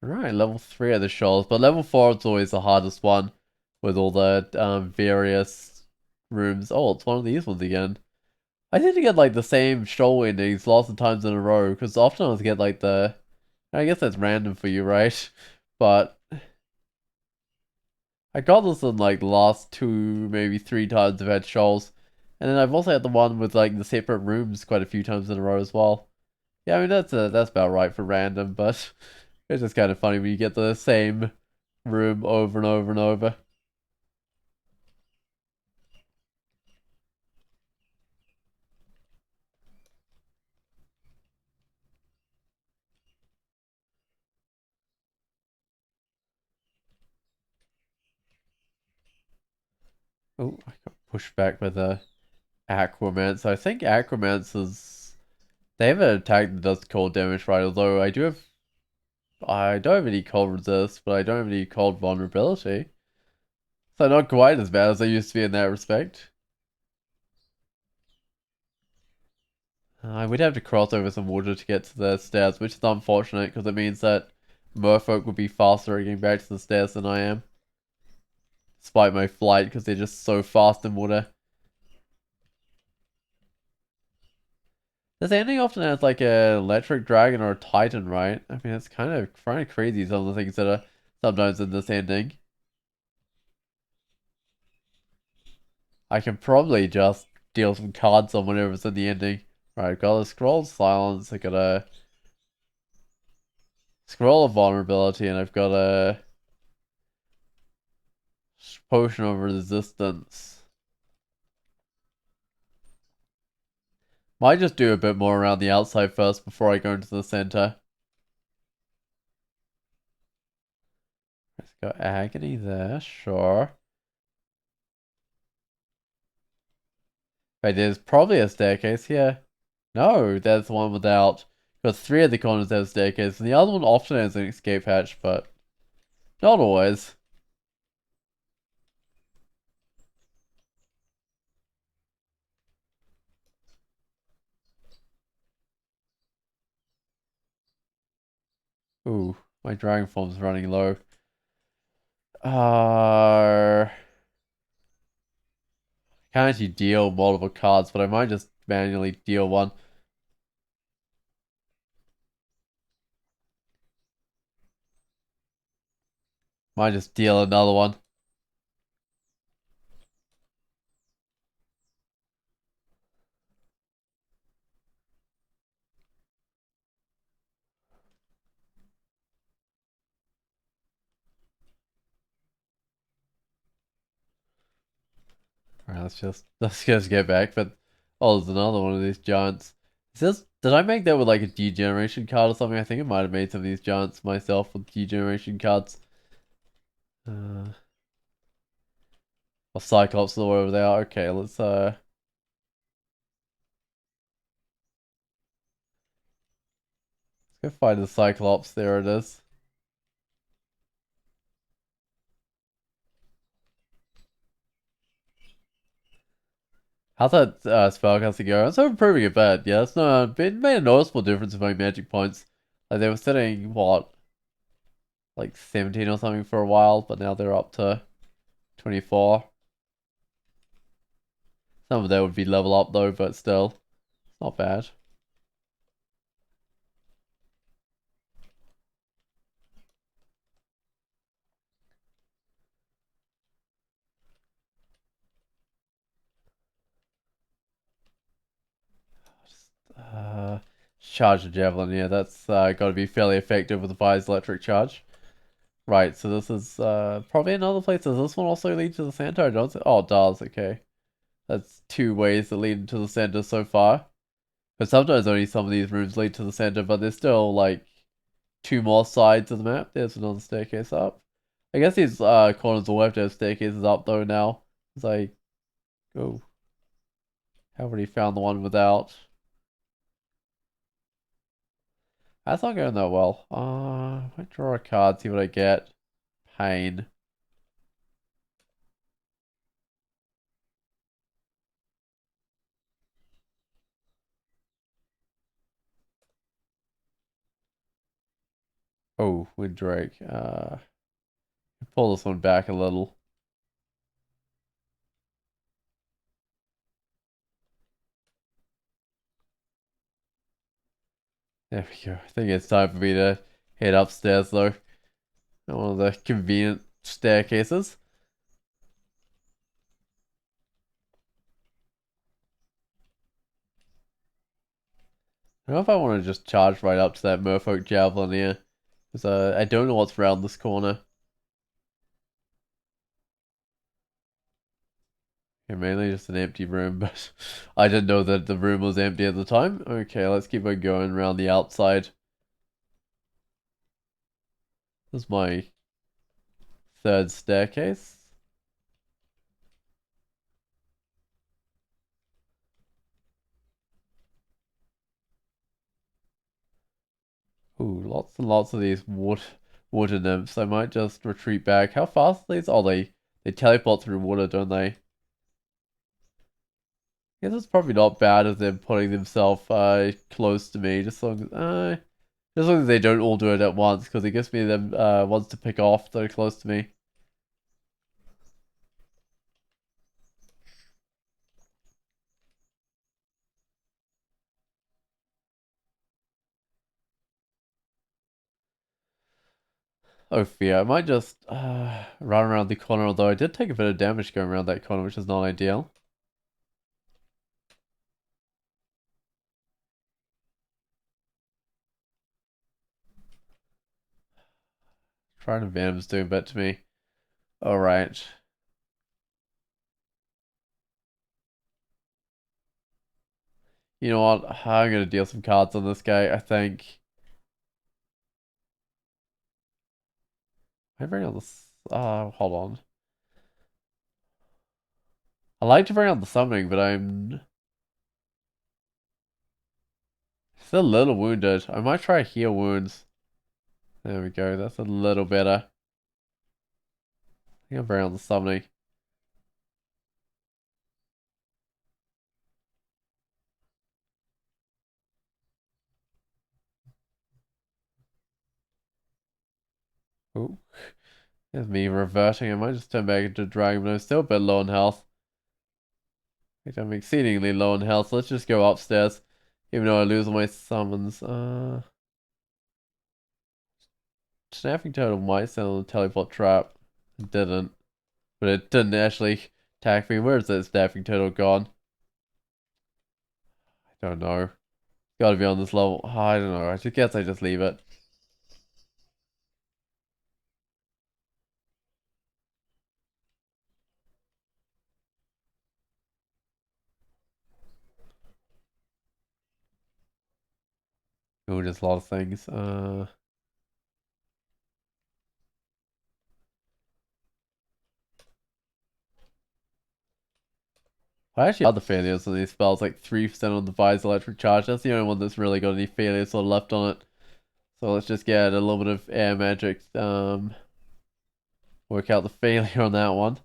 Speaker 1: Right, level 3 of the shoals, but level 4 is always the hardest one with all the various rooms. Oh, it's one of these ones again. I tend to get like the same shoal endings lots of times in a row because often I get like the. I guess that's random for you, right? But I got this in like the last 2, maybe 3 times I've had shoals. And then I've also had the one with like the separate rooms quite a few times in a row as well. Yeah, I mean that's about right for random, but it's just kind of funny when you get the same room over and over and over. Oh, I got pushed back by the Aquamance. I think Aquamance is they have an attack that does cold damage, right? Although I don't have any cold resist, but I don't have any cold vulnerability. So not quite as bad as I used to be in that respect. I would have to cross over some water to get to the stairs, which is unfortunate because it means that merfolk would be faster at getting back to the stairs than I am. Despite my flight, because they're just so fast in water. This ending often has like a electric dragon or a titan, right? I mean, it's kind of crazy some of the things that are sometimes in this ending. I can probably just deal some cards on whatever's in the ending. Right, got a scroll of silence, I got a scroll of vulnerability, and I've got a potion of resistance. Might just do a bit more around the outside first before I go into the center. Let's go agony there, sure. Wait, there's probably a staircase here. No, there's one without. Because 3 of the corners have a staircase, and the other one often has an escape hatch, but not always. Ooh, my dragon form's running low. Uh, can't actually deal multiple cards, but I might just manually deal one. Might just deal another one. Alright, let's just get back. But oh, there's another one of these giants. Did I make that with like a degeneration card or something? I think I might have made some of these giants myself with degeneration cards. Uh, or Cyclops or whatever they are. Okay, let's go find the Cyclops. There it is. How's that spellcasting go? It's improving a bit. Yeah, it made a noticeable difference in my magic points. Like they were sitting what, like 17 or something for a while, but now they're up to 24. Some of that would be level up though, but still, not bad. Uh, charge the javelin. Yeah, that's got to be fairly effective with the fire's electric charge. Right, so this is probably another place. Does this one also lead to the center? I don't. Oh, it does. Okay, that's 2 ways that lead into the center so far. But sometimes only some of these rooms lead to the center, but there's still like two more sides of the map. There's another staircase up. I guess these corners will have to have staircases up though now. It's like, oh, I already found the one without. That's not going that well. I draw a card, see what I get. Pain. Oh, Windrake. Pull this one back a little. There we go. I think it's time for me to head upstairs though. One of the convenient staircases. I don't know if I want to just charge right up to that Merfolk Javelin here. Because I don't know what's around this corner. Okay, mainly just an empty room, but I didn't know that the room was empty at the time. Okay, let's keep on going around the outside. This is my third staircase. Ooh, lots and lots of these water nymphs. I might just retreat back. How fast are these? Oh, they teleport through water, don't they? I guess it's probably not bad if they're putting themselves close to me, just as long as they don't all do it at once, because it gives me them ones to pick off that are close to me. Oh, fear. I might just run around the corner, although I did take a bit of damage going around that corner, which is not ideal. Trying to Venom's doing a bit to me. Alright. You know what? I'm gonna deal some cards on this guy, I think. I bring on this. Hold on. I like to bring on the summoning, but I'm still a little wounded. I might try heal wounds. There we go. That's a little better. I think I'll bring on the summoning. Oh, there's me reverting. I might just turn back into a dragon, but I'm still a bit low on health. I'm exceedingly low on health. So let's just go upstairs, even though I lose all my summons. Snapping Turtle might send on the teleport trap. It didn't. But it didn't actually attack me. Where's that Snapping Turtle gone? I don't know. Gotta be on this level. I don't know. I just guess I just leave it. Oh, just a lot of things. I actually have the failures on these spells, like 3% on the Vise Electric Charge. That's the only one that's really got any failures sort of left on it. So let's just get a little bit of air magic. Work out the failure on that one.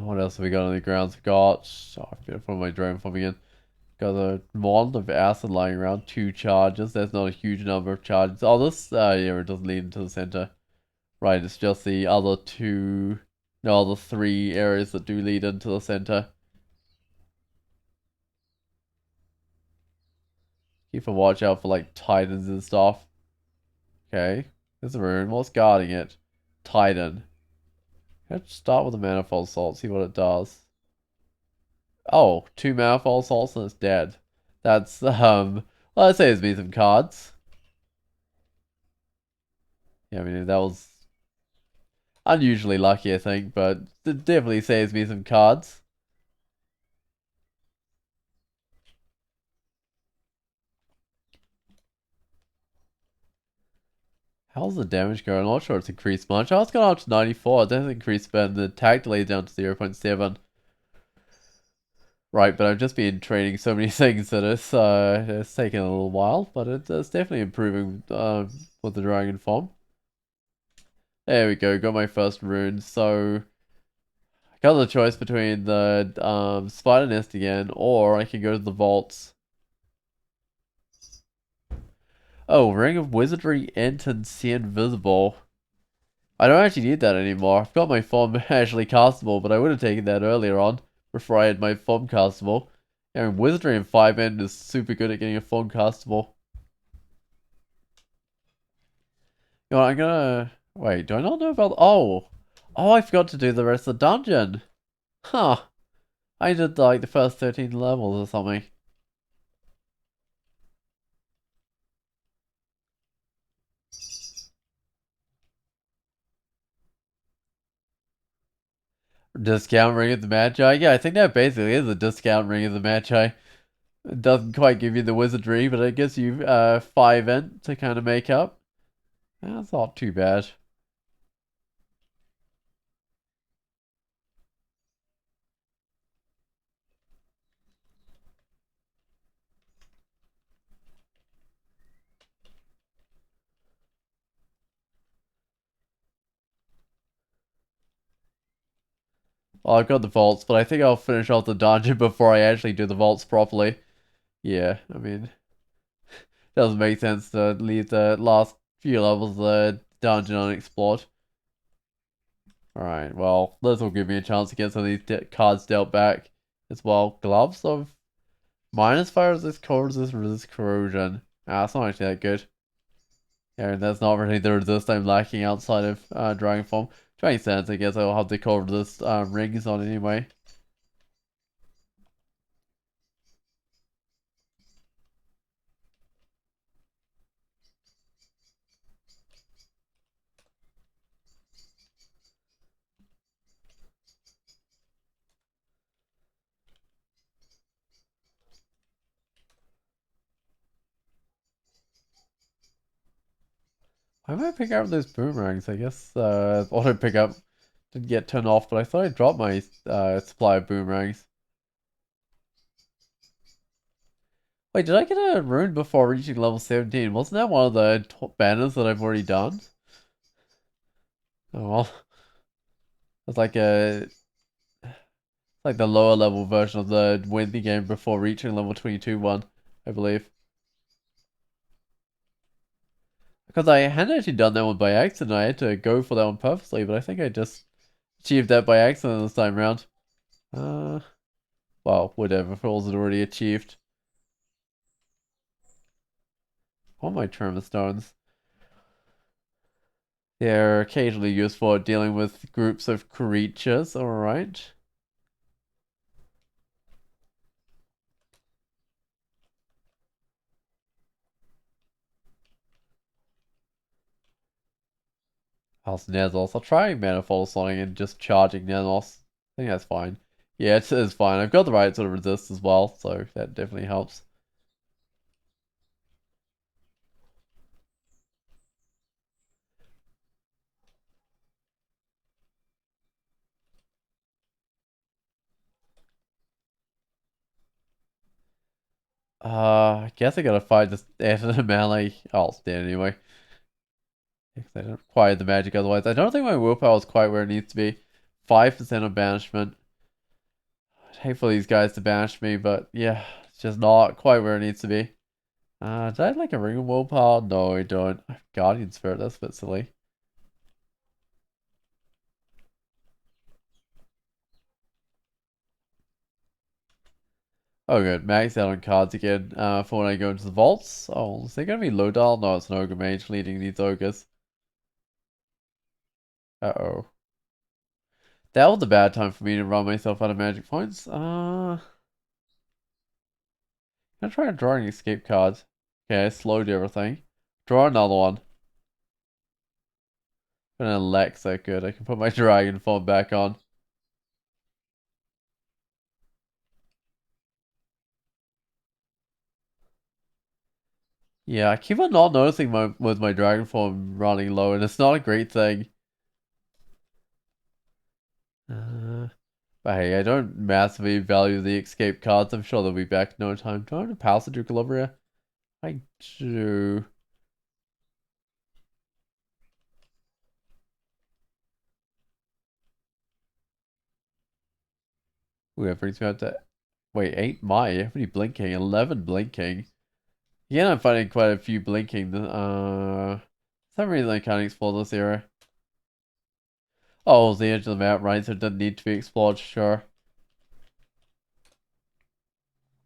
Speaker 1: What else have we got on the grounds? We've got. Oh, I better put my drone from again. Got a wand of acid lying around, 2 charges. There's not a huge number of charges. Oh, this area doesn't lead into the center. Right, it's just the other two. No, the 3 areas that do lead into the center. Keep a watch out for like titans and stuff. Okay, there's a rune. What's guarding it? Titan. Let's start with a manifold assault, see what it does. Oh, 2 manifold assaults and it's dead. That's Well, it saves me some cards. Yeah, I mean, that was unusually lucky, I think, but it definitely saves me some cards. How's the damage going? I'm not sure it's increased much. Oh, it's gone up to 94. It doesn't increase, but the attack delay down to 0.7. Right, but I've just been training so many things that it's taken a little while, but it's definitely improving with the dragon form. There we go, got my first rune. So I got the choice between the spider nest again, or I can go to the vaults. Oh, Ring of Wizardry Ent and See Invisible. I don't actually need that anymore. I've got my form actually castable, but I would have taken that earlier on before I had my form castable. And Wizardry in 5N is super good at getting a form castable. You know, I'm gonna... Wait, do I not know about... Oh! Oh, I forgot to do the rest of the dungeon! Huh. I did like the first 13 levels or something. Discount Ring of the Magi? Yeah, I think that basically is a discount Ring of the Magi. It doesn't quite give you the wizardry, but it gives you 5 Ent to kind of make up. That's not too bad. Well, I've got the vaults, but I think I'll finish off the dungeon before I actually do the vaults properly. Yeah, I mean, doesn't make sense to leave the last few levels of the dungeon unexplored. Alright, well, this will give me a chance to get some of these cards dealt back as well. Gloves of minus fire resist, cold resist corrosion. Ah, that's not actually that good. Yeah, that's not really the resist I'm lacking outside of Dragon Form. 20 cents, I guess I'll have the cold resist rings on anyway. I might pick up those boomerangs. I guess auto pickup didn't get turned off, but I thought I dropped my supply of boomerangs. Wait, did I get a rune before reaching level 17? Wasn't that one of the banners that I've already done? Oh well. It's like the lower level version of the win the game before reaching level 22 one, I believe. Because I hadn't actually done that one by accident. I had to go for that one purposely, but I think I just achieved that by accident this time around. Uh, well, whatever. Falls it already achieved. All my tremor stones. They're occasionally used for dealing with groups of creatures, alright. House Nezos. I'll try Manifold Sonic and just charging Nezos. I think that's fine. Yeah, it is fine. I've got the right sort of resist as well, so that definitely helps. I guess I gotta fight this after the melee. I'll stand anyway. Because I don't require the magic otherwise. I don't think my willpower is quite where it needs to be. 5% of banishment. I'd hate for these guys to banish me, but yeah, it's just not quite where it needs to be. Did I have like a ring of willpower? No, I don't. I have Guardian Spirit, that's a bit silly. Oh good, max out on cards again for when I go into the vaults. Oh, is there gonna be Lodal? No, it's an Ogre Mage leading these ogres. Uh-oh. That was a bad time for me to run myself out of magic points. I'm trying to draw an escape card. Okay, I slowed everything. Draw another one. And then Alexa, good. I can put my dragon form back on. Yeah, I keep on not noticing my dragon form running low, and it's not a great thing. Uh, but hey, I don't massively value the escape cards. I'm sure they'll be back in no time. Do I have a Passage of Calibria? I do. Ooh, that brings me out to... Wait, 8 my. How many blinking? 11 blinking. Yeah, I'm finding quite a few blinking. For some reason I can't explore this area. Oh, the edge of the map, right? So it doesn't need to be explored, sure.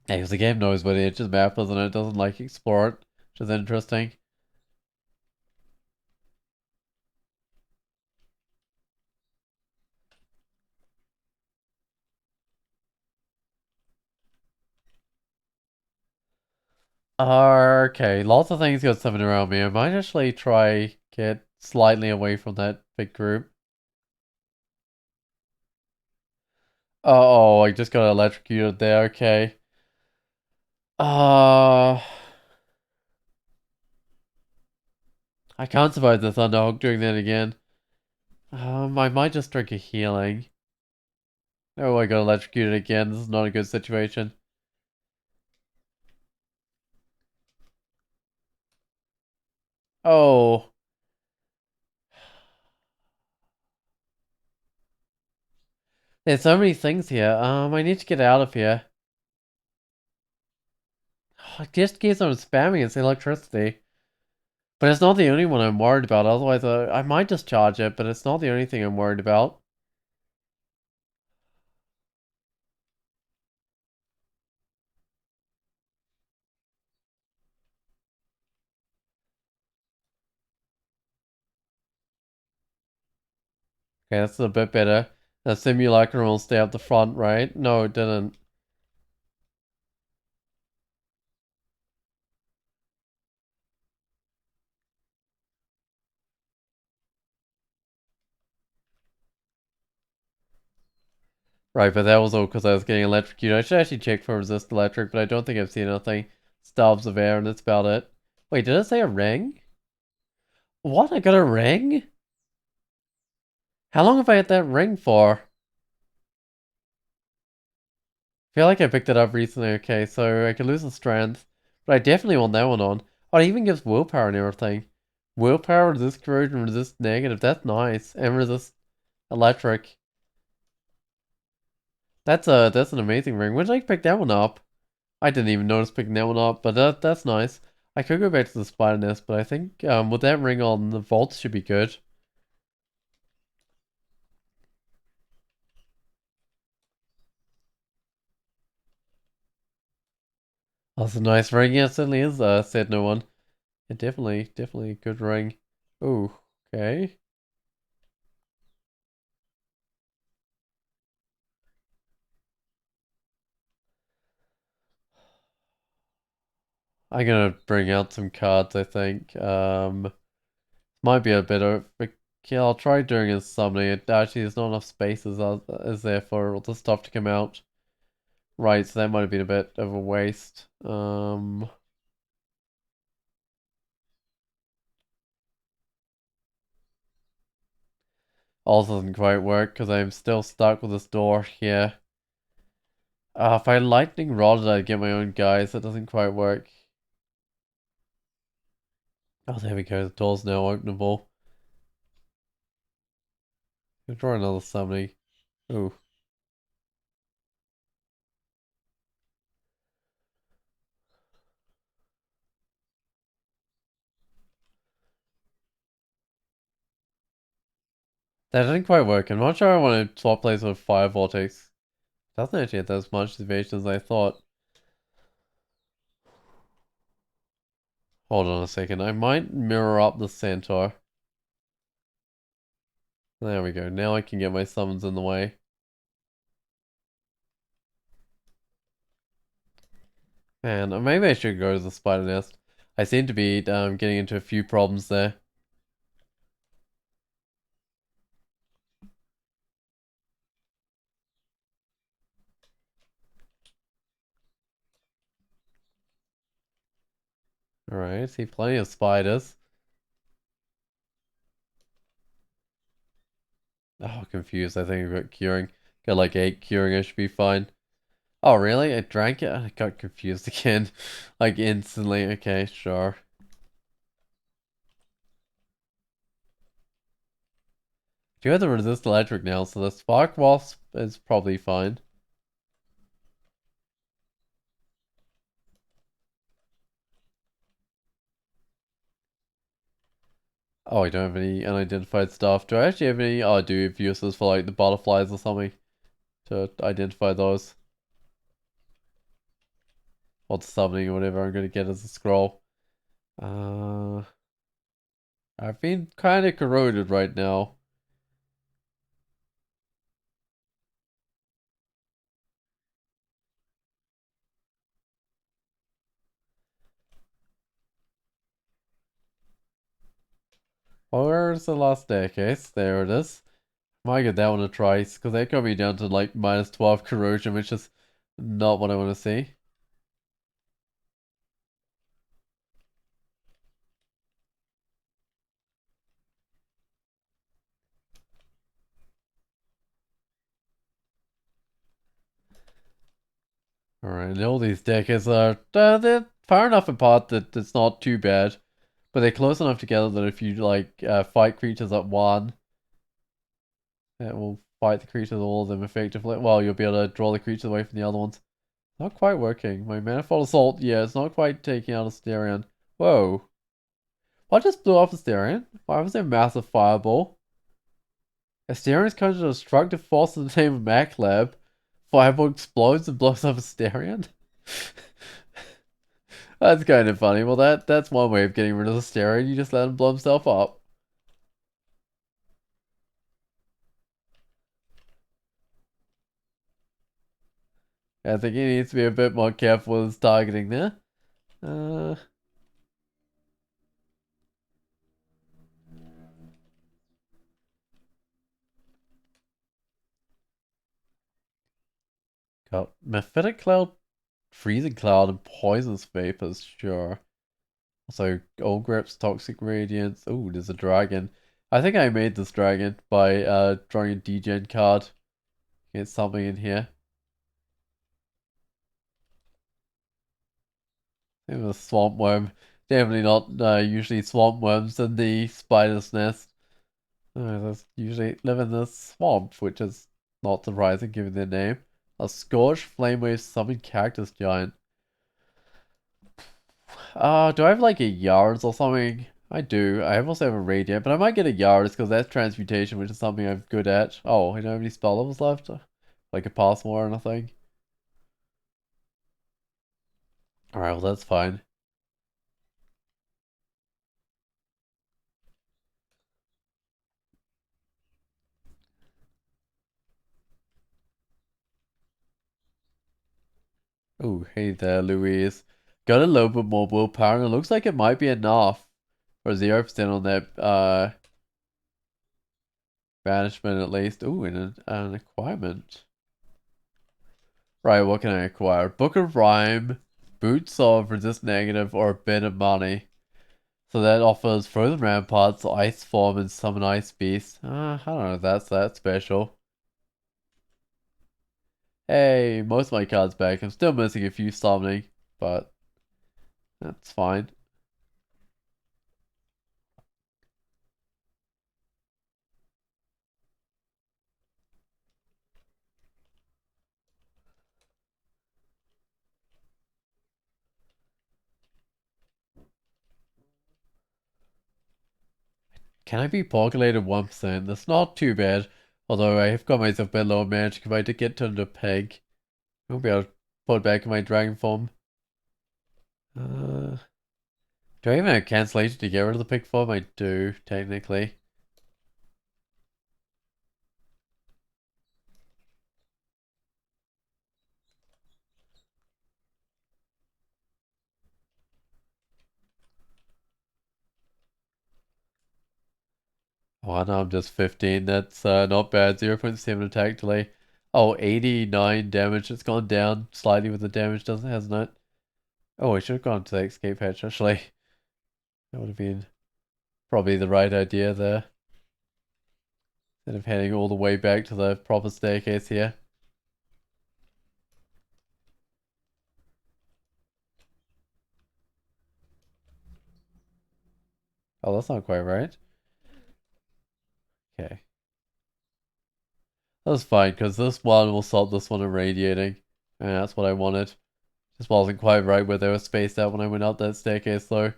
Speaker 1: Yeah, because the game knows where the edge of the map is and it doesn't like explore it, which is interesting. Okay, lots of things got summoned around me. I might actually try get slightly away from that big group. Oh, I just got electrocuted there, okay. Uh, I can't survive the Thunderhawk doing that again. I might just drink a healing. Oh, I got electrocuted again. This is not a good situation. Oh. There's so many things here. I need to get out of here. It just keeps on spamming its electricity. But it's not the only one I'm worried about. Otherwise, I might just charge it, but it's not the only thing I'm worried about. Okay, that's a bit better. The simulacrum will stay up the front, right? No, it didn't. Right, but that was all because I was getting electrocuted. I should actually check for resist electric, but I don't think I've seen anything. Stabs of air, and that's about it. Wait, did it say a ring? What? I got a ring? How long have I had that ring for? Feel like I picked it up recently, okay, so I could lose the strength. But I definitely want that one on. Oh, it even gives willpower and everything. Willpower, resist corrosion, resist negative. That's nice. And resist electric. That's an amazing ring. When did I pick that one up? I didn't even notice picking that one up, but that's nice. I could go back to the spider nest, but I think with that ring on, the vaults should be good. Oh, that's a nice ring. Yeah, it certainly is, said no one. Yeah, definitely a good ring. Oh, okay. I'm gonna bring out some cards, I think. Might be a bit of... Yeah, I'll try doing a summoning. Actually, there's not enough spaces is there for all the stuff to come out. Right, so that might have been a bit of a waste. Also doesn't quite work because I'm still stuck with this door here. If I lightning rodded, I'd get my own guys. That doesn't quite work. Oh, there we go. The door's now openable. I'll draw another summoning. Ooh. That didn't quite work. I'm not sure I want to swap places with Fire Vortex. Doesn't actually have as much evasion as I thought. Hold on a second. I might mirror up the centaur. There we go. Now I can get my summons in the way. Man, maybe I should go to the spider nest. I seem to be getting into a few problems there. Alright, see plenty of spiders. Oh, confused. I think I've got curing. Got like 8 curing, I should be fine. Oh, really? I drank it? I got confused again. Like instantly. Okay, sure. Do you have to resist electric now, so the spark wasp is probably fine. Oh, I don't have any unidentified stuff. Do I actually have any? Oh, I do have uses for like the butterflies or something to identify those. Or the summoning or whatever I'm gonna get as a scroll. Uh, I've been kind of corroded right now. Where's the last staircase? There it is. Might get that one a try, because that got me down to like minus 12 corrosion, which is not what I want to see. Alright, and all these staircases are they're far enough apart that it's not too bad. But they're close enough together that if you like fight creatures at one, it will fight the creatures all of them effectively. Well, you'll be able to draw the creatures away from the other ones. Not quite working. My manifold assault, yeah, it's not quite taking out Asterion. Whoa. What just blew off Asterion? Why was there a massive fireball? Asterion is kind of a destructive force in the name of MacLab. Fireball explodes and blows up Asterion? That's kind of funny. Well, that's one way of getting rid of Asterion. You just let him blow himself up. I think he needs to be a bit more careful with his targeting there. Uh, got Mephitic Cloud, Freezing Cloud, and Poisonous Vapors, sure. Also, Old Grips, Toxic Radiance. Oh, there's a dragon. I think I made this dragon by drawing a degen card. Get something in here. It was a swamp worm. Definitely not usually swamp worms in the spider's nest. They usually live in the swamp, which is not surprising given their name. A Scorched Flamewave Summon Cactus Giant. Do I have like a Yards or something? I do. I also have a Radiant, but I might get a Yards because that's Transmutation, which is something I'm good at. Oh, I don't have any spell levels left? Like a pass more or anything? Alright, well that's fine. Oh, hey there, Louise. Got a little bit more willpower, and it looks like it might be enough for 0% on that banishment at least. Ooh, and an acquirement. Right, what can I acquire? Book of Rhyme, Boots of Resist Negative, or a Bit of Money. So that offers Frozen Ramparts, Ice Form, and Summon Ice Beast. I don't know if that's that special. Hey, most of my cards back. I'm still missing a few summoning, but that's fine. Can I be populated 1%? That's not too bad. Although I have got myself a bit low magic if I did get turned to peg. I'll be able to put back in my dragon form. Uh, do I even have cancellation to get rid of the pig form? I do, technically. Oh, no, I'm just 15. That's not bad. 0.7 attack delay. Oh, 89 damage. It's gone down slightly with the damage, doesn't hasn't it? Oh, I should have gone to the escape hatch, actually. That would have been probably the right idea there. Instead of heading all the way back to the proper staircase here. Oh, that's not quite right. Okay. That's fine, because this one will stop this one irradiating. And that's what I wanted. Just wasn't quite right where they were spaced out when I went up that staircase, though.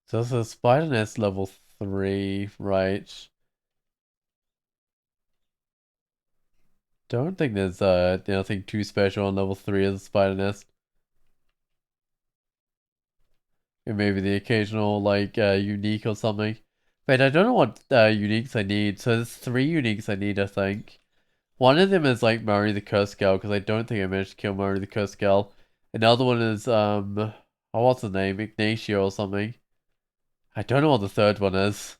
Speaker 1: So this is Spider Nest level 3, right? Don't think there's anything too special on level 3 as a Spider Nest. And maybe the occasional, like, unique or something. Wait, I don't know what uniques I need. So there's 3 uniques I need, I think. One of them is, like, Murray the Cursed Skull, because I don't think I managed to kill Murray the Cursed Skull. Another one is, oh, what's the name? Ignacio or something. I don't know what the third one is.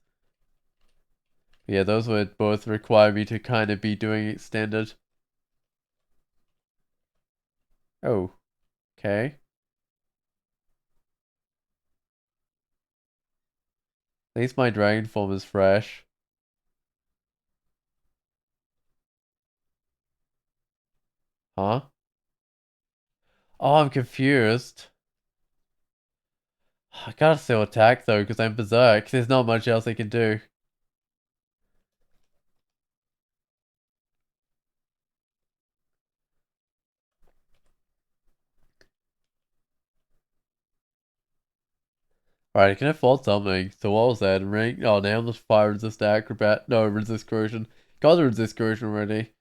Speaker 1: Yeah, those would both require me to kind of be doing extended. Oh, okay. At least my dragon form is fresh. Huh? Oh, I'm confused. I gotta still attack though, because I'm berserk. There's not much else I can do. Alright, I can afford something. So what was that? Rank? Oh, now I'm just fire resist acrobat. No, resist corrosion. Got the resist corrosion already.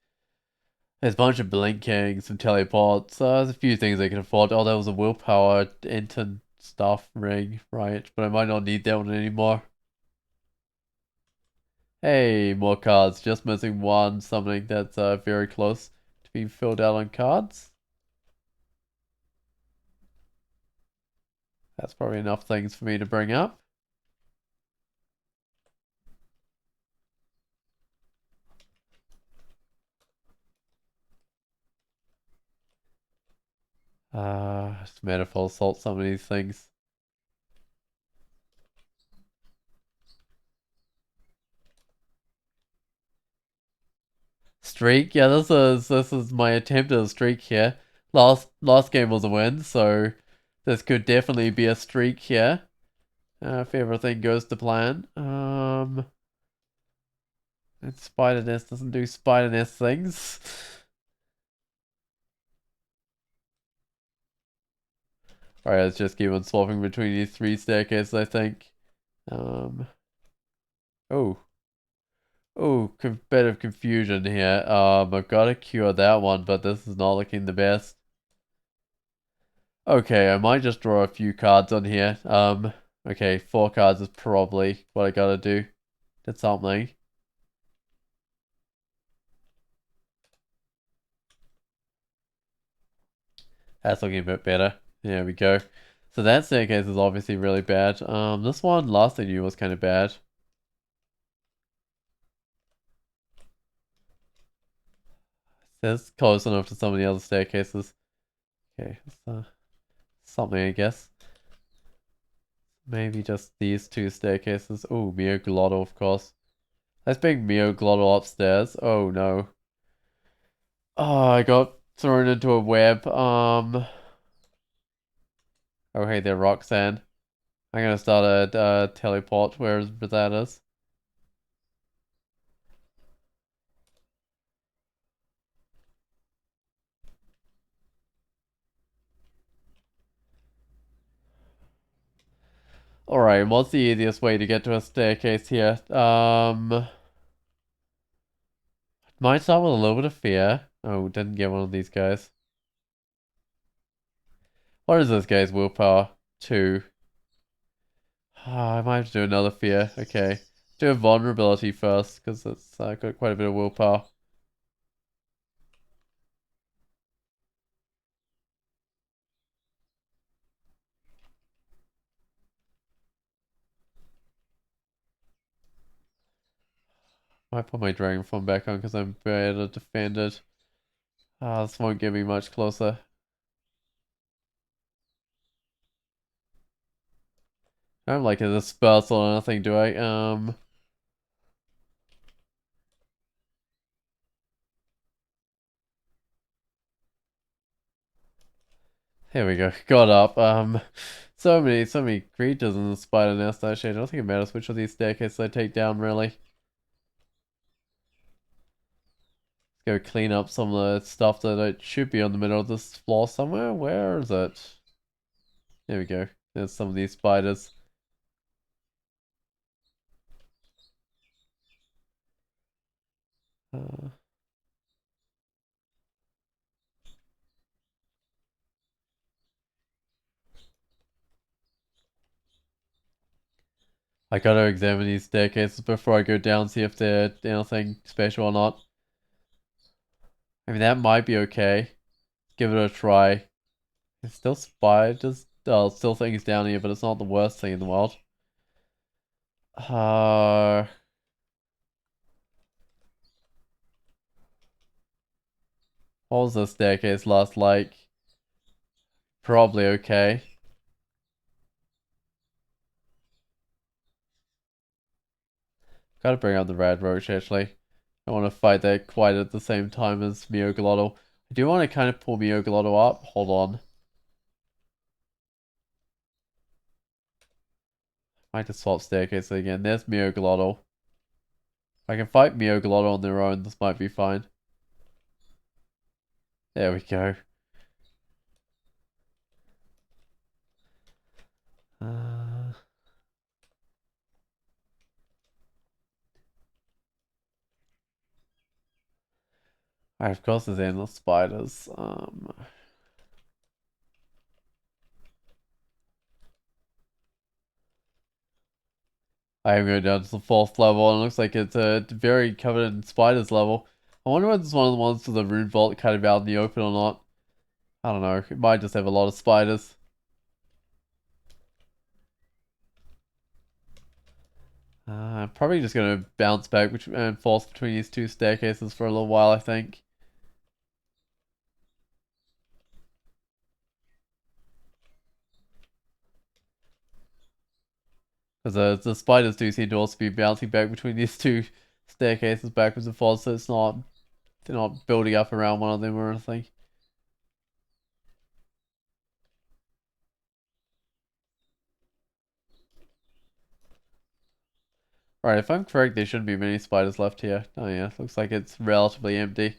Speaker 1: There's a bunch of blinking, some teleports. There's a few things I can afford. Oh, that was a willpower intern stuff ring, right? But I might not need that one anymore. Hey, more cards. Just missing one. Something that's very close to being filled out on cards. That's probably enough things for me to bring up. It's manifold assault, some of these things. Streak, yeah, this is my attempt at a streak here. Last game was a win, so this could definitely be a streak here. If everything goes to plan. And Spider Nest doesn't do Spider Nest things. Alright, let's just keep on swapping between these 3 staircases, I think. Um, oh. Oh, bit of confusion here. I've got to cure that one, but this is not looking the best. Okay, I might just draw a few cards on here. Okay, 4 cards is probably what I gotta do. Did something. That's looking a bit better. There we go. So that staircase is obviously really bad. This one, last I knew, was kind of bad. It's close enough to some of the other staircases. Okay, something, I guess. Maybe just these 2 staircases. Oh, Mio Glotto, of course. Let's bring Mio Glotto upstairs. Oh, no. Oh, I got thrown into a web. Oh, hey there, Roxanne. I'm gonna start a teleport wherever that is. Alright, what's the easiest way to get to a staircase here? Might start with a little bit of fear. Oh, didn't get one of these guys. What is this guy's willpower? 2. I might have to do another fear. Okay. Do a vulnerability first, because it's got quite a bit of willpower. Might put my dragon form back on because I'm better defended. This won't get me much closer. I don't like a spell or nothing, do I? Here we go. Got up. So many creatures in the spider nest actually. I don't think it matters which of these staircases I take down really. Let's go clean up some of the stuff that it should be on the middle of this floor somewhere. Where is it? There we go. There's some of these spiders. Uh, I gotta examine these staircases before I go down, see if they're anything special or not. I mean, that might be okay. Give it a try. There's still spiders. Oh, still things down here, but it's not the worst thing in the world. Uh, what was the staircase last like? Probably okay. Gotta bring out the red roach actually. I want to fight that quite at the same time as Miogalotto. I do want to kind of pull Miogalotto up. Hold on. Might just swap staircase again. There's Miogalotto. If I can fight Miogalotto on their own, this might be fine. There we go. Uh, Alright, of course there's endless spiders. I am going down to the fourth level, and it looks like it's a very covered in spiders level. I wonder if it's one of the ones to the rune vault kind of out in the open or not. I don't know. It might just have a lot of spiders. I'm probably just going to bounce back and force between these two staircases for a little while, I think. Because the spiders do seem to also be bouncing back between these two staircases backwards and forwards, so they're not building up around one of them or anything. Right, if I'm correct, there shouldn't be many spiders left here. Oh yeah, looks like it's relatively empty.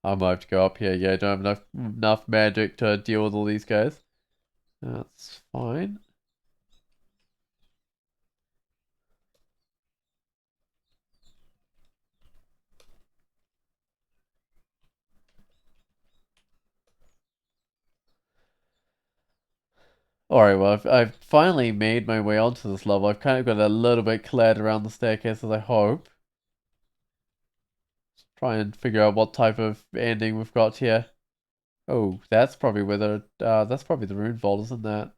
Speaker 1: I might have to go up here. Yeah, I don't have enough magic to deal with all these guys. That's fine. Alright, well, I've finally made my way onto this level. I've kind of got a little bit cleared around the staircases, I hope. Try and figure out what type of ending we've got here. Oh, that's probably where that's probably the rune vault, isn't that?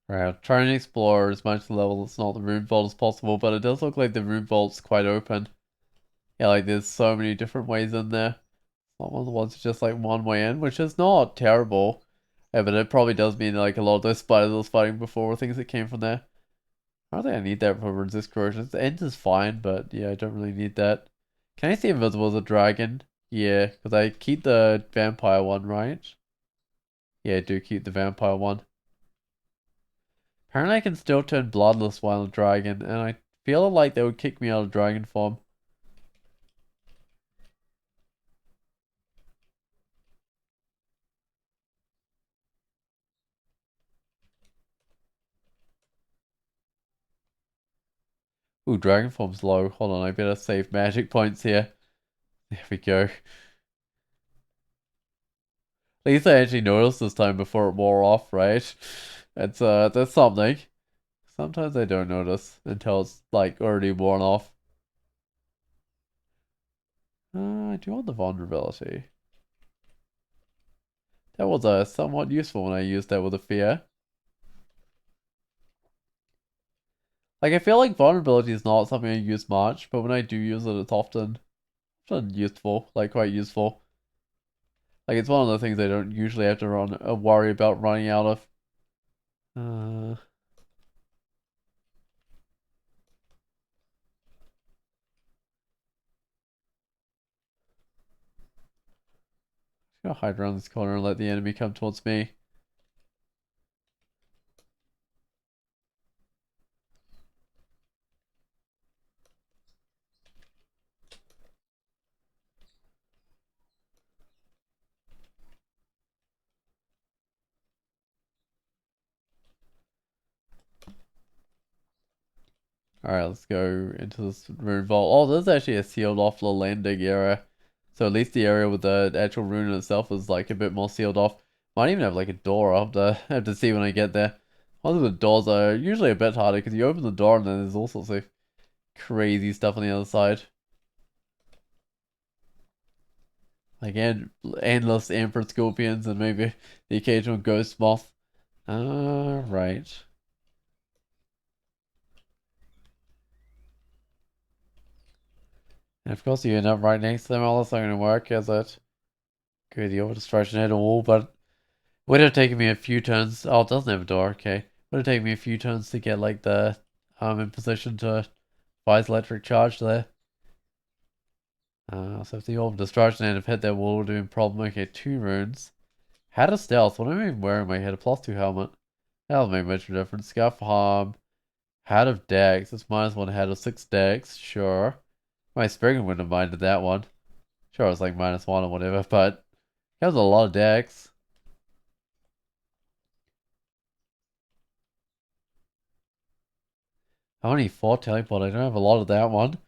Speaker 1: Right, I'll try and explore as much of the level that's not the rune vault as possible, but it does look like the rune vault's quite open. Yeah, like there's so many different ways in there. It's not one of the ones that's just like one way in, which is not terrible. Yeah, but it probably does mean like a lot of those spiders I was fighting before were things that came from there. I don't think I need that for resist corrosion. The end is fine, but yeah, I don't really need that. Can I see invisible as a dragon? Yeah, because I keep the vampire one, right? Yeah, I do keep the vampire one. Apparently I can still turn bloodless while a dragon, and I feel like they would kick me out of dragon form. Ooh, dragon form's low. Hold on, I better save magic points here. There we go. At least I actually noticed this time before it wore off, right? That's something. Sometimes I don't notice until it's like already worn off. I do want the vulnerability. That was somewhat useful when I used that with a fear. Like I feel like vulnerability is not something I use much, but when I do use it, it's often useful, like quite useful. Like it's one of the things I don't usually have to worry about running out of. Uh, I'll hide around this corner and let the enemy come towards me. Alright, let's go into this rune vault. Oh, there's actually a sealed off little landing area. So at least the area with the actual rune itself is like a bit more sealed off. Might even have like a door. Have to see when I get there. One of the doors are usually a bit harder because you open the door and then there's all sorts of crazy stuff on the other side. Like endless emperor scorpions and maybe the occasional ghost moth. Right. And of course you end up right next to them. All that's not going to work, is it? Good, the over destruction at all, but would have taken me a few turns. Oh, it doesn't have a door. Okay, would have taken me a few turns to get like the in position to fire electric charge there. So if the orb of destruction and have hit that wall, doing problem. Okay, 2 runes. Hat of stealth. What am I even wearing? My head a +2 helmet. That'll make much of a difference. Scuff harm. Hat of dex. It's -1 hat of 6 dex. Sure. My spring wouldn't have minded that one. Sure, it's like -1 or whatever, but it has a lot of dex. I only 4 teleport. I don't have a lot of that one.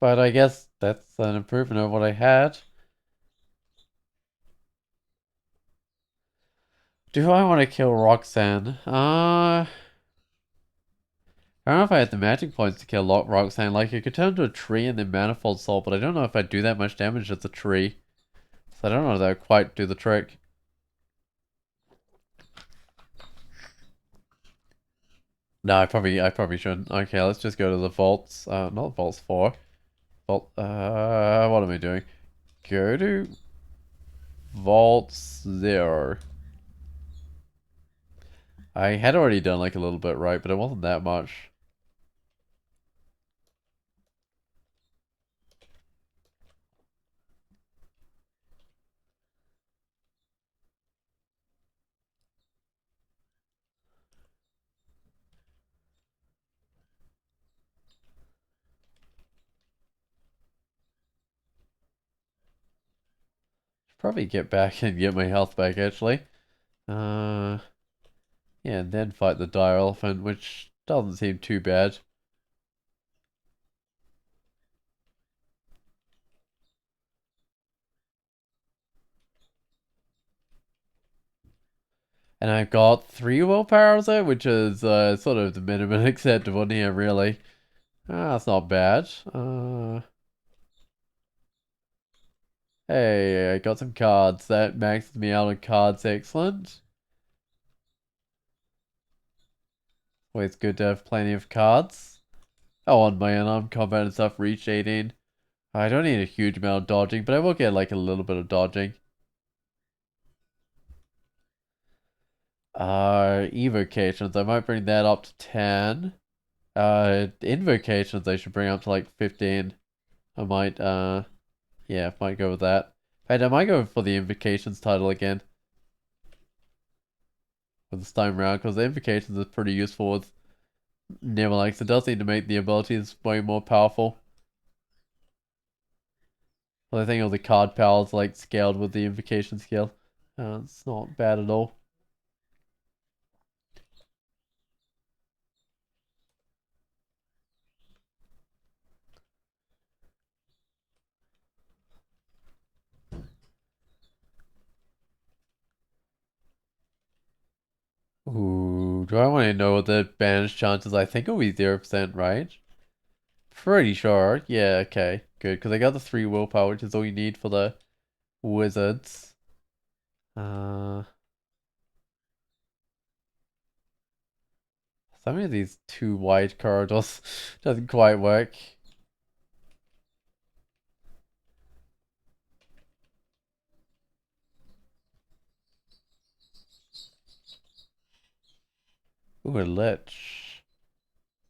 Speaker 1: But I guess that's an improvement over what I had. Do I want to kill Roxanne? I don't know if I had the magic points to kill Roxanne. Like, it could turn into a tree and then Manifold Soul, but I don't know if I'd do that much damage as a tree. So I don't know if that would quite do the trick. No, I probably shouldn't. Okay, let's just go to the vaults. Not vaults 4. Vault, what am I doing? Go to vaults 0. I had already done like a little bit right, but it wasn't that much. Probably get back and get my health back actually. Uh, yeah, and then fight the dire elephant, which doesn't seem too bad. And I've got 3 willpower of it, which is sort of the minimum acceptable here, really. That's not bad. Hey, I got some cards. That maxes me out on cards. Excellent. Always good to have plenty of cards. Oh, on my unarmed combat and stuff, reach 18. I don't need a huge amount of dodging, but I will get like a little bit of dodging. Evocations. I might bring that up to 10. Invocations I should bring up to like 15. I might, Yeah, might go with that. In fact, I might go for the Invocations title again for this time around, because the Invocations is pretty useful with Nemelex. It does need to make the abilities way more powerful. Well, I think all the card power is like scaled with the Invocation skill. It's not bad at all. Ooh, do I want to know what the banish chance is? I think it'll be 0%, right? Pretty sure. Yeah, okay. Good, because I got the 3 willpower, which is all you need for the wizards. Uh, some of these 2 wide corridors doesn't quite work. Ooh, a lich.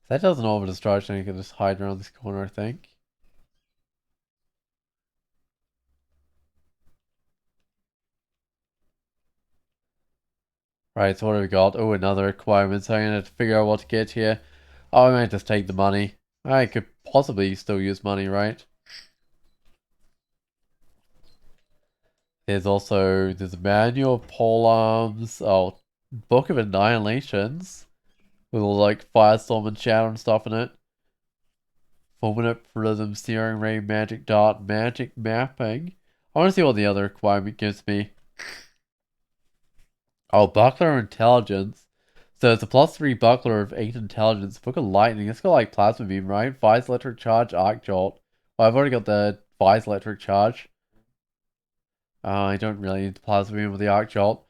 Speaker 1: That doesn't over destruction, you can just hide around this corner, I think. Right, so what have we got? Oh, another requirement, so I'm gonna have to figure out what to get here. Oh, I might just take the money. I could possibly still use money, right? There's a manual of polearms. Oh, Book of Annihilations with all like Firestorm and Shadow and stuff in it. Fulminate Prism, Searing Ray, Magic Dart, Magic Mapping. I want to see what the other requirement gives me. Oh, Buckler Intelligence. So it's a +3 Buckler of 8 Intelligence. Book of Lightning. It's got like Plasma Beam, right? Vise Electric Charge, Arc Jolt. Well, I've already got the Vise Electric Charge. I don't really need the Plasma Beam with the Arc Jolt.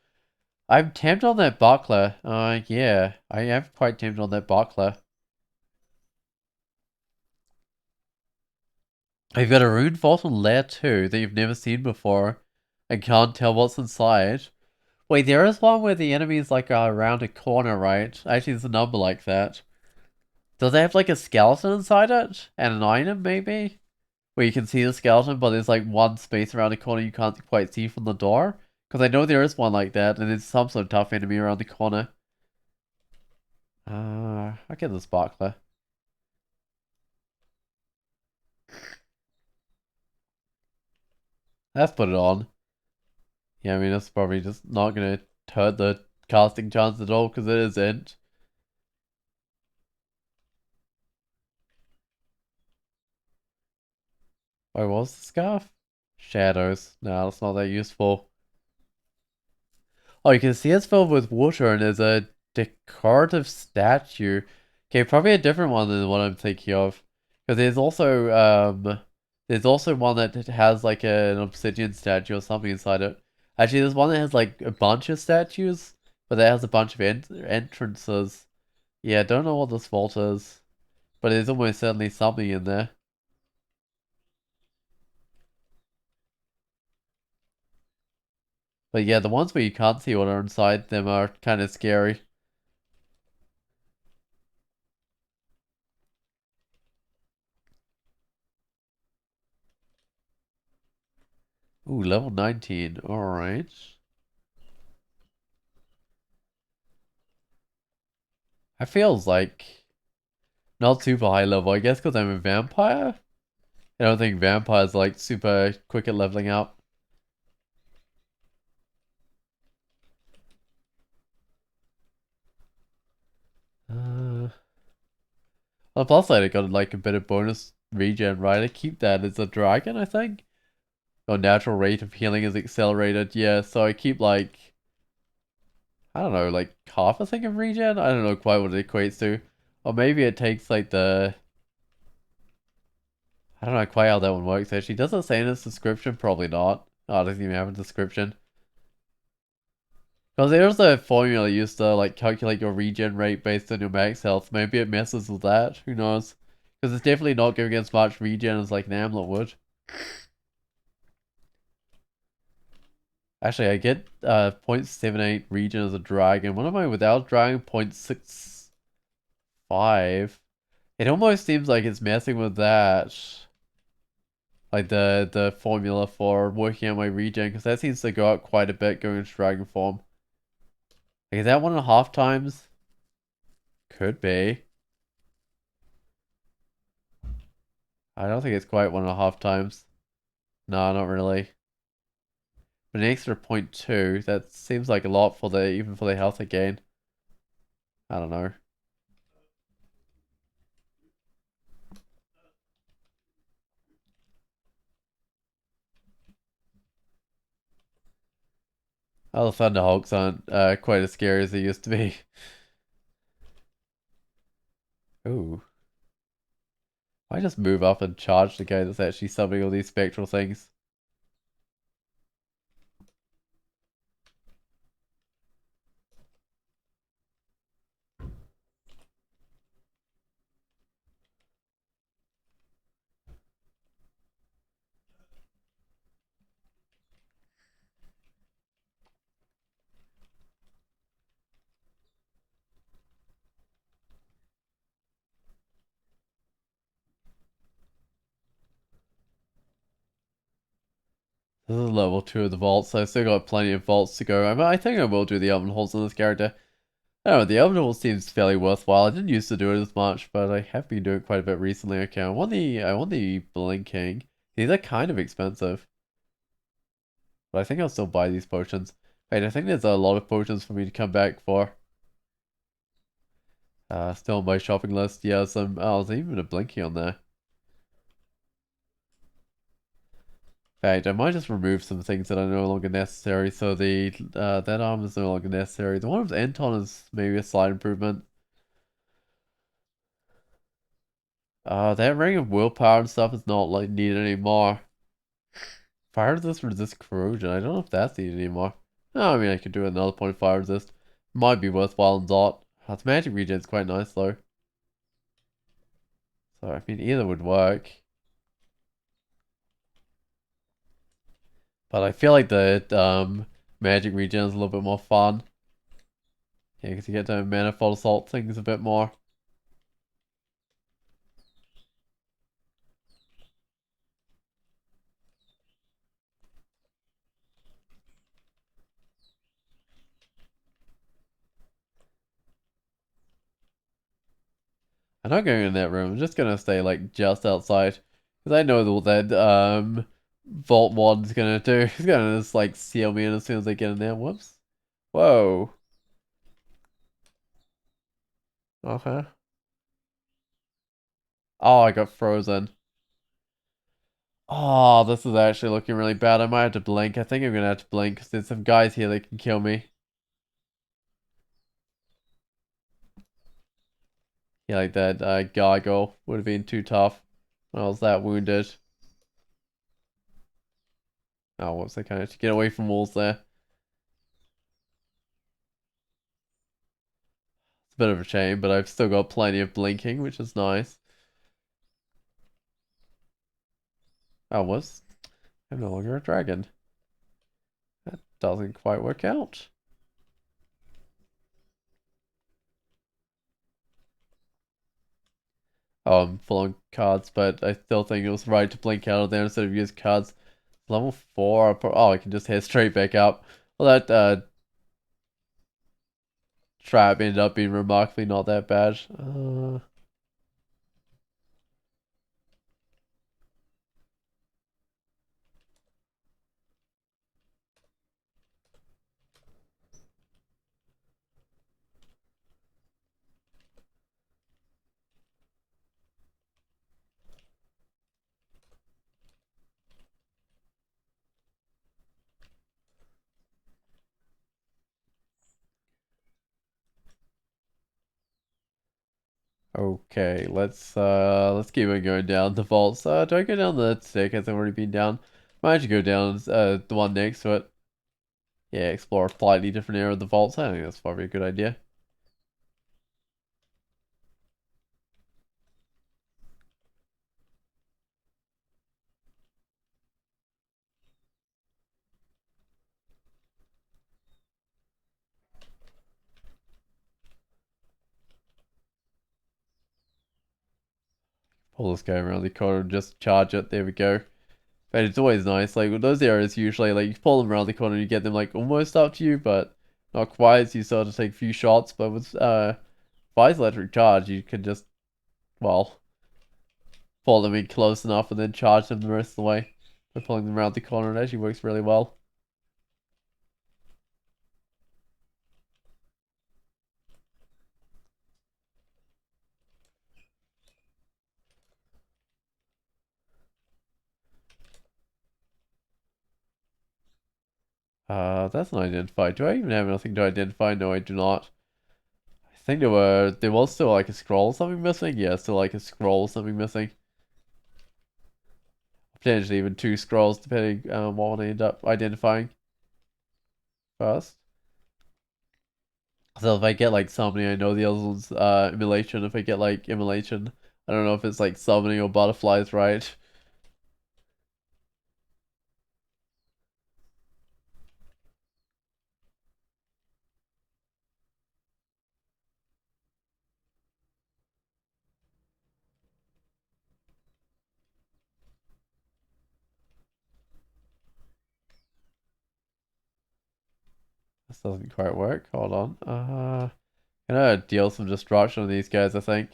Speaker 1: I'm tempted on that Buckler. Yeah. I am quite tempted on that Buckler. I've got a Rune Vault on Layer 2 that you've never seen before. And can't tell what's inside. Wait, there is one where the enemy is like around a corner, right? Actually, there's a number like that. Does it have like a skeleton inside it? And an item, maybe? Where you can see the skeleton, but there's like one space around the corner you can't quite see from the door? Because I know there is one like that, and there's some sort of tough enemy around the corner. I'll get the sparkler. Let's put it on. Yeah, I mean, that's probably just not gonna hurt the casting chance at all, because it isn't. Wait, what was the scarf? Shadows. No, that's not that useful. Oh, you can see it's filled with water and there's a decorative statue. Okay, probably a different one than what I'm thinking of. Because there's also one that has like an obsidian statue or something inside it. Actually, there's one that has like a bunch of statues, but that has a bunch of entrances. Yeah, I don't know what this vault is, but there's almost certainly something in there. But yeah, the ones where you can't see what are inside them are kind of scary. Ooh, level 19. Alright. I feels like not super high level. I guess because I'm a vampire? I don't think vampires like super quick at leveling up. Uh, well, plus side, I got like a bit of bonus regen, right? I keep that as a dragon, I think. Or natural rate of healing is accelerated. Yeah, so I keep like, I don't know, like half a thing of regen? I don't know quite what it equates to. Or maybe it takes like I don't know quite how that one works actually. Does it say in its description? Probably not. Oh, it doesn't even have a description. Because there's a formula used to like calculate your regen rate based on your max health. Maybe it messes with that. Who knows? Because it's definitely not giving as much regen as like an amulet would. Actually, I get 0.78 regen as a dragon. What am I without dragon? 0.65. It almost seems like it's messing with that. Like the formula for working out my regen, because that seems to go up quite a bit going into dragon form. Like, is that 1.5 times? Could be. I don't think it's quite 1.5 times. No, not really. But an extra 0.2, that seems like a lot for the even for the health again. I don't know. Oh, the Thunderhawks aren't quite as scary as they used to be. Ooh. I just move up and charge the guy that's actually summoning all these spectral things. This is level 2 of the vaults, so I've still got plenty of vaults to go. I think I will do the oven holes on this character. I don't know, the oven hole seems fairly worthwhile. I didn't used to do it as much, but I have been doing it quite a bit recently. Okay, I want the blinking. These are kind of expensive, but I think I'll still buy these potions. Wait, I think there's a lot of potions for me to come back for. Still on my shopping list. Yeah, there's even a blinky on there. In fact, I might just remove some things that are no longer necessary. So that arm is no longer necessary. The one with Anton is maybe a slight improvement. That ring of willpower and stuff is not like needed anymore. Fire resist corrosion. I don't know if that's needed anymore. No, I mean I could do another point of fire resist. Might be worthwhile in Dot. Its magic regen's quite nice though. So I mean either would work. But I feel like the magic regen is a little bit more fun. Yeah, because you get to manifold assault things a bit more. I'm not going in that room. I'm just gonna stay like just outside. Because I know that Vault Warden's gonna do. He's gonna just like seal me in as soon as I get in there. Whoops. Whoa. Okay. Oh, I got frozen. Oh, this is actually looking really bad. I might have to blink. I think I'm gonna have to blink because there's some guys here that can kill me. Yeah, like that gargoyle would have been too tough when I was that wounded. Oh, whoops, I kind of have to get away from walls there. It's a bit of a shame, but I've still got plenty of blinking, which is nice. Oh, whoops. I'm no longer a dragon. That doesn't quite work out. Oh, I'm full on cards, but I still think it was right to blink out of there instead of use cards. Level 4, oh, I can just head straight back up. Well, that trap ended up being remarkably not that bad. Okay, let's keep on going down the vaults. Do I go down the staircase I've already been down? Might actually go down the one next to it. Yeah, explore a slightly different area of the vaults. I think that's probably a good idea. Pull this guy around the corner and just charge it. There we go. But it's always nice. Like with those areas, usually like you pull them around the corner, and you get them like almost up to you, but not quite. So you sort of take a few shots. But with Fire's electric charge, you can just well pull them in close enough and then charge them the rest of the way by pulling them around the corner. It actually works really well. That's not identified. Do I even have anything to identify? No, I do not. I think there was still like a scroll or something missing. Yeah, still like a scroll or something missing. Potentially even two scrolls depending on what one I end up identifying first. So if I get like summoning, I know the other one's immolation. If I get like immolation, I don't know if it's like summoning or butterflies, right? This doesn't quite work. Hold on. Gonna deal some destruction on these guys, I think.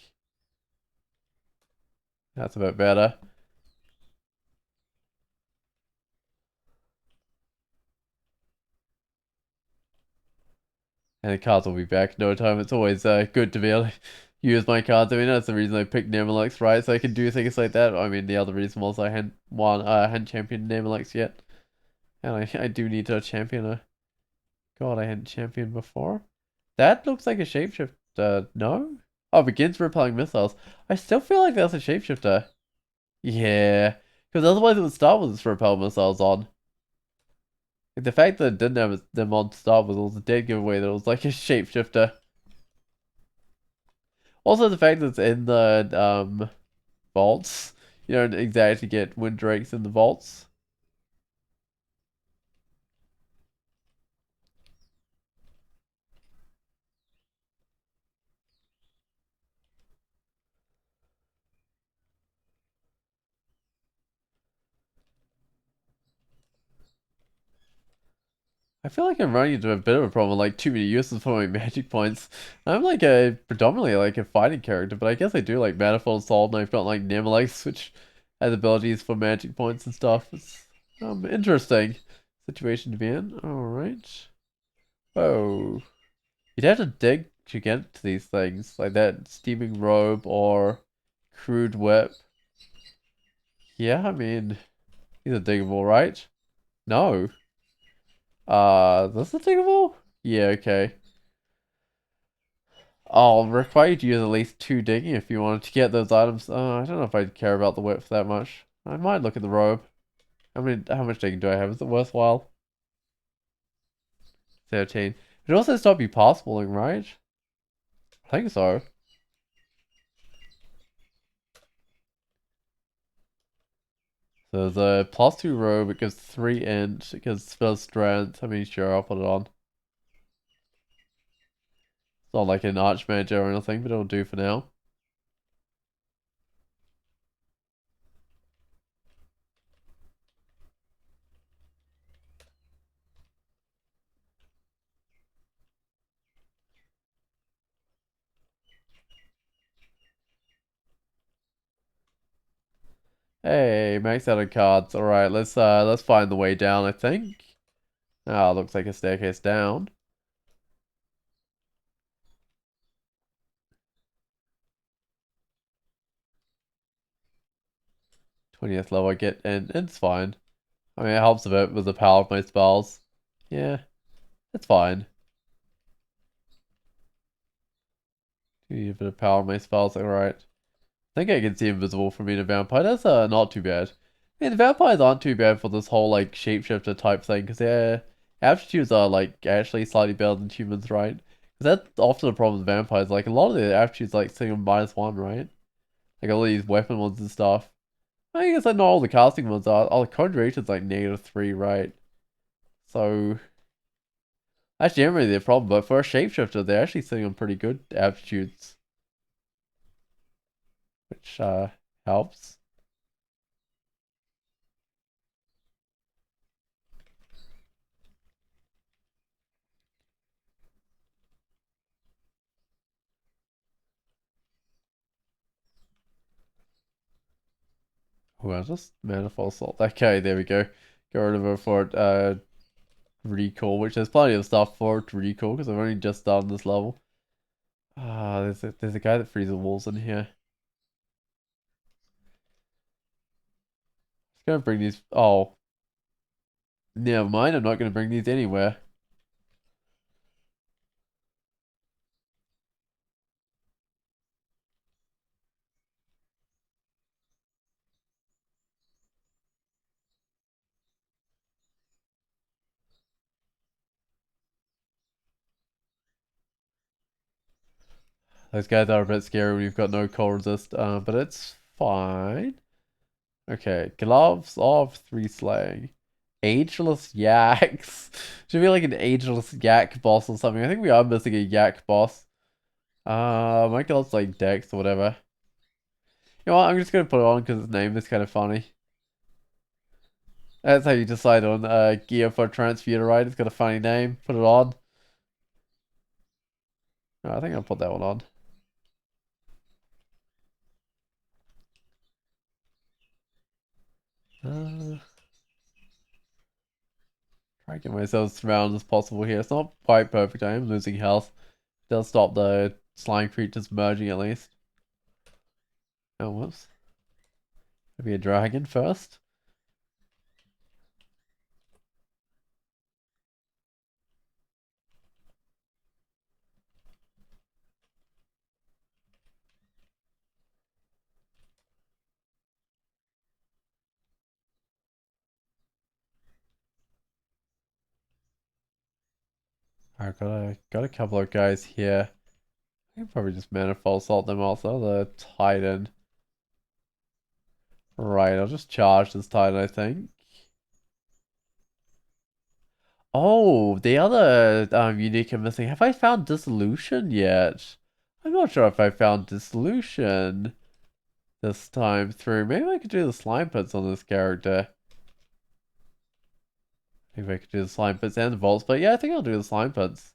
Speaker 1: That's a bit better. And the cards will be back in no time. It's always good to be able to use my cards. I mean, that's the reason I picked Nemelex, right? So I can do things like that. I mean, the other reason was I hadn't championed Nemelex yet. And I do need to champion a god I hadn't championed before. That looks like a shapeshifter. No? Oh, begins repelling missiles. I still feel like that's a shapeshifter. Yeah. Because otherwise it would start with its repel missiles on. Like, the fact that it didn't have them on to start with was a dead giveaway that it was like a shapeshifter. Also, the fact that it's in the vaults. You don't exactly get wind drakes in the vaults. I feel like I'm running into a bit of a problem, like too many uses for my magic points. I'm like a predominantly like a fighting character, but I guess I do like Manifold Assault, and I've got like Nemelex, which has abilities for magic points and stuff. It's interesting situation to be in. All right. Oh, you'd have to dig to get to these things, like that steaming robe or crude whip. Yeah, I mean, these are diggable, right? No. This is diggable? Yeah, okay. I'll require you to use at least two digging if you wanted to get those items. I don't know if I'd care about the whip that much. I might look at the robe. How much digging do I have? Is it worthwhile? 13. It also stop you pass-falling, right? I think so. So the +2 robe, it gives 3 int, it gives spell strength. I mean, sure, I'll put it on. It's not like an archmage or anything, but it'll do for now. Hey, max out of cards. Alright, let's find the way down, I think. Ah, looks like a staircase down. 20th level I get, and it's fine. I mean, it helps a bit with the power of my spells. Yeah, it's fine. Need a bit of power of my spells, alright. I think I can see invisible from being a vampire. That's not too bad. I mean, the vampires aren't too bad for this whole like shapeshifter type thing, because their aptitudes are like actually slightly better than humans, right? Because that's often the problem with vampires. Like a lot of their aptitudes like sitting on -1, right? Like all these weapon ones and stuff. I guess like not all the casting ones are. All the conjuration's like -3, right? So that's generally their problem. But for a shapeshifter, they're actually sitting on pretty good aptitudes, which helps. Well, just manifold salt. Okay, there we go. Get rid of it for recall, which there's plenty of stuff for it to recall because I've only just started this level. There's a guy that freezes walls in here. Just gonna bring these. Oh, never mind. I'm not gonna bring these anywhere. Those guys are a bit scary when you've got no cold resist, but it's fine. Okay, gloves of 3 slaying. Ageless yaks. Should be like an ageless yak boss or something. I think we are missing a yak boss. My gloves like Dex or whatever. You know what? I'm just gonna put it on because its name is kind of funny. That's how you decide on gear for transfutor, right? It's got a funny name. Put it on. Oh, I think I'll put that one on. Uh, try to get myself as round as possible here. It's not quite perfect. I am losing health. It does stop the slime creatures merging at least. Oh, whoops. Maybe a dragon first. Alright, got a couple of guys here. I can probably just manifold salt them also. The Titan. Right, I'll just charge this Titan, I think. Oh, the other unique I'm missing. Have I found Dissolution yet? I'm not sure if I found Dissolution this time through. Maybe I could do the slime pits on this character. Maybe I could do the slime pits and the vaults, but yeah, I think I'll do the slime pits.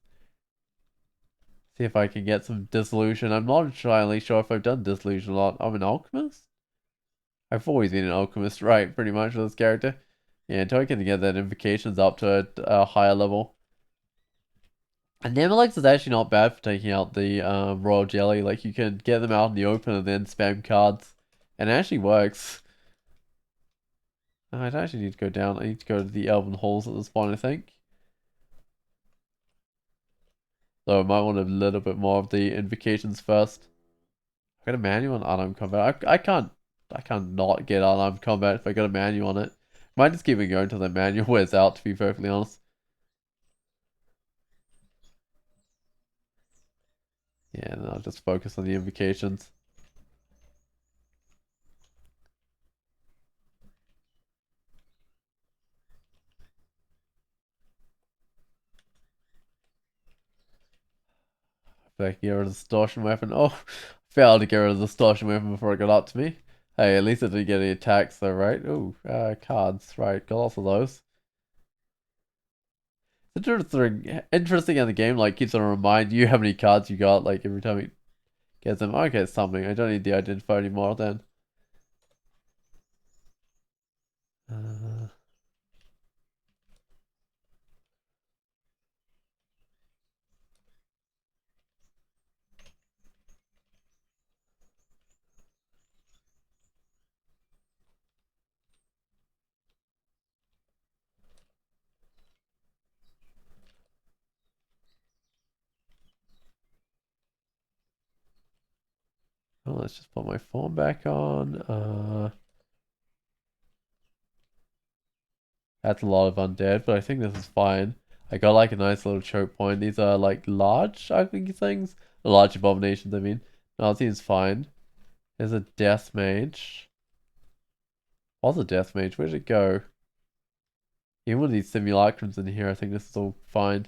Speaker 1: See if I can get some Dissolution. I'm not entirely sure if I've done Dissolution a lot. I'm an alchemist? I've always been an alchemist, right, pretty much with this character. Yeah, until I can get that invocations up to a higher level. And Nemelex is actually not bad for taking out the Royal Jelly. Like, you can get them out in the open and then spam cards. And it actually works. I actually need to go down. I need to go to the Elven Halls at this point, I think. So I might want a little bit more of the invocations first. I got a manual on unarmed combat. I can't not get unarmed combat if I got a manual on it. Might just keep it going until the manual wears out, to be perfectly honest. Yeah, and I'll just focus on the invocations. Back here with a distortion weapon. Oh, failed to get rid of the distortion weapon before it got up to me. Hey, at least I didn't get any attacks though, right? Oh, cards, right, got lots of those. It's interesting in the game, like, keeps on remind you how many cards you got, like, every time it gets them. Okay, it's something. I don't need the identifier anymore then. Uh, oh, let's just put my form back on. That's a lot of undead, but I think this is fine. I got like a nice little choke point. These are like large, I think, things. Large abominations, I mean. No, it seems fine. There's a death mage. What's a death mage? Where'd it go? Even with these simulacrums in here, I think this is all fine.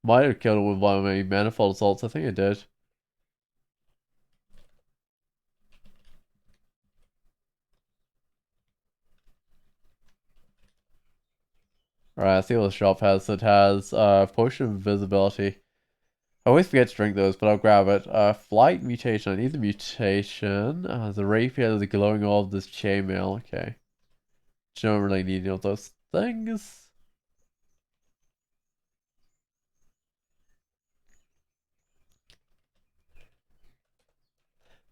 Speaker 1: Might have killed it with one of my manifold assaults. I think I did. Alright, I see what the shop has. It has potion of invisibility. I always forget to drink those, but I'll grab it. Flight mutation. I need the mutation. The rapier, the glowing orb, this chainmail. Okay. Don't really need any of those things.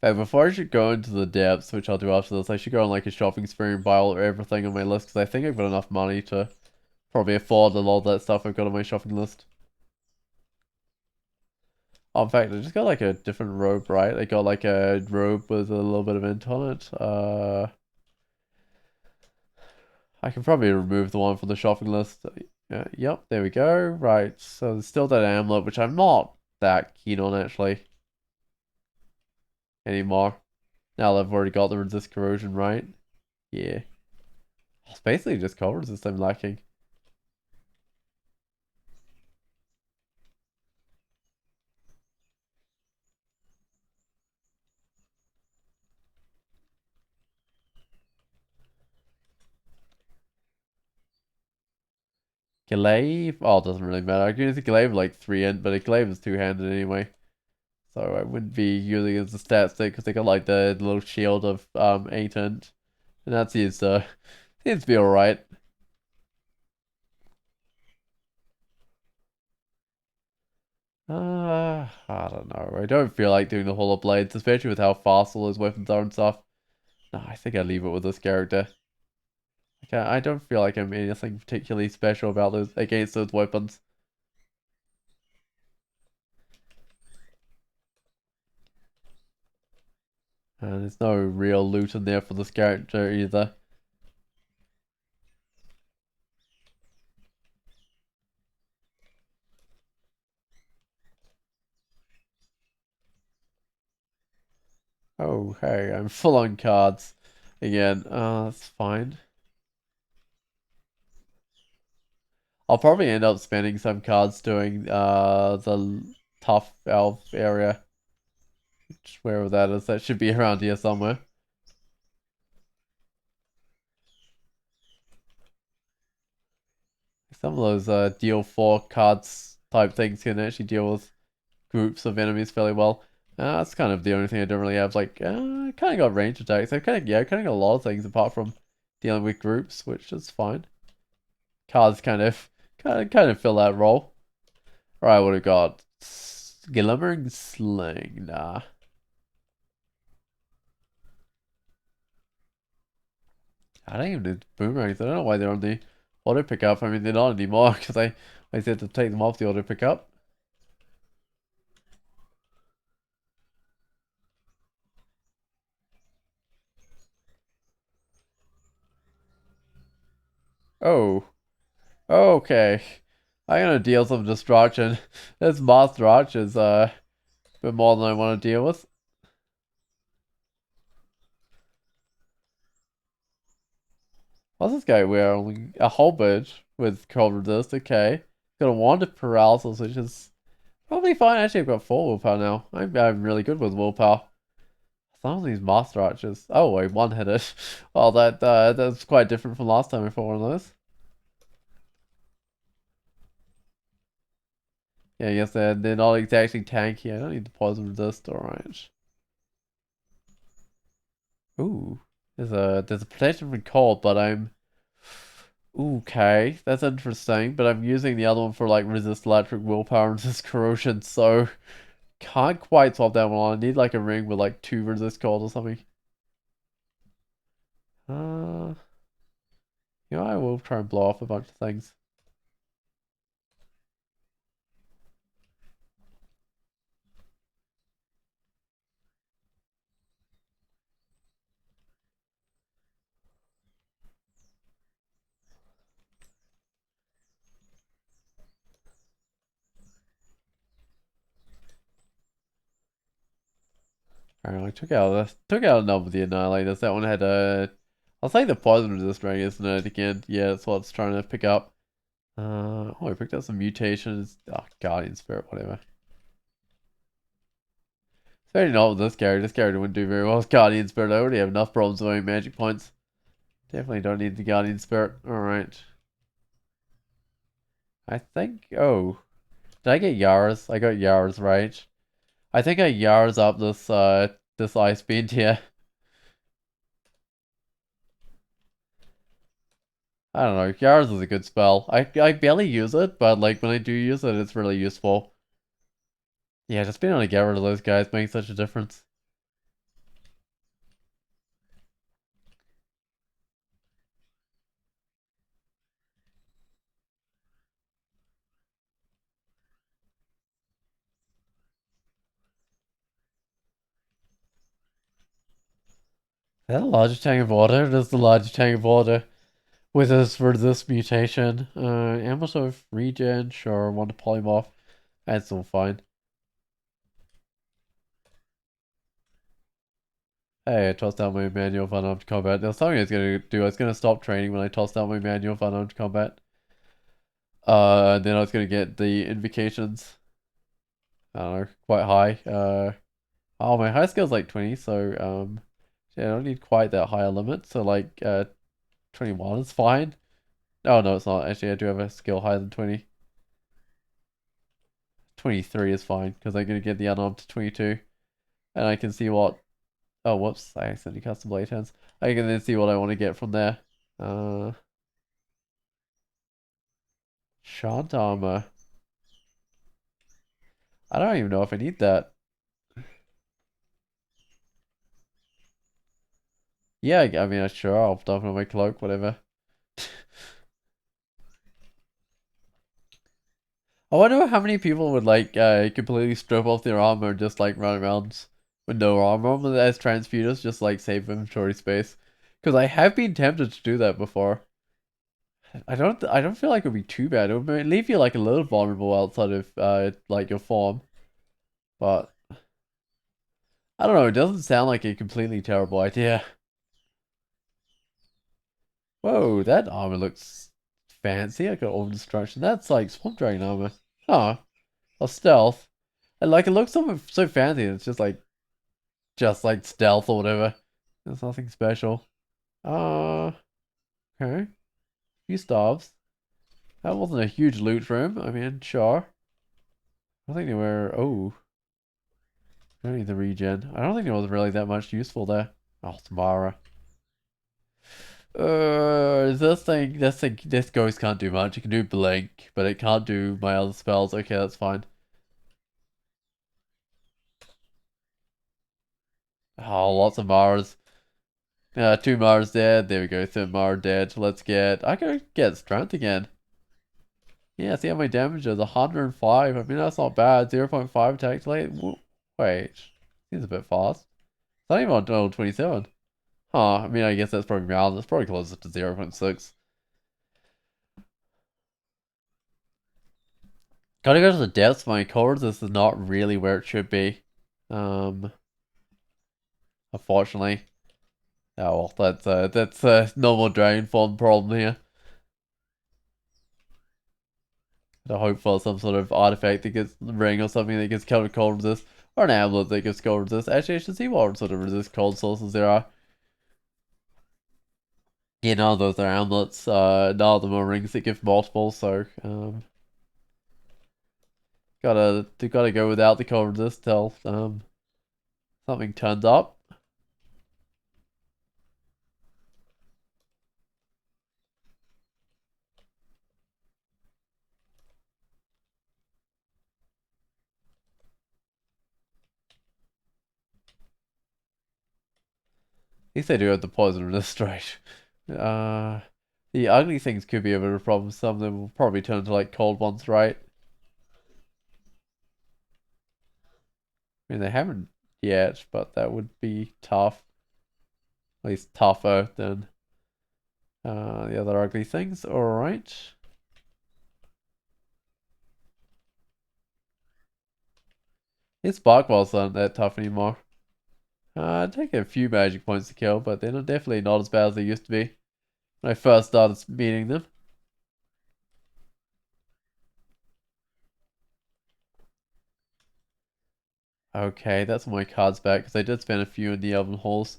Speaker 1: Okay, before I should go into the depths, which I'll do after this, I should go on like a shopping spree and buy all everything on my list because I think I've got enough money to probably afford a lot of that stuff I've got on my shopping list. Oh, in fact, I just got like a different robe, right? I got like a robe with a little bit of int on it. I can probably remove the one from the shopping list. Yep, there we go. Right, so there's still that amulet, which I'm not that keen on actually anymore. Now that I've already got the resist corrosion, right? Yeah. It's basically just cold resist I'm lacking. Glaive? Oh, it doesn't really matter. I can use a glaive like 3 int, but a glaive is two-handed anyway. So I wouldn't be using it as a stat stick because they got like the little shield of 8 int. And that seems to be alright. I don't know. I don't feel like doing the Hollow Blades, especially with how fast all those weapons are and stuff. No, I think I leave it with this character. Like, I don't feel like I'm anything particularly special about those against those weapons. And there's no real loot in there for this character either. Oh, hey, I'm full on cards again. That's fine. I'll probably end up spending some cards doing the tough elf area. Wherever that is, that should be around here somewhere. Some of those deal 4 cards type things can actually deal with groups of enemies fairly well. That's kind of the only thing I don't really have. Like, I kind of got range attacks. I kind of got a lot of things apart from dealing with groups, which is fine. Cards kind of fill that role. Alright, what do we got? Glimmering Sling. Nah. I don't even need boomerangs. I don't know why they're on the auto pickup. I mean, they're not anymore because I said to take them off the auto pickup. Oh. Okay. I'm gonna deal some destruction. This monster arch is a bit more than I want to deal with. What's this guy wearing? A halberd with cold resist. Okay. Got a wand of paralysis, which is probably fine. Actually, I've got 4 willpower now. I'm really good with willpower. Some of these master archers. Oh, I one-hit it. Well, that's quite different from last time I fought one of those. Yeah, I guess they're not exactly tanky. I don't need the poison resist. All right. Ooh, there's a protection from cold, but I'm okay. That's interesting. But I'm using the other one for like resist electric, willpower, and resist corrosion. So can't quite swap that one on. I need like a ring with like 2 resist cold or something. Uh, I will try and blow off a bunch of things. Alright, I took out a number of the annihilators. That one had a. I'll say the poison resist ring, isn't it? Again, yeah, that's what it's trying to pick up. I picked up some mutations. Oh, Guardian Spirit, whatever. Especially not with this character. This character wouldn't do very well with Guardian Spirit. I already have enough problems with my magic points. Definitely don't need the Guardian Spirit. Alright. I think. Oh. Did I get Yars? I got Yars, right? I think I Yars up this ice beam here. I don't know. Yars is a good spell. I barely use it, but like when I do use it, it's really useful. Yeah, just being able to get rid of those guys makes such a difference. Is that a large tank of water? It is the large tank of water. With this for this mutation. Ambush of regen, sure, want to polymorph. That's all fine. Hey, I tossed out my manual for unarmed combat. There was something I was gonna do. I was gonna stop training when I tossed out my manual for unarmed combat. And then I was gonna get the invocations. I don't know, quite high. Oh, my high skill's like 20, so yeah, I don't need quite that high a limit. So like 21 is fine. Oh no, it's not. Actually, I do have a skill higher than 20. 23 is fine because I'm gonna get the unarmed to 22, and I can see what. Oh, whoops! I accidentally custom blade hands. I can then see what I want to get from there. Uh, Shant armor. I don't even know if I need that. Yeah, I mean, sure, I'll dump it on my cloak, whatever. I wonder how many people would like completely strip off their armor and just like run around with no armor as transfuters, just like save inventory space. Because I have been tempted to do that before. I don't feel like it would be too bad. It would leave you like a little vulnerable outside of like your form, but I don't know. It doesn't sound like a completely terrible idea. Whoa, that armor looks fancy. I got all destruction. That's like swamp dragon armor. Huh. Or stealth. And like it looks so fancy. It's just like stealth or whatever. There's nothing special. Uh, okay. Few staves. That wasn't a huge loot room. I mean, sure. I think they were. Oh, I don't need the regen. I don't think there was really that much useful there. Oh, Tamara. This ghost can't do much. It can do blink, but it can't do my other spells. Okay, that's fine. Oh, lots of Maras. Two Maras dead. There we go. Third Mara dead. Let's get. I can get strength again. Yeah, see how my damage is 105. I mean, that's not bad. 0.5 attack delay. Wait, seems a bit fast. It's not even on level 27. Huh, I mean, I guess that's probably round. That's probably closer to 0.6. Gotta go to the depths. My chords. This is not really where it should be. Um, Unfortunately. Oh well, that's a normal dragon form problem here. To hope for some sort of artifact that gets ring or something that gets counter cold resist, or an amulet that gives cold resist. Actually, I should see what sort of resist cold sources there are. Yeah, none of those are amulets. None of them are rings that give multiple. So gotta go without the cold resist till something turns up. At least they do have the poison resist, right? Uh, the ugly things could be a bit of a problem. Some of them will probably turn into like cold ones, right? I mean, they haven't yet, but that would be tough. At least tougher than the other ugly things. Alright. These spark balls aren't that tough anymore. Take a few magic points to kill, but they're definitely not as bad as they used to be when I first started meeting them. Okay, that's all my cards back, because I did spend a few in the oven halls.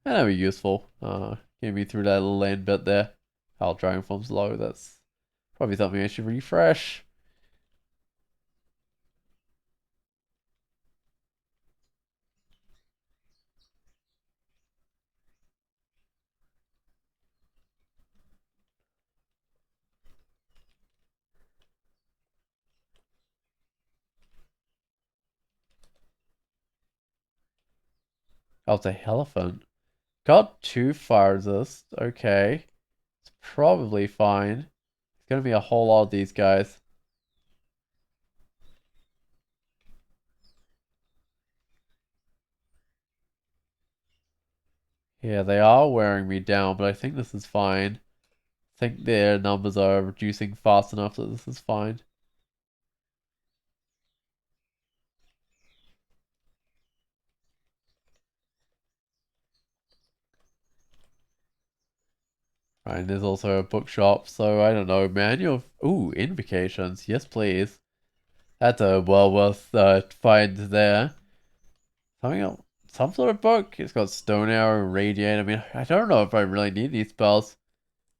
Speaker 1: And that would be useful. Get me through that little land bit there. Oh, Dragon Form's low, that's probably something I should refresh. Oh, it's a elephant. Got 2 fire resist. Okay. It's probably fine. It's gonna be a whole lot of these guys. Yeah, they are wearing me down, but I think this is fine. I think their numbers are reducing fast enough that this is fine. Right, and there's also a bookshop, so I don't know, manual. Ooh, invocations. Yes, please. That's a well worth find there. Something else, some sort of book. It's got Stone Arrow, Radiate. I mean, I don't know if I really need these spells.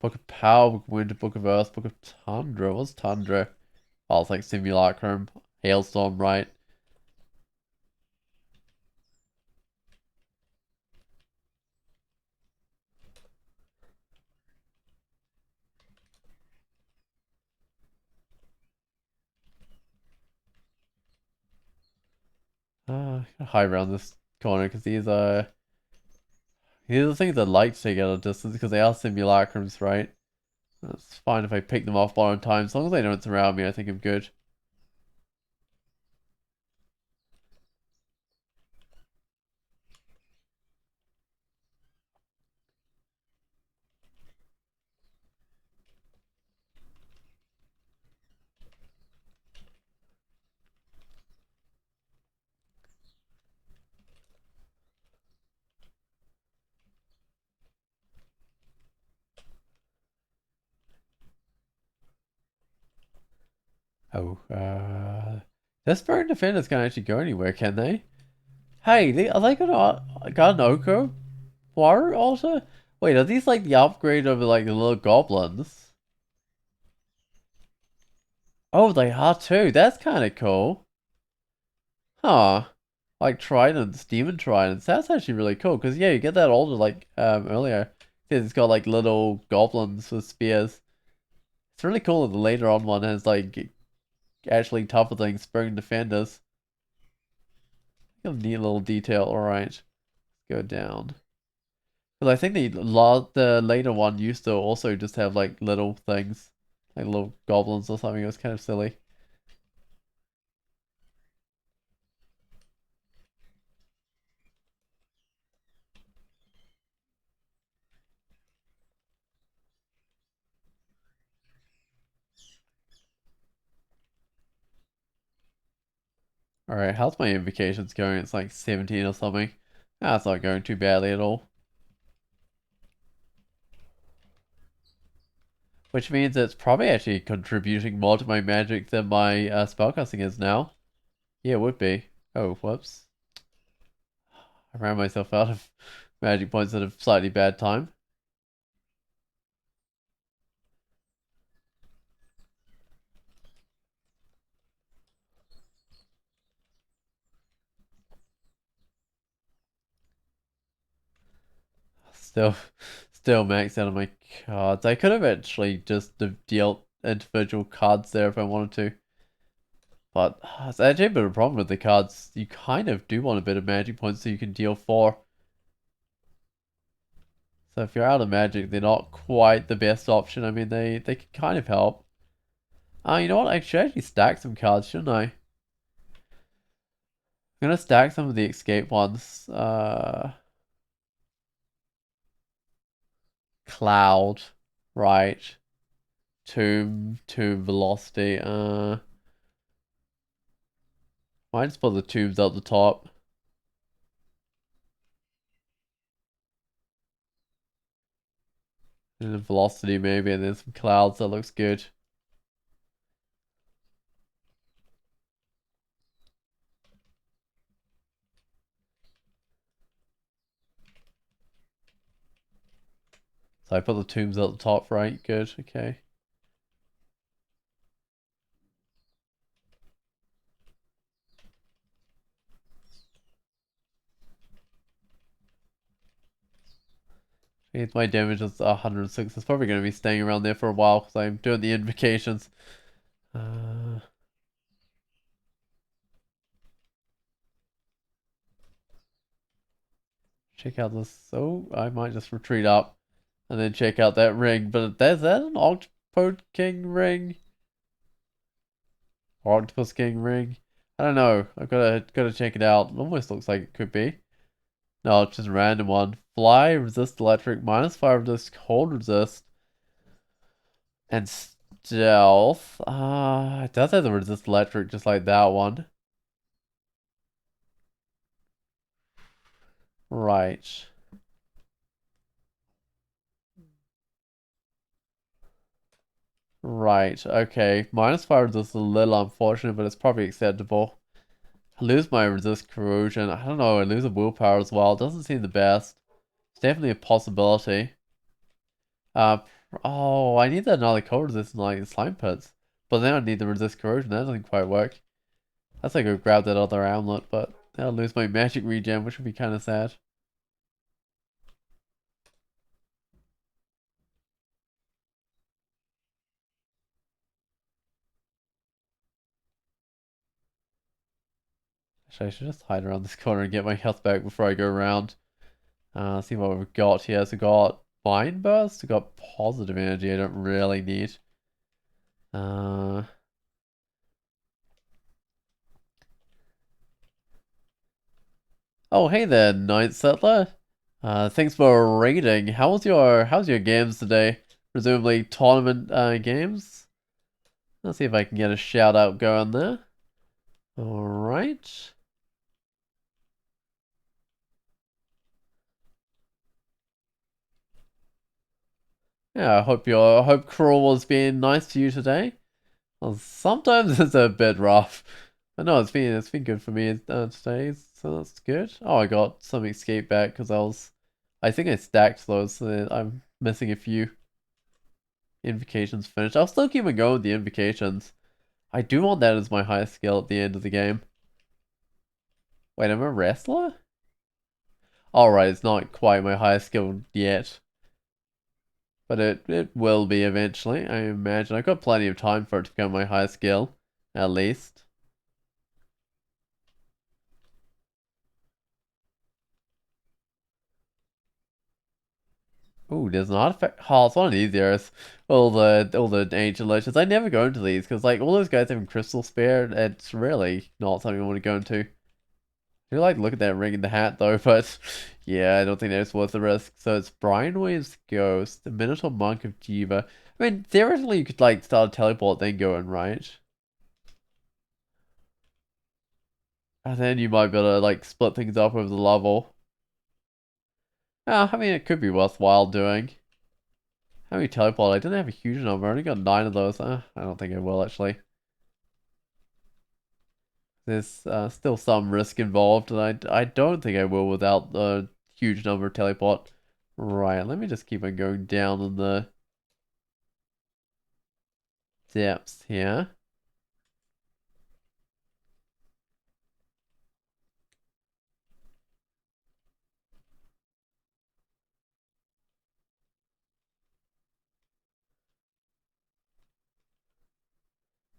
Speaker 1: Book of Power, Book of Wind, Book of Earth, Book of Tundra. What's Tundra? Oh, it's like Simulacrum, Hailstorm, right? High around this corner because these are the things I like to take out of distance because they are simulacrums, right? It's fine if I pick them off one at a time. As long as they don't surround me, I think I'm good. Oh, this Spirit Defenders can't actually go anywhere, can they? Hey, are they gonna got an Oko Water also? Wait, are these like the upgrade of like the little goblins? Oh, they are too. That's kind of cool. Huh. Like tridents, demon tridents. That's actually really cool. Because, yeah, you get that older, like, earlier. It's got, like, little goblins with spears. It's really cool that the later on one has, like, actually tougher things, spring defenders. A neat little detail. Alright. Go down. Because I think the later one used to also just have, like, little things. Like little goblins or something. It was kind of silly. Alright, how's my invocations going? It's like 17 or something. That's not going too badly at all. Which means it's probably actually contributing more to my magic than my spellcasting is now. Yeah, it would be. Oh, whoops. I ran myself out of magic points at a slightly bad time. Still, still maxed out on my cards. I could have actually just dealt individual cards there if I wanted to. But it's actually a bit of a problem with the cards. You kind of do want a bit of magic points so you can deal 4. So if you're out of magic, they're not quite the best option. I mean, they can kind of help. You know what? I should actually stack some cards, shouldn't I? I'm gonna stack some of the escape ones. Cloud, right? Tomb velocity. Might just put the tombs at the top. And then velocity maybe, and then some clouds. That looks good. So I put the tombs at the top, right? Good. Okay. My damage is 106. It's probably going to be staying around there for a while because I'm doing the invocations. Uh, check out this. So I might just retreat up and then check out that ring. But there's that an Octopode King ring? Or Octopus King ring? I don't know. I've gotta check it out. It almost looks like it could be. No, it's just a random one. Fly, resist electric, -5 resist, cold resist, and stealth. It does have the resist electric just like that one. Right. Right, okay. -5 resist is a little unfortunate, but it's probably acceptable. I lose my resist corrosion. I don't know, I lose a willpower as well. It doesn't seem the best. It's definitely a possibility. Uh, oh, I need another cold resist in like slime pits. But then I need the resist corrosion. That doesn't quite work. That's like I go grab that other amulet, but I'll lose my magic regen, which would be kind of sad. Actually, I should just hide around this corner and get my health back before I go around. See what we've got here. So we got Mind Burst, we got positive energy I don't really need. Uh, oh hey there, Night Settler. Thanks for raiding. How's your games today? Presumably tournament games? Let's see if I can get a shout out going there. Alright. Yeah, I hope Crawl was being nice to you today. Well, sometimes it's a bit rough. But no, it's been good for me today, so that's good. Oh, I got some escape back because I think I stacked those, so I'm missing a few invocations finished. I'll still keep on going with the invocations. I do want that as my highest skill at the end of the game. Wait, I'm a wrestler? Alright, it's not quite my highest skill yet. But it will be eventually, I imagine. I've got plenty of time for it to become my highest skill, at least. Ooh, there's an artifact. Oh, it's one of these areas. All the ancient legends. I never go into these because like all those guys having crystal spear. It's really not something I want to go into. I do like look at that ring in the hat though, but yeah, I don't think that's worth the risk. So it's Brian Wave's ghost, the Minotaur Monk of Jiva. I mean, theoretically you could like start a teleport then go in, right? And then you might be able to like split things up over the level. I mean, it could be worthwhile doing. How many teleport? I didn't have a huge number. I only got 9 of those. I don't think I will actually. There's still some risk involved, and I don't think I will without the huge number of teleport. Right, let me just keep on going down in the depths here.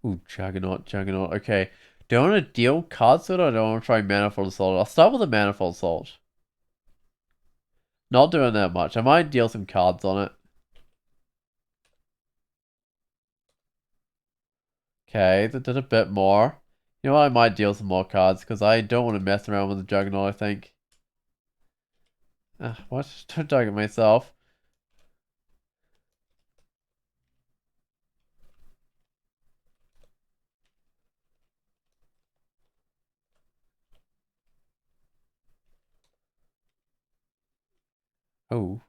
Speaker 1: Ooh, Juggernaut, Juggernaut. Okay. Do I want to deal card sort or do I want to try Manifold Assault? I'll start with the Manifold Assault. Not doing that much. I might deal some cards on it. Okay, that did a bit more. You know what? I might deal some more cards because I don't want to mess around with the Juggernaut, I think. What? Don't target myself. Oh.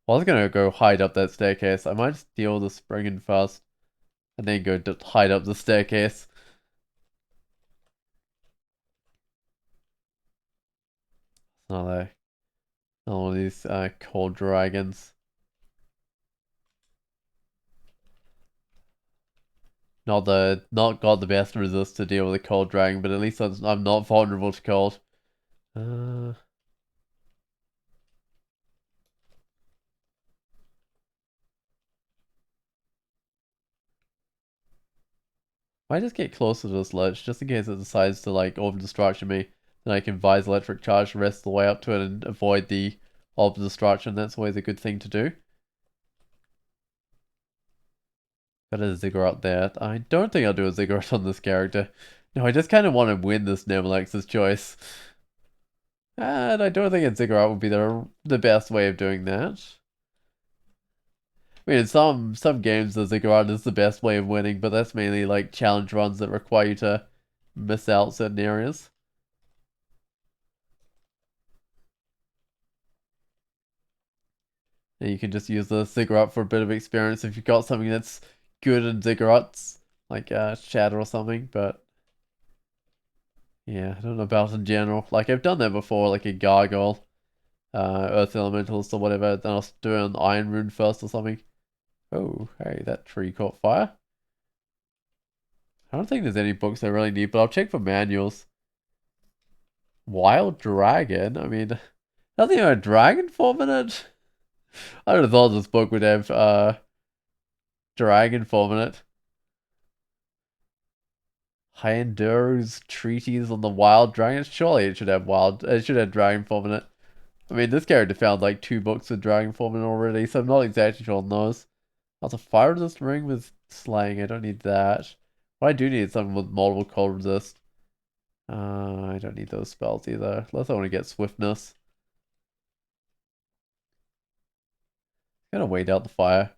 Speaker 1: Well, I was gonna go hide up that staircase. I might just deal with the spring in first. And then go to hide up the staircase. Another, another one of these cold dragons. Not got the best resist to deal with a cold dragon, but at least I'm not vulnerable to cold. Uh, might just get closer to this ledge, just in case it decides to like over destruction me. then I can Vise Electric Charge the rest of the way up to it and avoid the Orb of Destruction. That's always a good thing to do. Got a Ziggurat there. I don't think I'll do a Ziggurat on this character. No, I just kind of want to win this Nemelex's choice. And I don't think a Ziggurat would be the best way of doing that. I mean, in some games, the Ziggurat is the best way of winning, but that's mainly like challenge runs that require you to miss out certain areas. And you can just use the Ziggurat for a bit of experience if you've got something that's good in Ziggurats, like Shatter or something, but yeah, I don't know about in general. Like, I've done that before, like a Gargoyle, Earth Elementals or whatever, then I'll do an Iron Rune first or something. Oh, hey, that tree caught fire. I don't think there's any books I really need, but I'll check for manuals. Wild Dragon? I mean, nothing about a dragon form in it? I would have thought this book would have dragon form in it. Hyanduro's treatise on the wild dragon. Surely it should have dragon form in it. I mean, this character found like 2 books with dragon form in already, so I'm not exactly sure on those. Also, fire resist ring with slaying. I don't need that. But I do need something with multiple cold resist. I don't need those spells either. Unless I want to get swiftness. Gonna wait out the fire.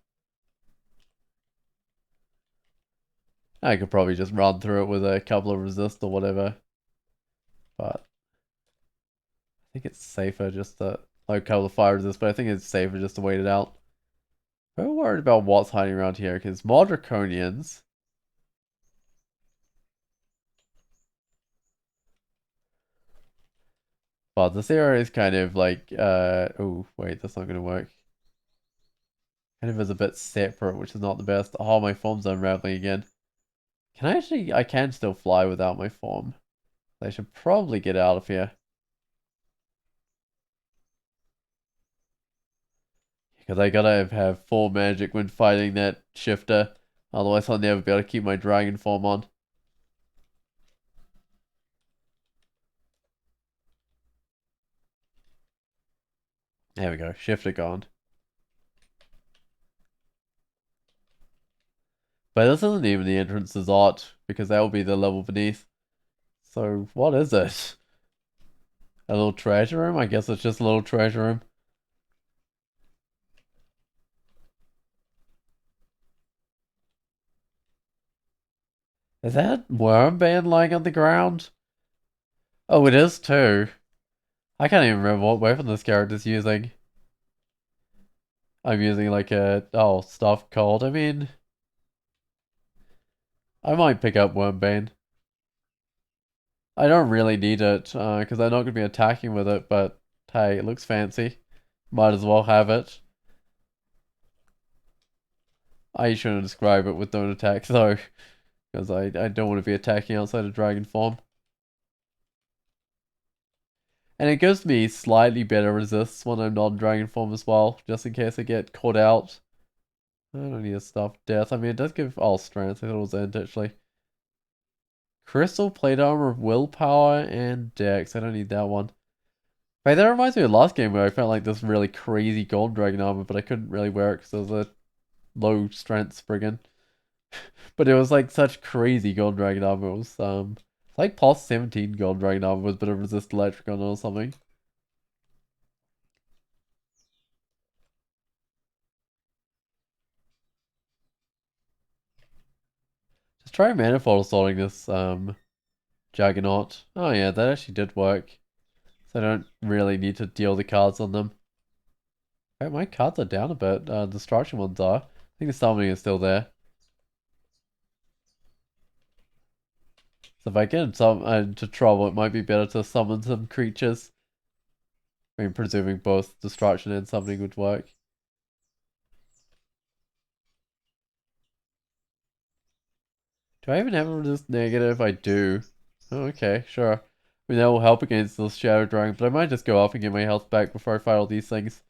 Speaker 1: I could probably just run through it with a couple of resist or whatever. But I think it's safer just to like a couple of fire resist, but I think it's safer just to wait it out. I'm worried about what's hiding around here because more draconians. But this area is kind of like oh wait, that's not gonna work. Kind of is a bit separate, which is not the best. Oh, my form's unraveling again. I can still fly without my form. I should probably get out of here. Because I gotta have full magic when fighting that shifter. Otherwise I'll never be able to keep my dragon form on. There we go, shifter gone. But this isn't even the entrance to Zot, because that will be the level beneath. So what is it? A little treasure room? I guess it's just a little treasure room. Is that Wormbane lying on the ground? Oh, it is too. I can't even remember what weapon this character's using. I'm using like stuff cold. I mean, I might pick up Wormbane. I don't really need it, because I'm not going to be attacking with it, but hey, it looks fancy. Might as well have it. I shouldn't describe it with don't attack though, because I don't want to be attacking outside of dragon form. And it gives me slightly better resists when I'm not in dragon form as well, just in case I get caught out. I don't need a stuff death. I mean, it does give all strength. I thought it was end actually. Crystal plate armor, willpower, and dex. I don't need that one. Right, that reminds me of the last game where I felt like this really crazy gold dragon armor, but I couldn't really wear it because it was a low strength spriggan. But it was like such crazy gold dragon armor. It was like plus 17 gold dragon armor with a bit of resist electric on it or something. Just try manifold sorting this Juggernaut. Oh yeah, that actually did work. So I don't really need to deal the cards on them. Right, my cards are down a bit. Destruction ones are. I think the summoning is still there. So if I get into trouble, it might be better to summon some creatures. I mean, presuming both destruction and summoning would work. Do I even have a resist negative? I do. Oh, okay, sure. I mean, that will help against those Shadow Dragon, but I might just go off and get my health back before I fight all these things.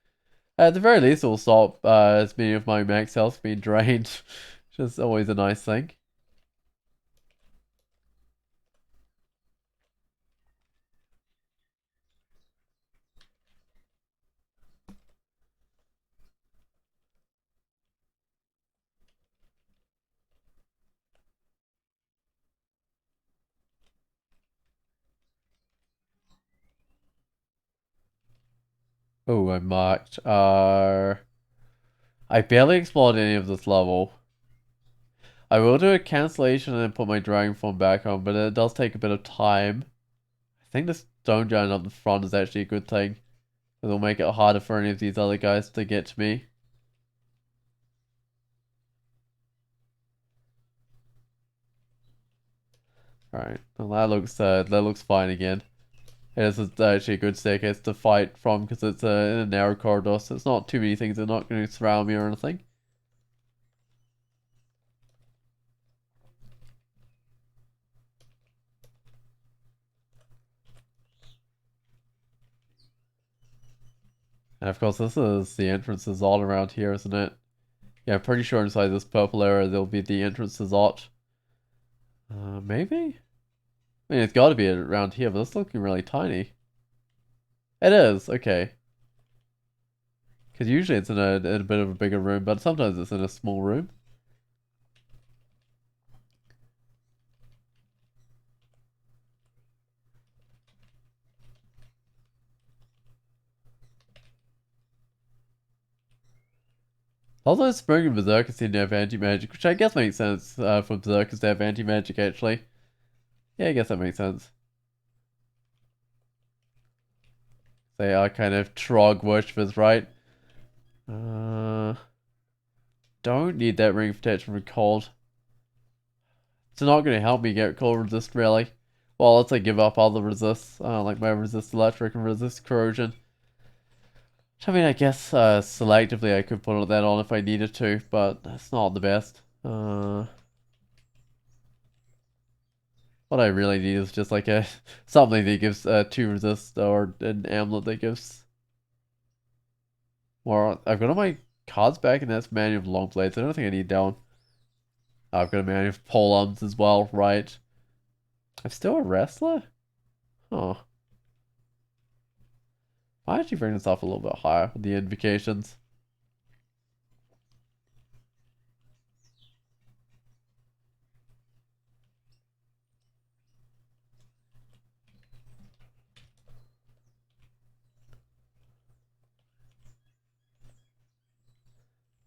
Speaker 1: At the very least, it will stop as many of my max health being drained, which is always a nice thing. Oh, I marked. I barely explored any of this level. I will do a cancellation and then put my dragon form back on, but it does take a bit of time. I think the stone giant up the front is actually a good thing. It'll make it harder for any of these other guys to get to me. Alright, well that looks fine again. This is actually a good staircase to fight from because it's in a narrow corridor, so it's not too many things that are not going to surround me or anything. And of course, this is the entrances all around here, isn't it? Yeah, I'm pretty sure inside this purple area there'll be the entrances out. Maybe? I mean, it's got to be around here, but it's looking really tiny. It is, okay. Because usually it's in a bit of a bigger room, but sometimes it's in a small room. Also, Spring and Berserker seem to have anti-magic, which I guess makes sense for Berserkers to have anti-magic, actually. Yeah, I guess that makes sense. They are kind of Trog worshippers, right? Don't need that ring of protection from cold. It's not going to help me get cold resist, really. Well, let's say give up all the resists, like my resist electric and resist corrosion. I mean, I guess selectively I could put that on if I needed to, but that's not the best. What I really need is just like a something that gives 2 resist or an amulet that gives more. I've got all my cards back, and that's Manual of Long Blades. I don't think I need that one. I've got a Manual of Polearms as well, right? I'm still a wrestler? Oh. I actually bring this up a little bit higher with the invocations.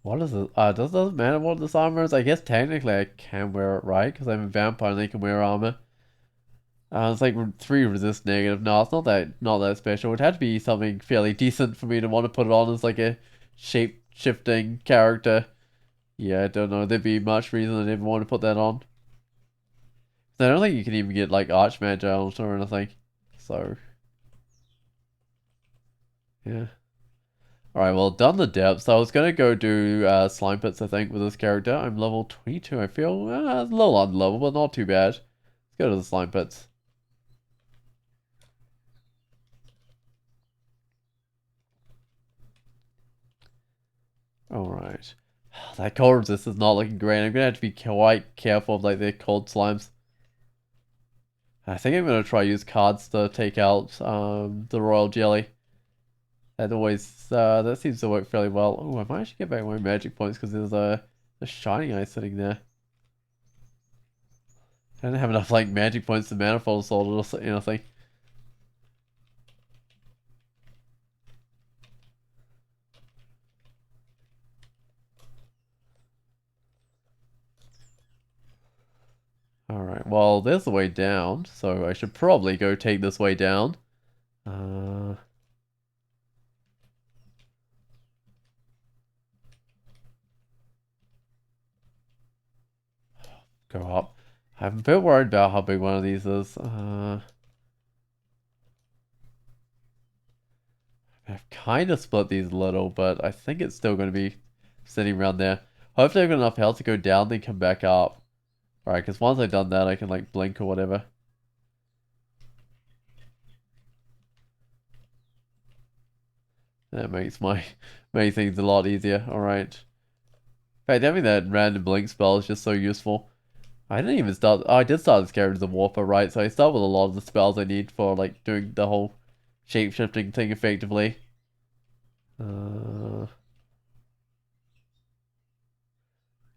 Speaker 1: What is it? Doesn't matter what this armor is. I guess technically I can wear it, right? Because I'm a vampire and I can wear armor. It's like 3 resist negative. No, it's not that special. It would have to be something fairly decent for me to want to put it on as like a shape shifting character. Yeah, I don't know. There'd be much reason I'd ever want to put that on. I don't think you can even get like Archmage on it or anything. So, yeah. Alright, well, done the depths. I was gonna go do slime pits, I think, with this character. I'm level 22. I feel a little on level, but not too bad. Let's go to the slime pits. Alright. That cold resist is not looking great. I'm gonna have to be quite careful of like the cold slimes. I think I'm gonna try use cards to take out the royal jelly. That seems to work fairly well. Oh, I might actually get back my magic points because there's a shining eye sitting there. I don't have enough like magic points to manifold sword or anything. Alright, well, there's the way down, so I should probably go take this way down. Uh, go up. I'm a bit worried about how big one of these is. I've kind of split these a little, but I think it's still going to be sitting around there. Hopefully I've got enough health to go down, then come back up. Alright, because once I've done that, I can like blink or whatever. That makes makes things a lot easier. Alright. In fact, having that random blink spell is just so useful. I didn't even start. Oh, I did start this character as a warper, right? So I start with a lot of the spells I need for like doing the whole shape-shifting thing effectively.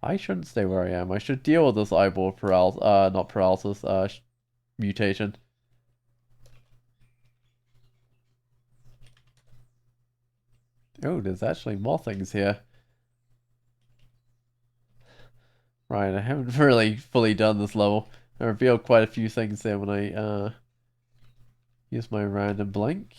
Speaker 1: I shouldn't stay where I am. I should deal with this eyeball paralysis. Not paralysis. Mutation. Oh, there's actually more things here. Right, I haven't really fully done this level. I revealed quite a few things there when I used my random blink.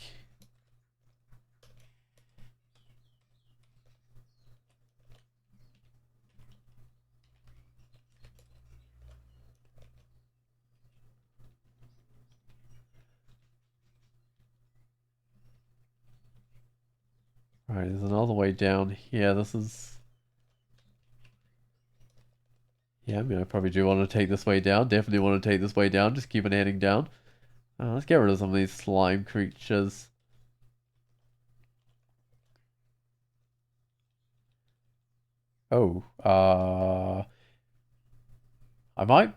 Speaker 1: Right, there's another way down here. This is... Yeah, I mean, I probably do want to take this way down. Definitely want to take this way down. Just keep it heading down. Let's get rid of some of these slime creatures. Oh, I might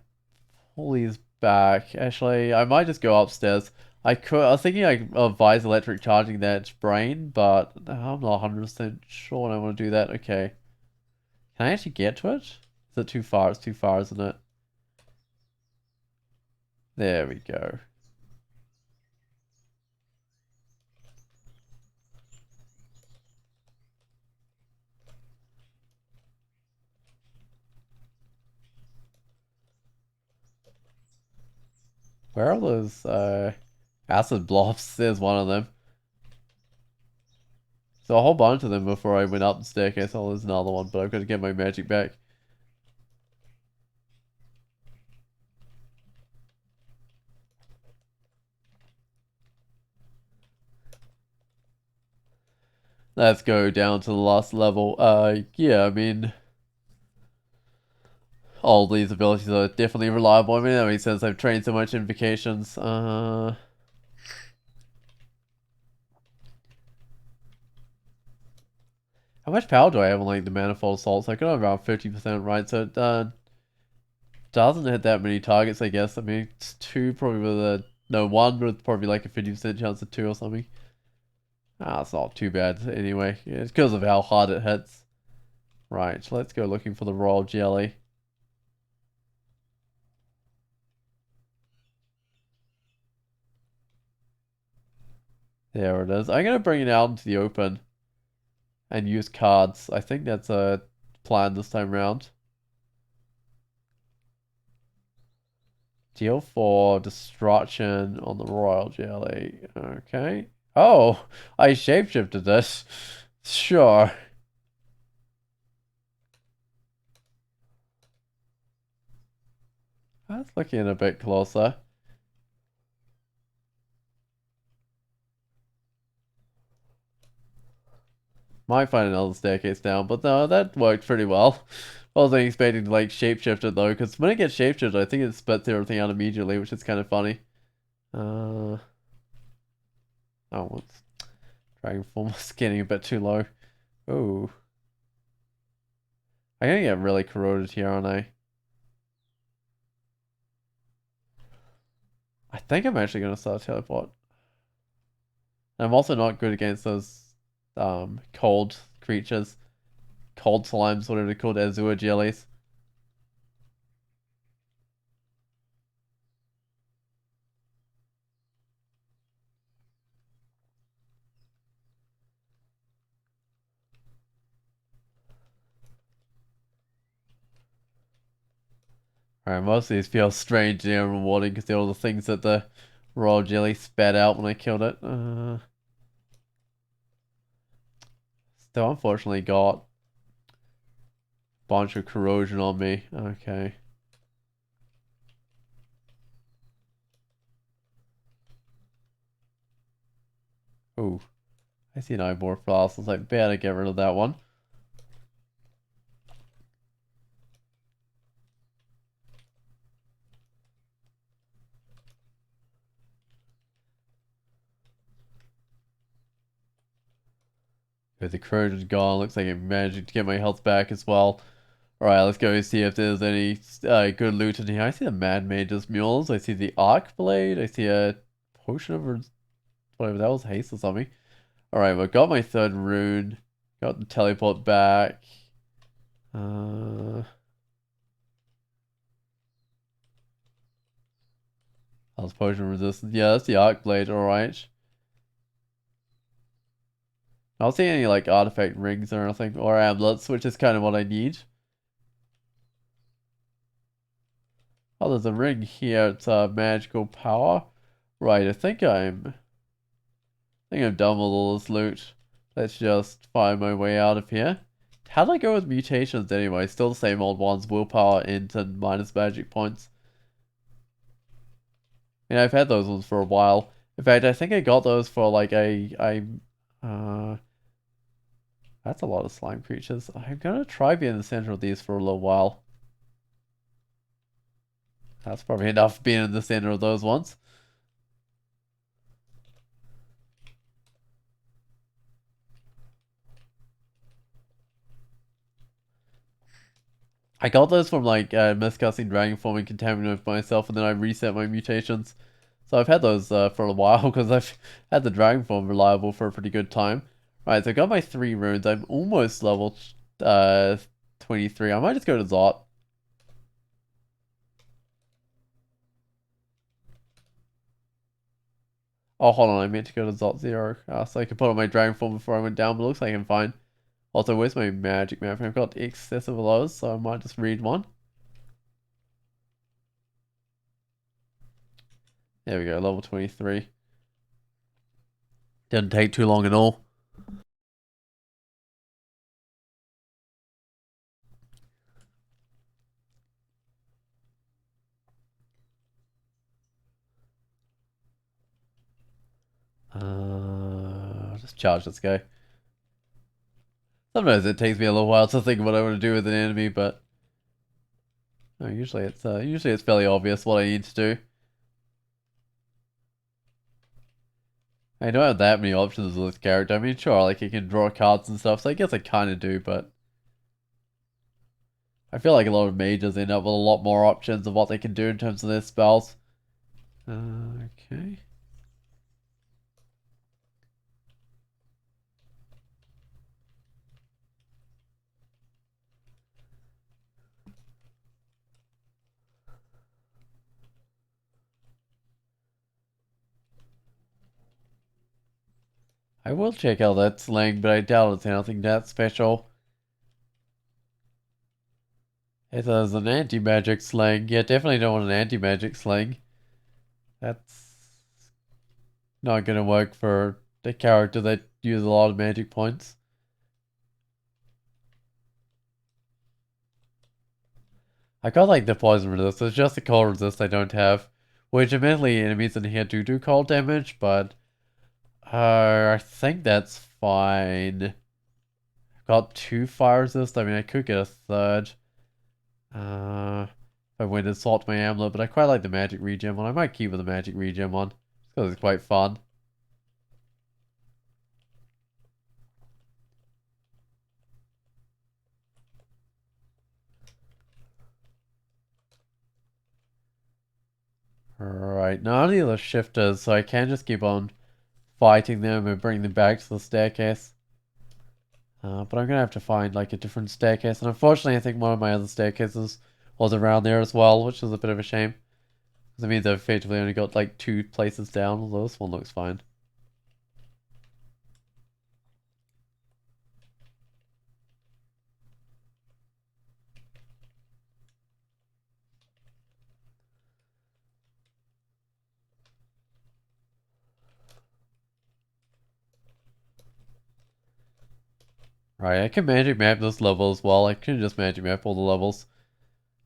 Speaker 1: pull these back. Actually, I might just go upstairs. I was thinking of Vi's electric charging that brain, but I'm not 100% sure I want to do that. Okay. Can I actually get to it? Is it too far? It's too far, isn't it? There we go. Where are those acid blobs? There's one of them. So a whole bunch of them before I went up the staircase. Oh, there's another one, but I've got to get my magic back. Let's go down to the last level. Yeah, I mean, all these abilities are definitely reliable. I mean, that makes sense. I've trained so much in vacations. How much power do I have on like the manifold assaults? I got around 50%, right? So it doesn't hit that many targets, I guess. I mean, it's two probably with a no one with probably like a 50% chance of two or something. It's not too bad anyway. Yeah, it's because of how hard it hits. Right, let's go looking for the royal jelly. There it is. I'm gonna bring it out into the open and use cards. I think that's a plan this time round. Deal for destruction on the royal jelly. Okay. Oh, I shapeshifted this. Sure. That's looking a bit closer. Might find another staircase down, but no, that worked pretty well. I wasn't expecting to like shapeshift it though, because when it gets shapeshifted, I think it spits everything out immediately, which is kind of funny. Oh, what's dragon form is getting a bit too low. Oh, I'm gonna get really corroded here, aren't I? I think I'm actually gonna start teleport. I'm also not good against those cold creatures, cold slimes, whatever they're called, azure jellies. Alright, most of these feel strange and rewarding because they're all the things that the royal jelly spat out when I killed it. Still unfortunately got a bunch of corrosion on me. Okay. Ooh, I see an eyebore fossils. I better get rid of that one. Okay, the corrosion's gone. Looks like I managed to get my health back as well. Alright, let's go see if there's any good loot in here. I see the Mad Mage's mules. I see the Arc Blade. I see a potion of whatever that was, haste or something. Alright, well, got my third rune. Got the teleport back. How's potion resistance? Yeah, that's the Arc Blade, alright. I don't see any like artifact rings or anything, or amulets, which is kind of what I need. Oh, there's a ring here. It's magical power. Right, I think I'm done with all this loot. Let's just find my way out of here. How did I go with mutations anyway? Still the same old ones. Willpower, int, and minus magic points. Yeah, I've had those ones for a while. In fact, I think I got those for like uh, that's a lot of slime creatures. I'm gonna try being in the center of these for a little while. That's probably enough being in the center of those ones. I got those from like miscasting dragon form and contaminate myself, and then I reset my mutations. So I've had those for a while because I've had the dragon form reliable for a pretty good time. Right, so I got my 3 runes. I'm almost level uh 23. I might just go to Zot. Oh, hold on, I meant to go to Zot 0. So I could put on my dragon form before I went down, but it looks like I'm fine. Also, where's my magic map? I've got excessive of those, so I might just read one. There we go, level 23. Didn't take too long at all. Just charge this guy. Sometimes it takes me a little while to think what I want to do with an enemy, but no, usually it's fairly obvious what I need to do. I don't have that many options with this character. I mean, sure, like I can draw cards and stuff, so I guess I kind of do, but I feel like a lot of mages end up with a lot more options of what they can do in terms of their spells. Okay. I will check out that sling, but I doubt it's anything that special. It is an anti-magic sling. Yeah, definitely don't want an anti-magic sling. That's not gonna work for the character that uses a lot of magic points. I got like the poison resist, it's just the cold resist I don't have. Which admittedly enemies in here do cold damage, but I think that's fine. I've got 2 fire resist, I mean I could get a third. If I went and salt my amulet, but I quite like the magic regen one. I might keep with the magic regen one. Just because it's quite fun. Alright, none of the other shifters, so I can just keep on fighting them and bring them back to the staircase. But I'm gonna have to find like a different staircase, and unfortunately I think one of my other staircases was around there as well, which is a bit of a shame. Because it means I've effectively only got like 2 places down, although this one looks fine. Right, I can magic map this level as well. I can just magic map all the levels.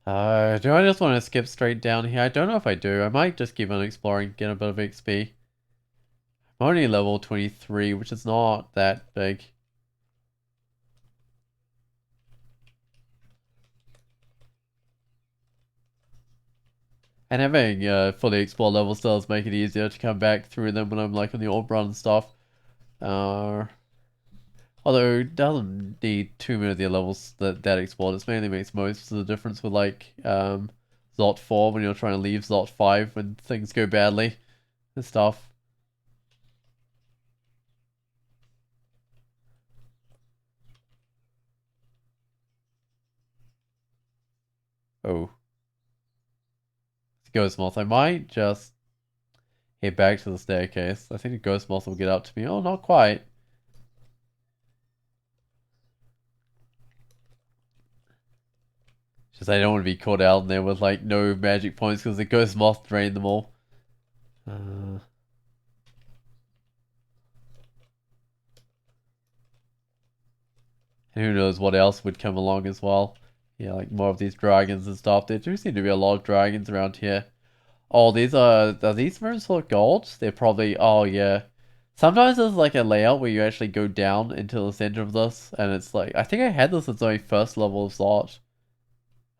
Speaker 1: Do I just want to skip straight down here? I don't know if I do. I might just keep on exploring, get a bit of XP. I'm only level 23, which is not that big. And having fully explored levels does make it easier to come back through them when I'm like on the old run and stuff. Uh, Although it doesn't need too many of the levels that explored. It mainly makes most of the difference with like Zot 4 when you're trying to leave Zot 5 when things go badly and stuff. Oh, Ghost Moth. I might just head back to the staircase. I think the Ghost Moth will get up to me. Oh, not quite. I don't want to be caught out in there with like no magic points because the Ghost Moth drained them all. Uh, and who knows what else would come along as well. Yeah, like more of these dragons and stuff. There do seem to be a lot of dragons around here. Oh, are these rooms full of gold? They're probably, oh yeah. Sometimes there's like a layout where you actually go down into the center of this, and it's like, I think I had this as my first level of slot.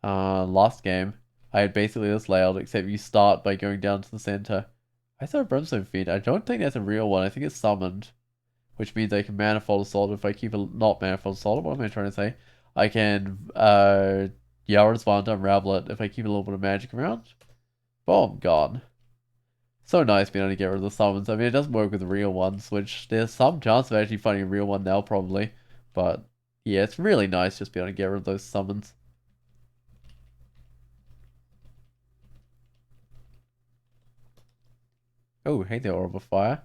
Speaker 1: Last game. I had basically this layout, except you start by going down to the center. I saw a Brimstone Feed. I don't think that's a real one. I think it's summoned, which means I can Manifold Assault if I keep a, not Manifold Assault, what am I trying to say? I can, Yara's Bond Unravel it if I keep a little bit of magic around. Boom, gone. So nice being able to get rid of the summons. I mean, it doesn't work with real ones, which there's some chance of actually finding a real one now, probably. But, yeah, it's really nice just being able to get rid of those summons. Oh, hey there, Orb of Fire.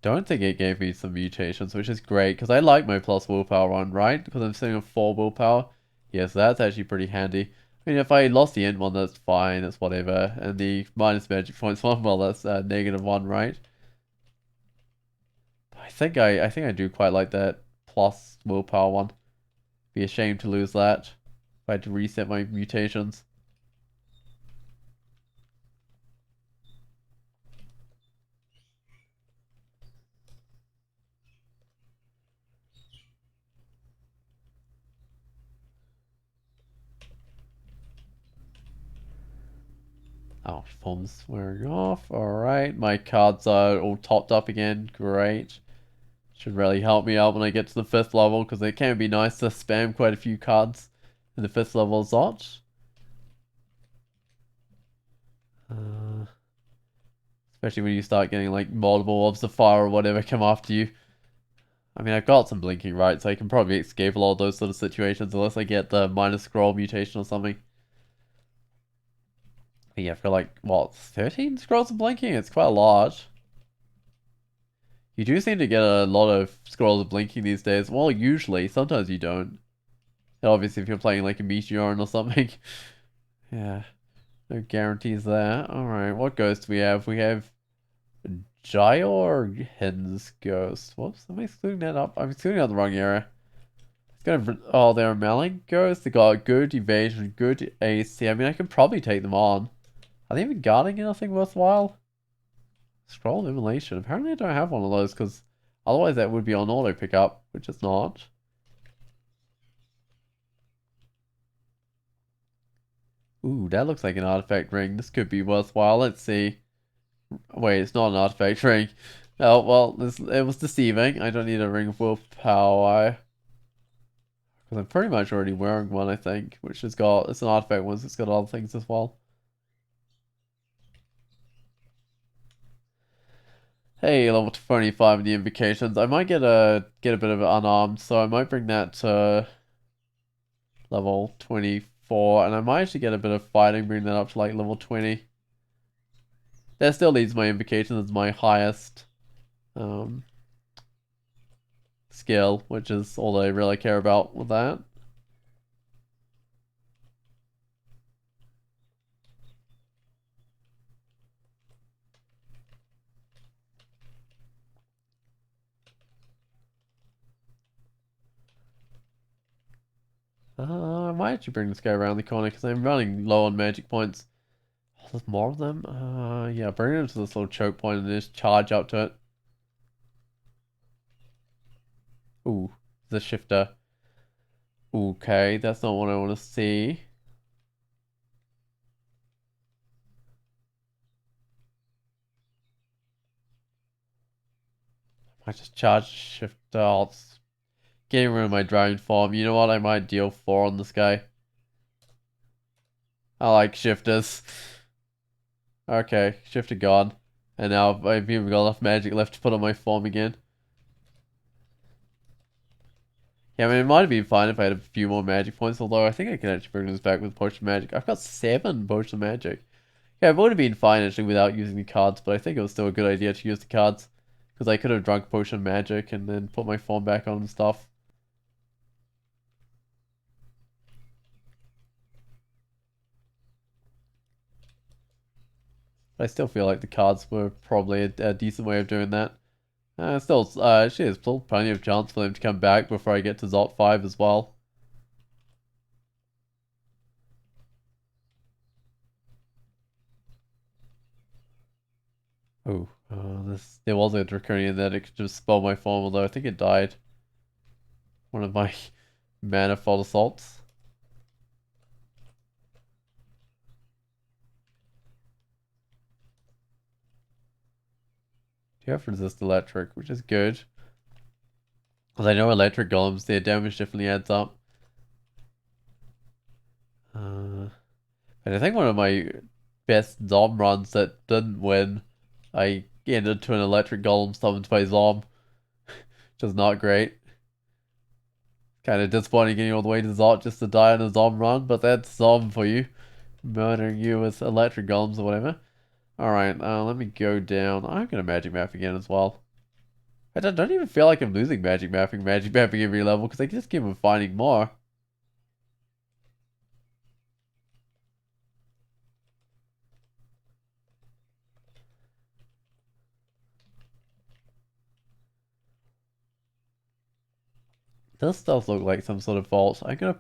Speaker 1: Don't think it gave me some mutations, which is great, because I like my plus willpower one, right? Because I'm sitting on 4 willpower. Yes, that's actually pretty handy. I mean, if I lost the end one, that's fine, that's whatever. And the minus magic points one, well, that's -1, right? I think I do quite like that plus willpower one. Be ashamed to lose that if I had to reset my mutations. Oh, form's wearing off. Alright, my cards are all topped up again. Great. Should really help me out when I get to the 5th level, because it can be nice to spam quite a few cards in the 5th level slot. Especially when you start getting like multiple orbs of fire or whatever come after you. I mean, I've got some blinking, right, so I can probably escape a lot of those sort of situations unless I get the minus scroll mutation or something. But yeah, I've got like, what, 13 scrolls of blinking? It's quite a lot. You do seem to get a lot of scrolls of blinking these days. Well, usually. Sometimes you don't. And obviously, if you're playing like a Meteoron or something. Yeah. No guarantees there. Alright, what ghost do we have? We have Jyor Hen's Ghost. Whoops, am I screwing that up? I'm screwing out the wrong area. It's gonna. Oh, they're a Malling Ghost. They got good evasion, good AC. I mean, I could probably take them on. Are they even guarding anything worthwhile? Scroll of Immolation. Apparently I don't have one of those because otherwise that would be on auto pickup, which it's not. Ooh, that looks like an artifact ring. This could be worthwhile. Let's see. Wait, it's not an artifact ring. Oh, well, it was deceiving. I don't need a ring of willpower. Because I'm pretty much already wearing one, I think. Which has got, it's an artifact one, so it's got other things as well. Hey, level 25 in the invocations. I might get a bit of it unarmed, so I might bring that to level 24, and I might actually get a bit of fighting, bring that up to like level 20. That still leaves my invocation as my highest skill, which is all I really care about with that. I might actually bring this guy around the corner because I'm running low on magic points. Oh, there's more of them? Yeah, bring him to this little choke point and just charge up to it. Ooh, the shifter. Okay, that's not what I want to see. I just charge shifter. Oh, it's getting rid of my dragon form. You know what? I might deal 4 on this guy. I like shifters. Okay, shifter gone. And now I've even got enough magic left to put on my form again. Yeah, I mean, it might have been fine if I had a few more magic points, although I think I can actually bring this back with Potion Magic. I've got 7 Potion Magic. Yeah, it would have been fine actually without using the cards, but I think it was still a good idea to use the cards. Because I could have drunk potion magic and then put my form back on and stuff. But I still feel like the cards were probably a decent way of doing that. Actually, there's still plenty of chance for them to come back before I get to Zot 5 as well. Oh, there was a Draconian that it could just spell my form, although I think it died. One of my manifold assaults. You have resist electric, which is good. Because I know electric golems, their damage definitely adds up. And I think one of my best Zom runs that didn't win, I ended to an electric golem summoned by Zom, which is not great. Kind of disappointing getting all the way to Zot just to die on a Zom run, but that's Zom for you. Murdering you with electric golems or whatever. Alright, let me go down. I'm gonna magic map again as well. I don't even feel like I'm losing magic mapping every level, because I just keep on finding more. This does look like some sort of vault. I guess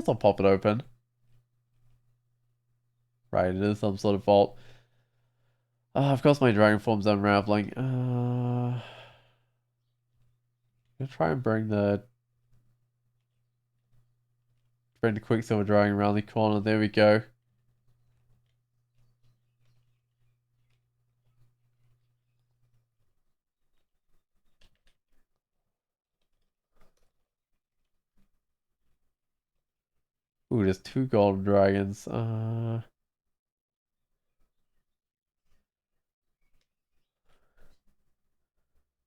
Speaker 1: I'll pop it open. Right, it is some sort of vault. Of course my dragon form's unraveling. I'm gonna try and bring the Quicksilver Dragon around the corner. There we go. Ooh, there's two golden dragons. I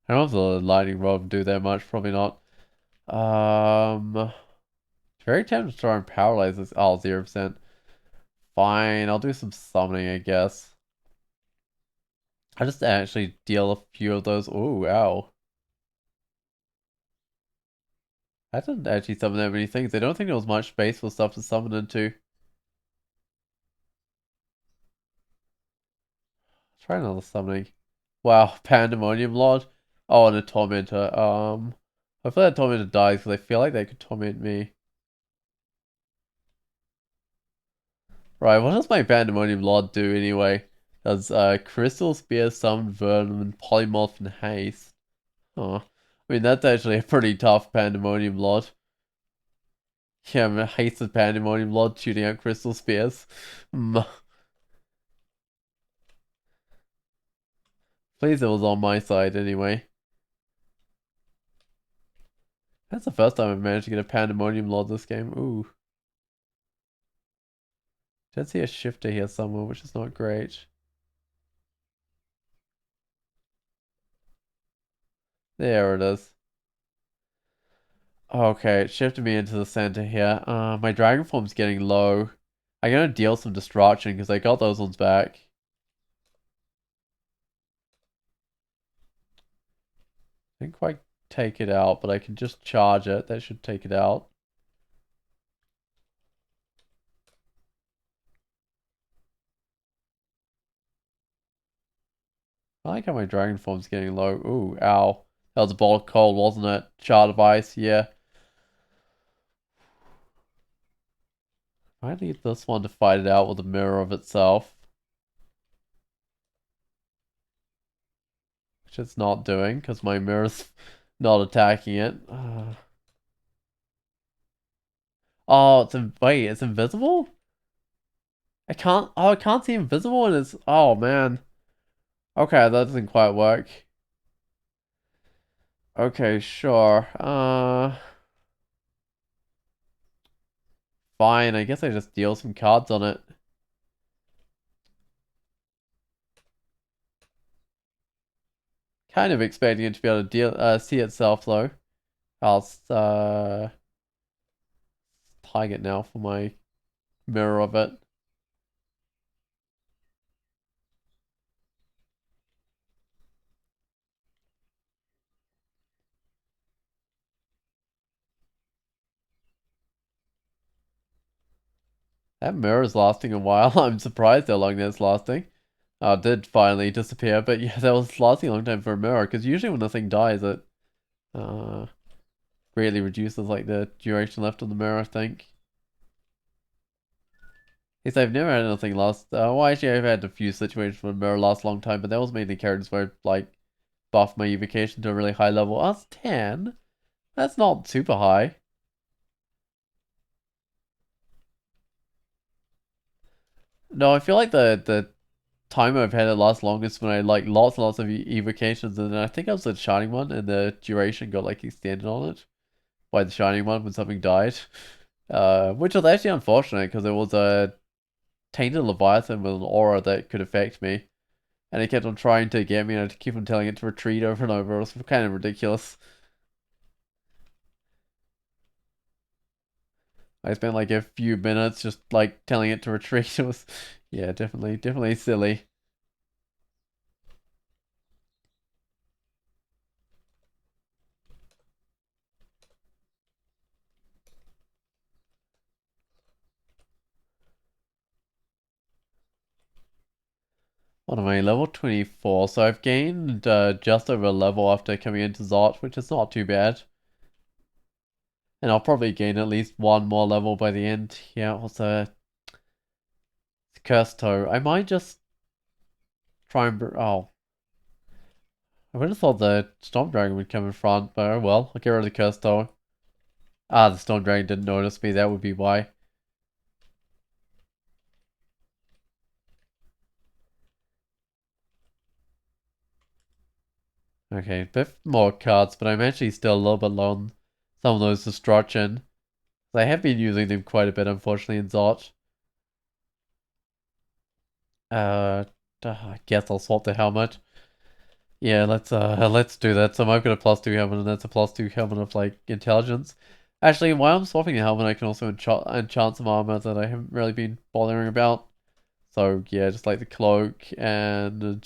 Speaker 1: don't know if the lightning rod would do that much. Probably not. Very tempted to try and paralyze this. Oh, 0%. Fine, I'll do some summoning, I guess. I just actually deal a few of those. Ooh, ow. I didn't actually summon that many things. I don't think there was much space for stuff to summon into. Try another summoning. Wow, Pandemonium Lord. Oh, and a Tormentor. Hopefully that Tormentor dies because I feel like they could torment me. Right, what does my Pandemonium Lord do anyway? Does Crystal Spear, Summon Venom, and Polymorph and Haste? Oh, I mean that's actually a pretty tough Pandemonium Lord. Yeah, I'm a hasted Pandemonium Lord shooting out Crystal Spears. Please, it was on my side anyway. That's the first time I've managed to get a Pandemonium Lord this game. Ooh. Did see a shifter here somewhere, which is not great. There it is. Okay, it shifted me into the center here. My dragon form's getting low. I'm gonna deal some destruction because I got those ones back. Didn't quite take it out, but I can just charge it. That should take it out. I like how my dragon form's getting low. Ooh, ow. That was a ball of cold, wasn't it? Shard of ice, yeah. I need this one to fight it out with a mirror of itself. Which it's not doing, because my mirror's not attacking it. Oh, wait, it's invisible? I can't see invisible and it's, oh man. Okay, that doesn't quite work. Okay, sure. Fine, I guess I just deal some cards on it. Kind of expecting it to be able to see itself though. I'll, target now for my mirror of it. That mirror's lasting a while. I'm surprised how long that's lasting. It did finally disappear, but yeah, that was lasting a long time for a mirror, because usually when the thing dies, it uh, greatly reduces like the duration left on the mirror, I think. Yes, I've never had anything last. Well, actually, I've had a few situations where mirror lasts a long time, but that was mainly characters where like buff my evocation to a really high level. Oh, that's 10. That's not super high. No, I feel like the time I've had it last longest when I had like lots and lots of evocations, and then I think I was the shining one, and the duration got like extended on it by the shining one when something died. Which was actually unfortunate because it was a tainted Leviathan with an aura that could affect me. And it kept on trying to get me, and I had to keep on telling it to retreat over and over. It was kind of ridiculous. I spent like a few minutes just like telling it to retreat. It was, yeah, definitely silly. What am I, level 24? So I've gained just over a level after coming into Zot, which is not too bad. And I'll probably gain at least one more level by the end. Yeah, also Cursed Toe. I might just try and... Oh, I would have thought the Storm Dragon would come in front, but oh well. I'll get rid of the Cursed Toe. Ah, the Storm Dragon didn't notice me. That would be why. Okay, a bit more cards, but I'm actually still a little bit low on some of those destruction. I have been using them quite a bit, unfortunately, in Zot. Uh, I guess I'll swap the helmet. Yeah, let's do that. So I've got a +2 helmet, and that's a +2 helmet of like intelligence. Actually, while I'm swapping the helmet, I can also enchant some armor that I haven't really been bothering about. So yeah, just like the cloak and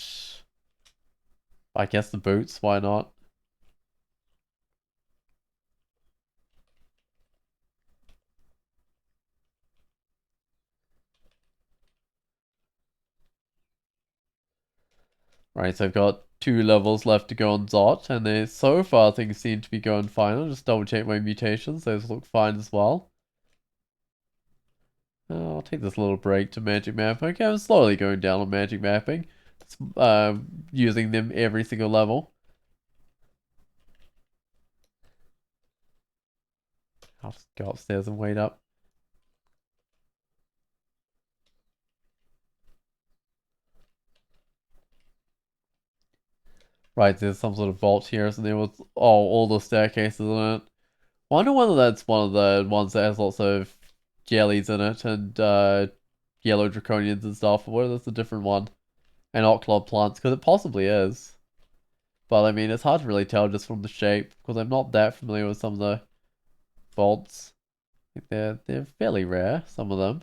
Speaker 1: I guess the boots. Why not? Right, so I've got 2 levels left to go on Zot, and so far things seem to be going fine. I'll just double check my mutations; those look fine as well. I'll take this little break to magic map. Okay, I'm slowly going down on magic mapping. Using them every single level. I'll just go upstairs and wait up. Right, there's some sort of vault here, isn't there? With all the staircases in it. Wonder whether that's one of the ones that has lots of jellies in it and yellow draconians and stuff, or whether it's a different one. And Octolob plants, because it possibly is. But I mean, it's hard to really tell just from the shape, because I'm not that familiar with some of the vaults. They're fairly rare, some of them.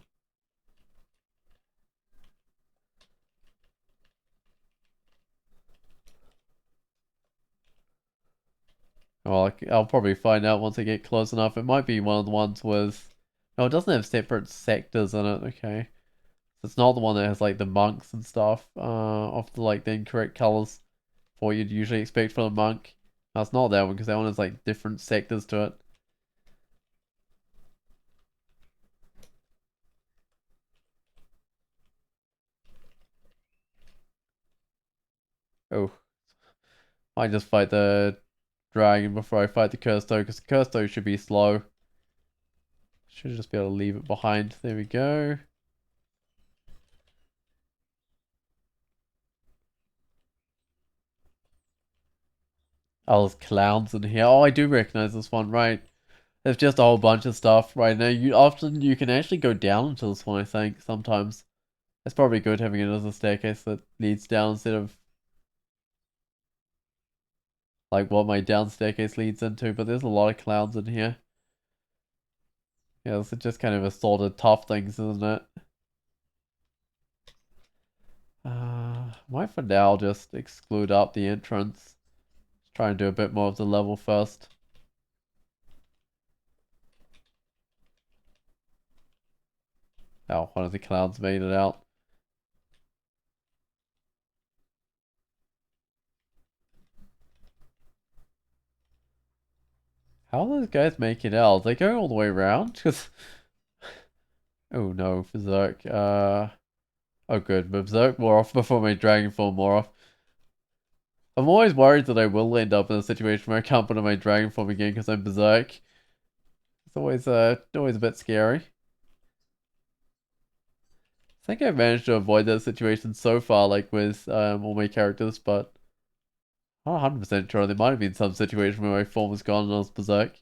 Speaker 1: Well, I'll probably find out once I get close enough. It might be one of the ones with... No, it doesn't have separate sectors in it, okay. So it's not the one that has like the monks and stuff, of the like the incorrect colors for what you'd usually expect from a monk. No, it's not that one, because that one has like different sectors to it. Oh, I just fight the dragon before I fight the Cursto, because the Cursto should be slow. Should just be able to leave it behind. There we go. Oh, there's clowns in here. Oh, I do recognize this one, right. There's just a whole bunch of stuff right now. You can actually go down into this one, I think, sometimes. It's probably good having it as a staircase that leads down instead of like what my down staircase leads into, but there's a lot of clowns in here. Yeah, this is just kind of assorted tough things, isn't it? Might for now just exclude up the entrance. Try and do a bit more of the level first. Oh, one of the clouds made it out. How are those guys making it out? Are they going all the way around? Because oh no, Berserk. Oh good, but Berserk more off before my Dragon Form more off. I'm always worried that I will end up in a situation where I can't put on my Dragon Form again because I'm Berserk. It's always a bit scary. I think I've managed to avoid that situation so far, like with all my characters, but I'm not 100% sure. There might have been some situation where my form was gone and I was Berserk.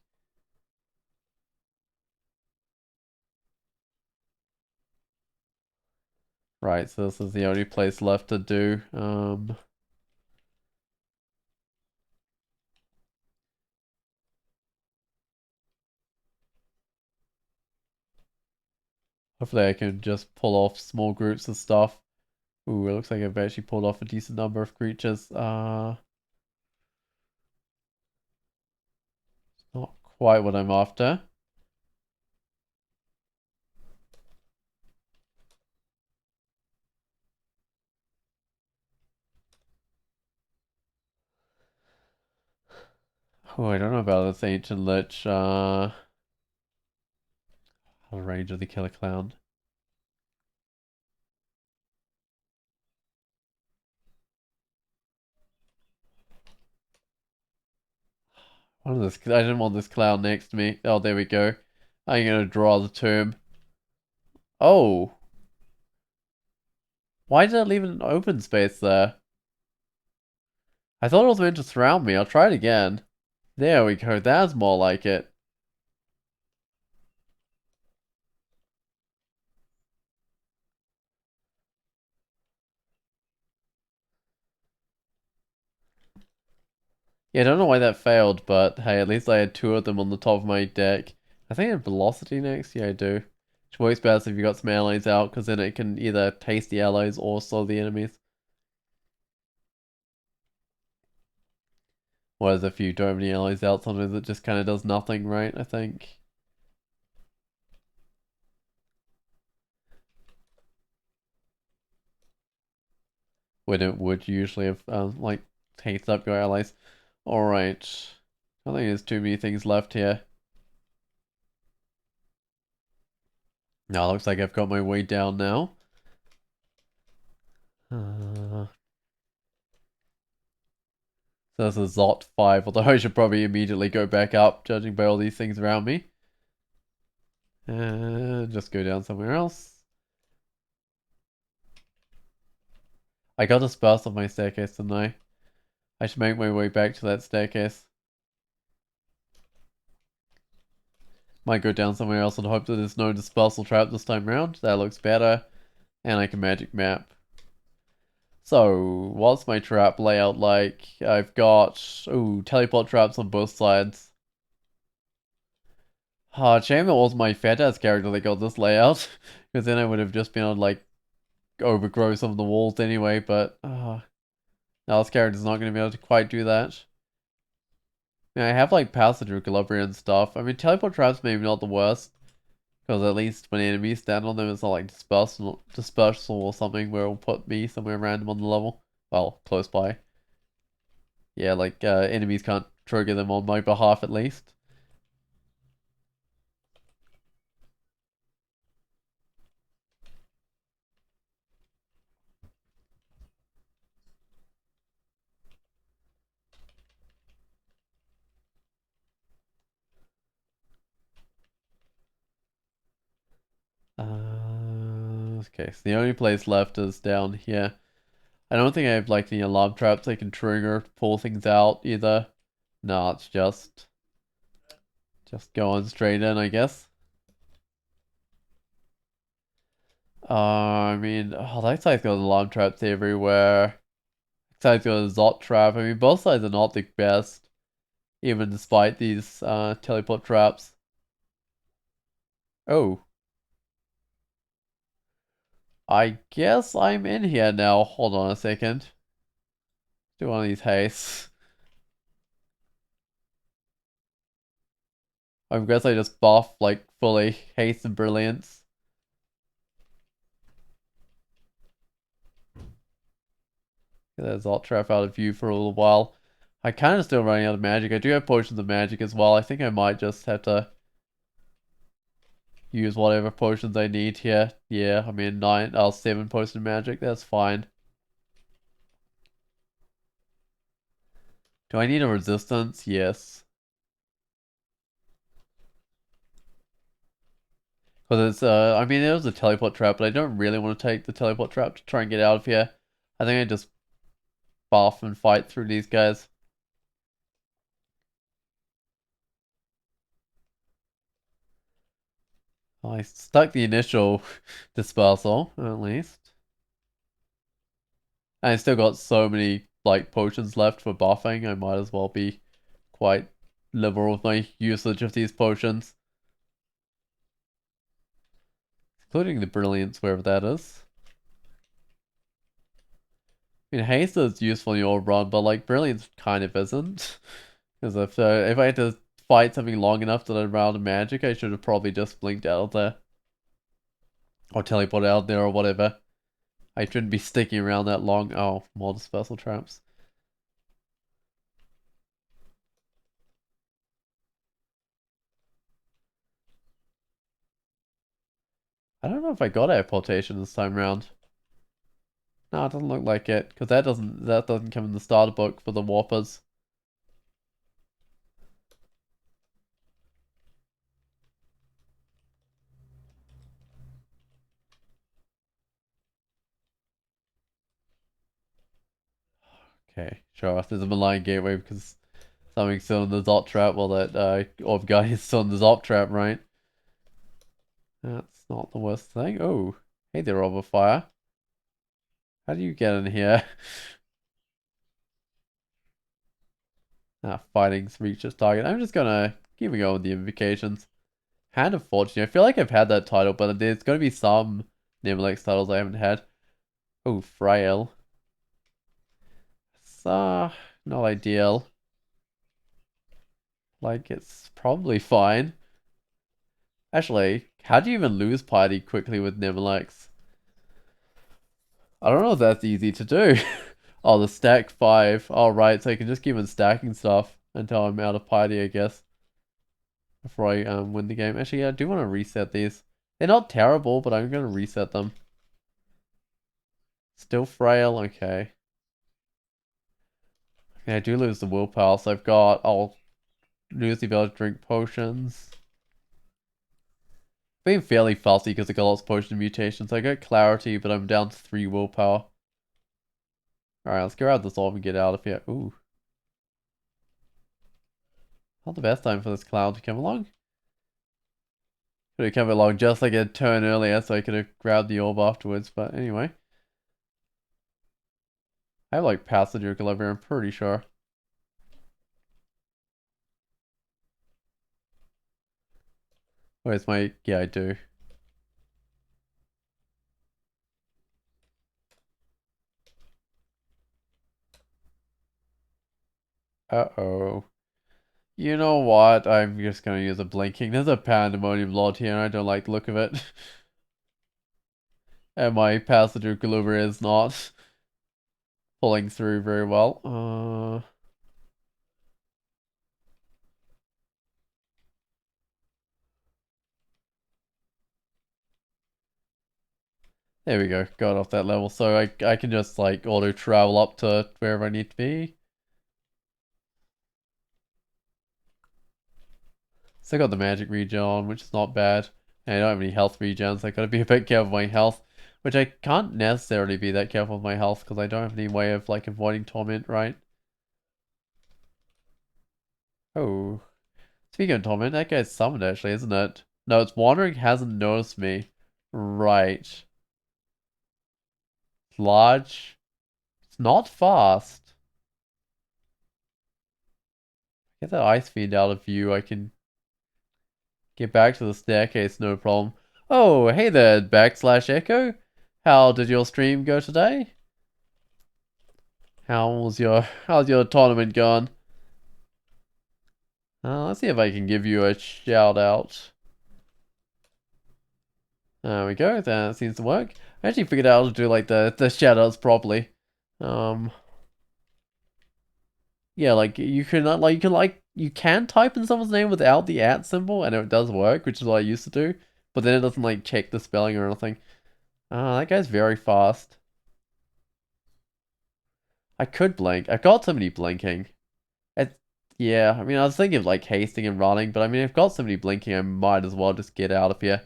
Speaker 1: Right, so this is the only place left to do. Hopefully I can just pull off small groups of stuff. Ooh, it looks like I've actually pulled off a decent number of creatures. Not quite what I'm after. Oh, I don't know about this ancient lich. The range of the killer clown. What is this? I didn't want this clown next to me. Oh, there we go. I'm gonna draw the tomb. Oh, why did I leave an open space there? I thought it was meant to surround me. I'll try it again. There we go. That's more like it. Yeah, I don't know why that failed, but hey, at least I had two of them on the top of my deck. I think I have velocity next. Yeah, I do. Which works best if you got some allies out, because then it can either taste the allies or slow the enemies. Whereas if you don't have any allies out, sometimes it just kind of does nothing, right? I think. When it would usually have, like, taste up your allies. Alright. I think there's too many things left here. Now, looks like I've got my way down now. So this is Zot 5, although I should probably immediately go back up, judging by all these things around me. And just go down somewhere else. I got a dispersed off my staircase, didn't I? I should make my way back to that staircase. Might go down somewhere else and hope that there's no dispersal trap this time around. That looks better. And I can magic map. So, what's my trap layout like? I've got, ooh, teleport traps on both sides. Shame it was my fat ass character that got this layout. Because then I would have just been able to, like, overgrow some of the walls anyway, but, now this character's not going to be able to quite do that. Yeah, I have, like, passage through Calabria and stuff. I mean, teleport traps maybe not the worst. Because at least when enemies stand on them, it's not like dispersal or something where it'll put me somewhere random on the level. Well, close by. Yeah, like, enemies can't trigger them on my behalf at least. Okay, so the only place left is down here. I don't think I have, like, any alarm traps I can trigger to pull things out either. No, it's just going straight in, I guess. I mean, oh, that side's got alarm traps everywhere. That side's got a Zot trap. I mean, both sides are not the best, even despite these teleport traps. Oh, I guess I'm in here now. Hold on a second. Do one of these hastes. I guess I just buff, like, fully haste and brilliance. Get that Zot Trap out of view for a little while. I kind of still running out of magic. I do have potions of magic as well. I think I might just have to use whatever potions I need here. Yeah, I mean 7 potion of magic. That's fine. Do I need a resistance? Yes. Because it's, I mean, it was a teleport trap, but I don't really want to take the teleport trap to try and get out of here. I think I just buff and fight through these guys. I stuck the initial dispersal, at least. And I still got so many, like, potions left for buffing, I might as well be quite liberal with my usage of these potions. Including the brilliance, wherever that is. I mean, haste is useful in your run, but like brilliance kind of isn't. Because if I had to fight something long enough that I ran out of magic, I should have probably just blinked out of there. Or teleported out there or whatever. I shouldn't be sticking around that long. Oh, more dispersal traps. I don't know if I got teleportation this time around. No, it doesn't look like it, because that doesn't come in the starter book for the Warpers. Okay, sure. There's a malign gateway because something's still in the Zot trap. Well, that orb guy is still in the Zot trap, right? That's not the worst thing. Oh, hey there, Orb of Fire. How do you get in here? Fighting's reached its target. I'm just gonna keep going with the invocations. Hand of Fortune. I feel like I've had that title, but there's gonna be some Nemelex titles I haven't had. Oh, Frail. It's not ideal. Like, it's probably fine. Actually, how do you even lose piety quickly with Nemelex? I don't know if that's easy to do. Oh, the stack 5. All right, so I can just keep on stacking stuff until I'm out of piety, I guess. Before I win the game. Actually, yeah, I do want to reset these. They're not terrible, but I'm going to reset them. Still frail, okay. Yeah, I do lose the willpower, so I'll lose the ability to drink potions. Being fairly fussy because I got lots of potion mutations. I got clarity, but I'm down to 3 willpower. Alright, let's grab this orb and get out of here. Ooh. Not the best time for this cloud to come along. Could have come along just like a turn earlier, so I could have grabbed the orb afterwards, but anyway. I have like passenger delivery, I'm pretty sure. Where's my... Yeah, I do. Uh-oh. You know what? I'm just gonna use a blinking. There's a pandemonium lord here and I don't like the look of it. And my passenger delivery is not pulling through very well. There we go. Got off that level. So I can just like auto travel up to wherever I need to be. Still got the magic regen, which is not bad. And I don't have any health regens, so I gotta be a bit careful with my health. Which I can't necessarily be that careful with my health because I don't have any way of like avoiding torment, right? Oh. Speaking of torment, that guy's summoned actually, isn't it? No, it's wandering hasn't noticed me. Right. It's large. It's not fast. Get that ice fiend out of view. I can get back to the staircase, no problem. Oh, hey there, backslash echo. How did your stream go today? How's your tournament going? Let's see if I can give you a shout out. There we go, that seems to work. I actually figured out how to do like the shout outs properly. Yeah, like you can type in someone's name without the at symbol, and it does work, which is what I used to do. But then it doesn't like check the spelling or anything. That guy's very fast. I could blink. I've got somebody blinking. It, yeah, I mean, I was thinking of like hasting and running, but I mean, I've got somebody blinking, I might as well just get out of here.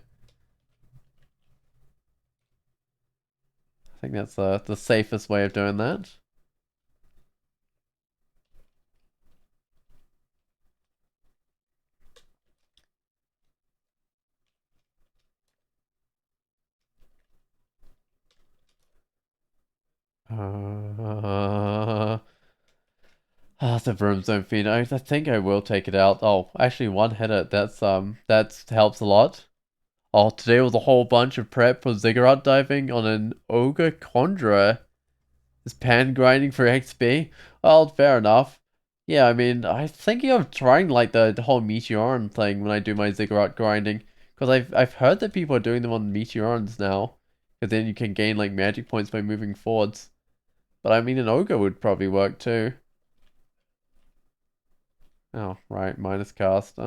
Speaker 1: I think that's the safest way of doing that. Uh, it's a Brimstone Fiend. I think I will take it out. Oh, actually, one hit it. That helps a lot. Oh, today was a whole bunch of prep for ziggurat diving on an ogre conjurer. Is pan grinding for XP? Well, fair enough. Yeah, I mean, I'm thinking of trying like the whole Meteoron thing when I do my ziggurat grinding, because I've heard that people are doing them on Meteorons now, because then you can gain like magic points by moving forwards. But I mean, an ogre would probably work too. Oh, right, minus cast.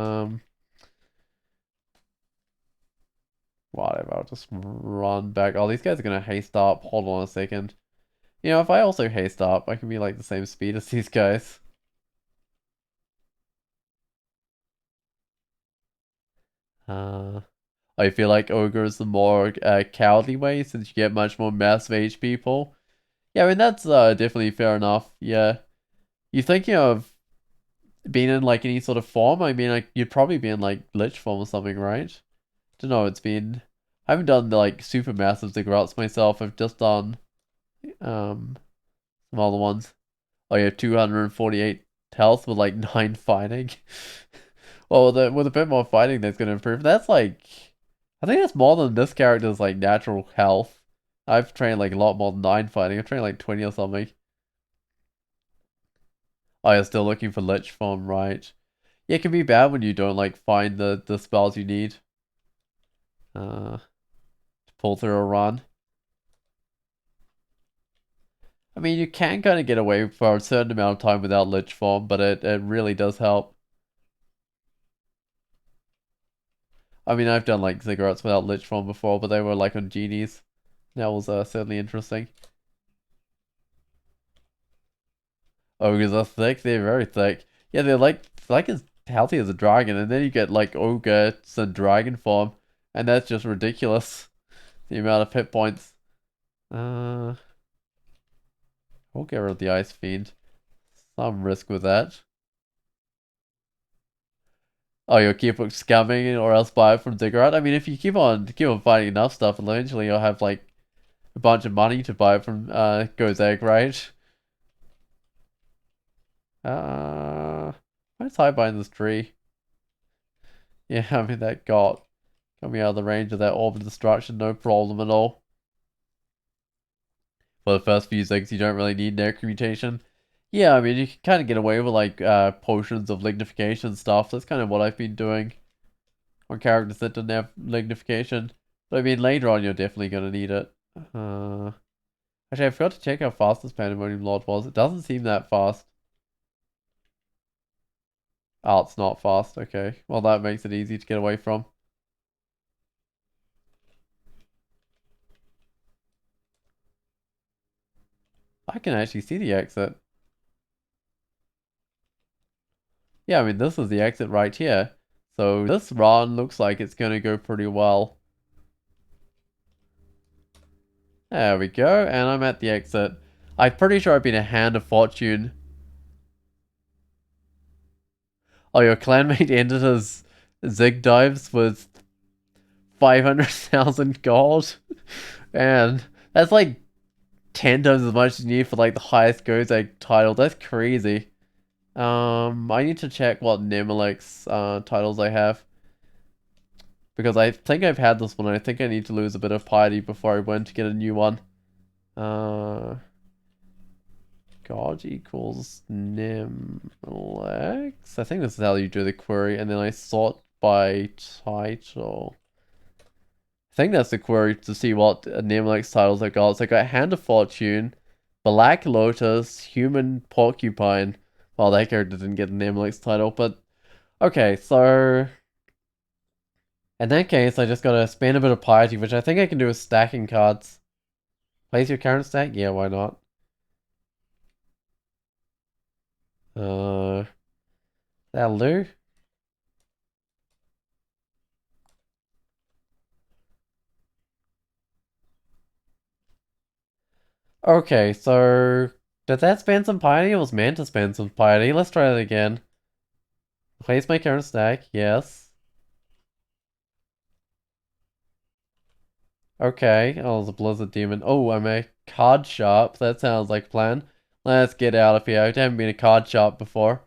Speaker 1: Whatever, I'll just run back. Oh, these guys are gonna haste up. Hold on a second. You know, if I also haste up, I can be like the same speed as these guys. Uh, I feel like ogre is the more cowardly way since you get much more massive HP people. Yeah, I mean that's definitely fair enough. Yeah, you thinking of being in like any sort of form? I mean, like you'd probably be in like lich form or something, right? Don't know. It's been I haven't done like super massive ziggurats myself. I've just done um some other ones. Oh yeah, 248 health with like 9 fighting. Well, with a bit more fighting, that's gonna improve. That's like, I think that's more than this character's like natural health. I've trained like a lot more than 9 fighting. I've trained like 20 or something. Oh, you're still looking for Lich form, right? Yeah, it can be bad when you don't like find the spells you need. To pull through a run. I mean, you can kind of get away for a certain amount of time without Lich form, but it really does help. I mean, I've done like cigarettes without Lich form before, but they were like on genies. That was certainly interesting. Ogres are thick. They're very thick. Yeah, they're like as healthy as a dragon, and then you get like ogres and dragon form, and that's just ridiculous. The amount of hit points. Uh, we'll get rid of the Ice Fiend. Some risk with that. Oh, you'll keep scamming or else buy it from Ziggurat. I mean, if you keep on finding enough stuff, eventually you'll have like a bunch of money to buy it from Gozeg, right? Where's hide behind this tree? Yeah, I mean that got me out of the range of that orb of destruction, no problem at all. For the first few zigs, you don't really need necromutation. Yeah, I mean you can kind of get away with like potions of lignification stuff. That's kind of what I've been doing on characters that don't have lignification. But I mean later on you're definitely gonna need it. Uh, Actually, I forgot to check how fast this Pandemonium Lord was. It doesn't seem that fast. Oh, it's not fast. Okay. Well, that makes it easy to get away from. I can actually see the exit. Yeah, I mean, this is the exit right here. So this run looks like it's going to go pretty well. There we go, and I'm at the exit. I'm pretty sure I've been a Hand of Fortune. Oh, your clanmate ended his Zig dives with 500,000 gold. And that's like 10 times as much as you need for like the highest Gozag title. That's crazy. I need to check what Nemelex titles I have. Because I think I've had this one, and I think I need to lose a bit of piety before I went to get a new one. Uh, God equals Nemelex. I think this is how you do the query, and then I sort by title. I think that's the query to see what Nemelex titles I got. So I got Hand of Fortune, Black Lotus, Human Porcupine. Well, that character didn't get the Nemelex title, but okay, so in that case, I just gotta spend a bit of piety, which I think I can do with stacking cards. Place your current stack? Yeah, why not? Uh, that'll do. Okay, so did that spend some piety? It was meant to spend some piety. Let's try that again. Place my current stack, yes. Okay, oh, the Blizzard Demon. Oh, I'm a card shop. That sounds like a plan. Let's get out of here. I haven't been a card shop before.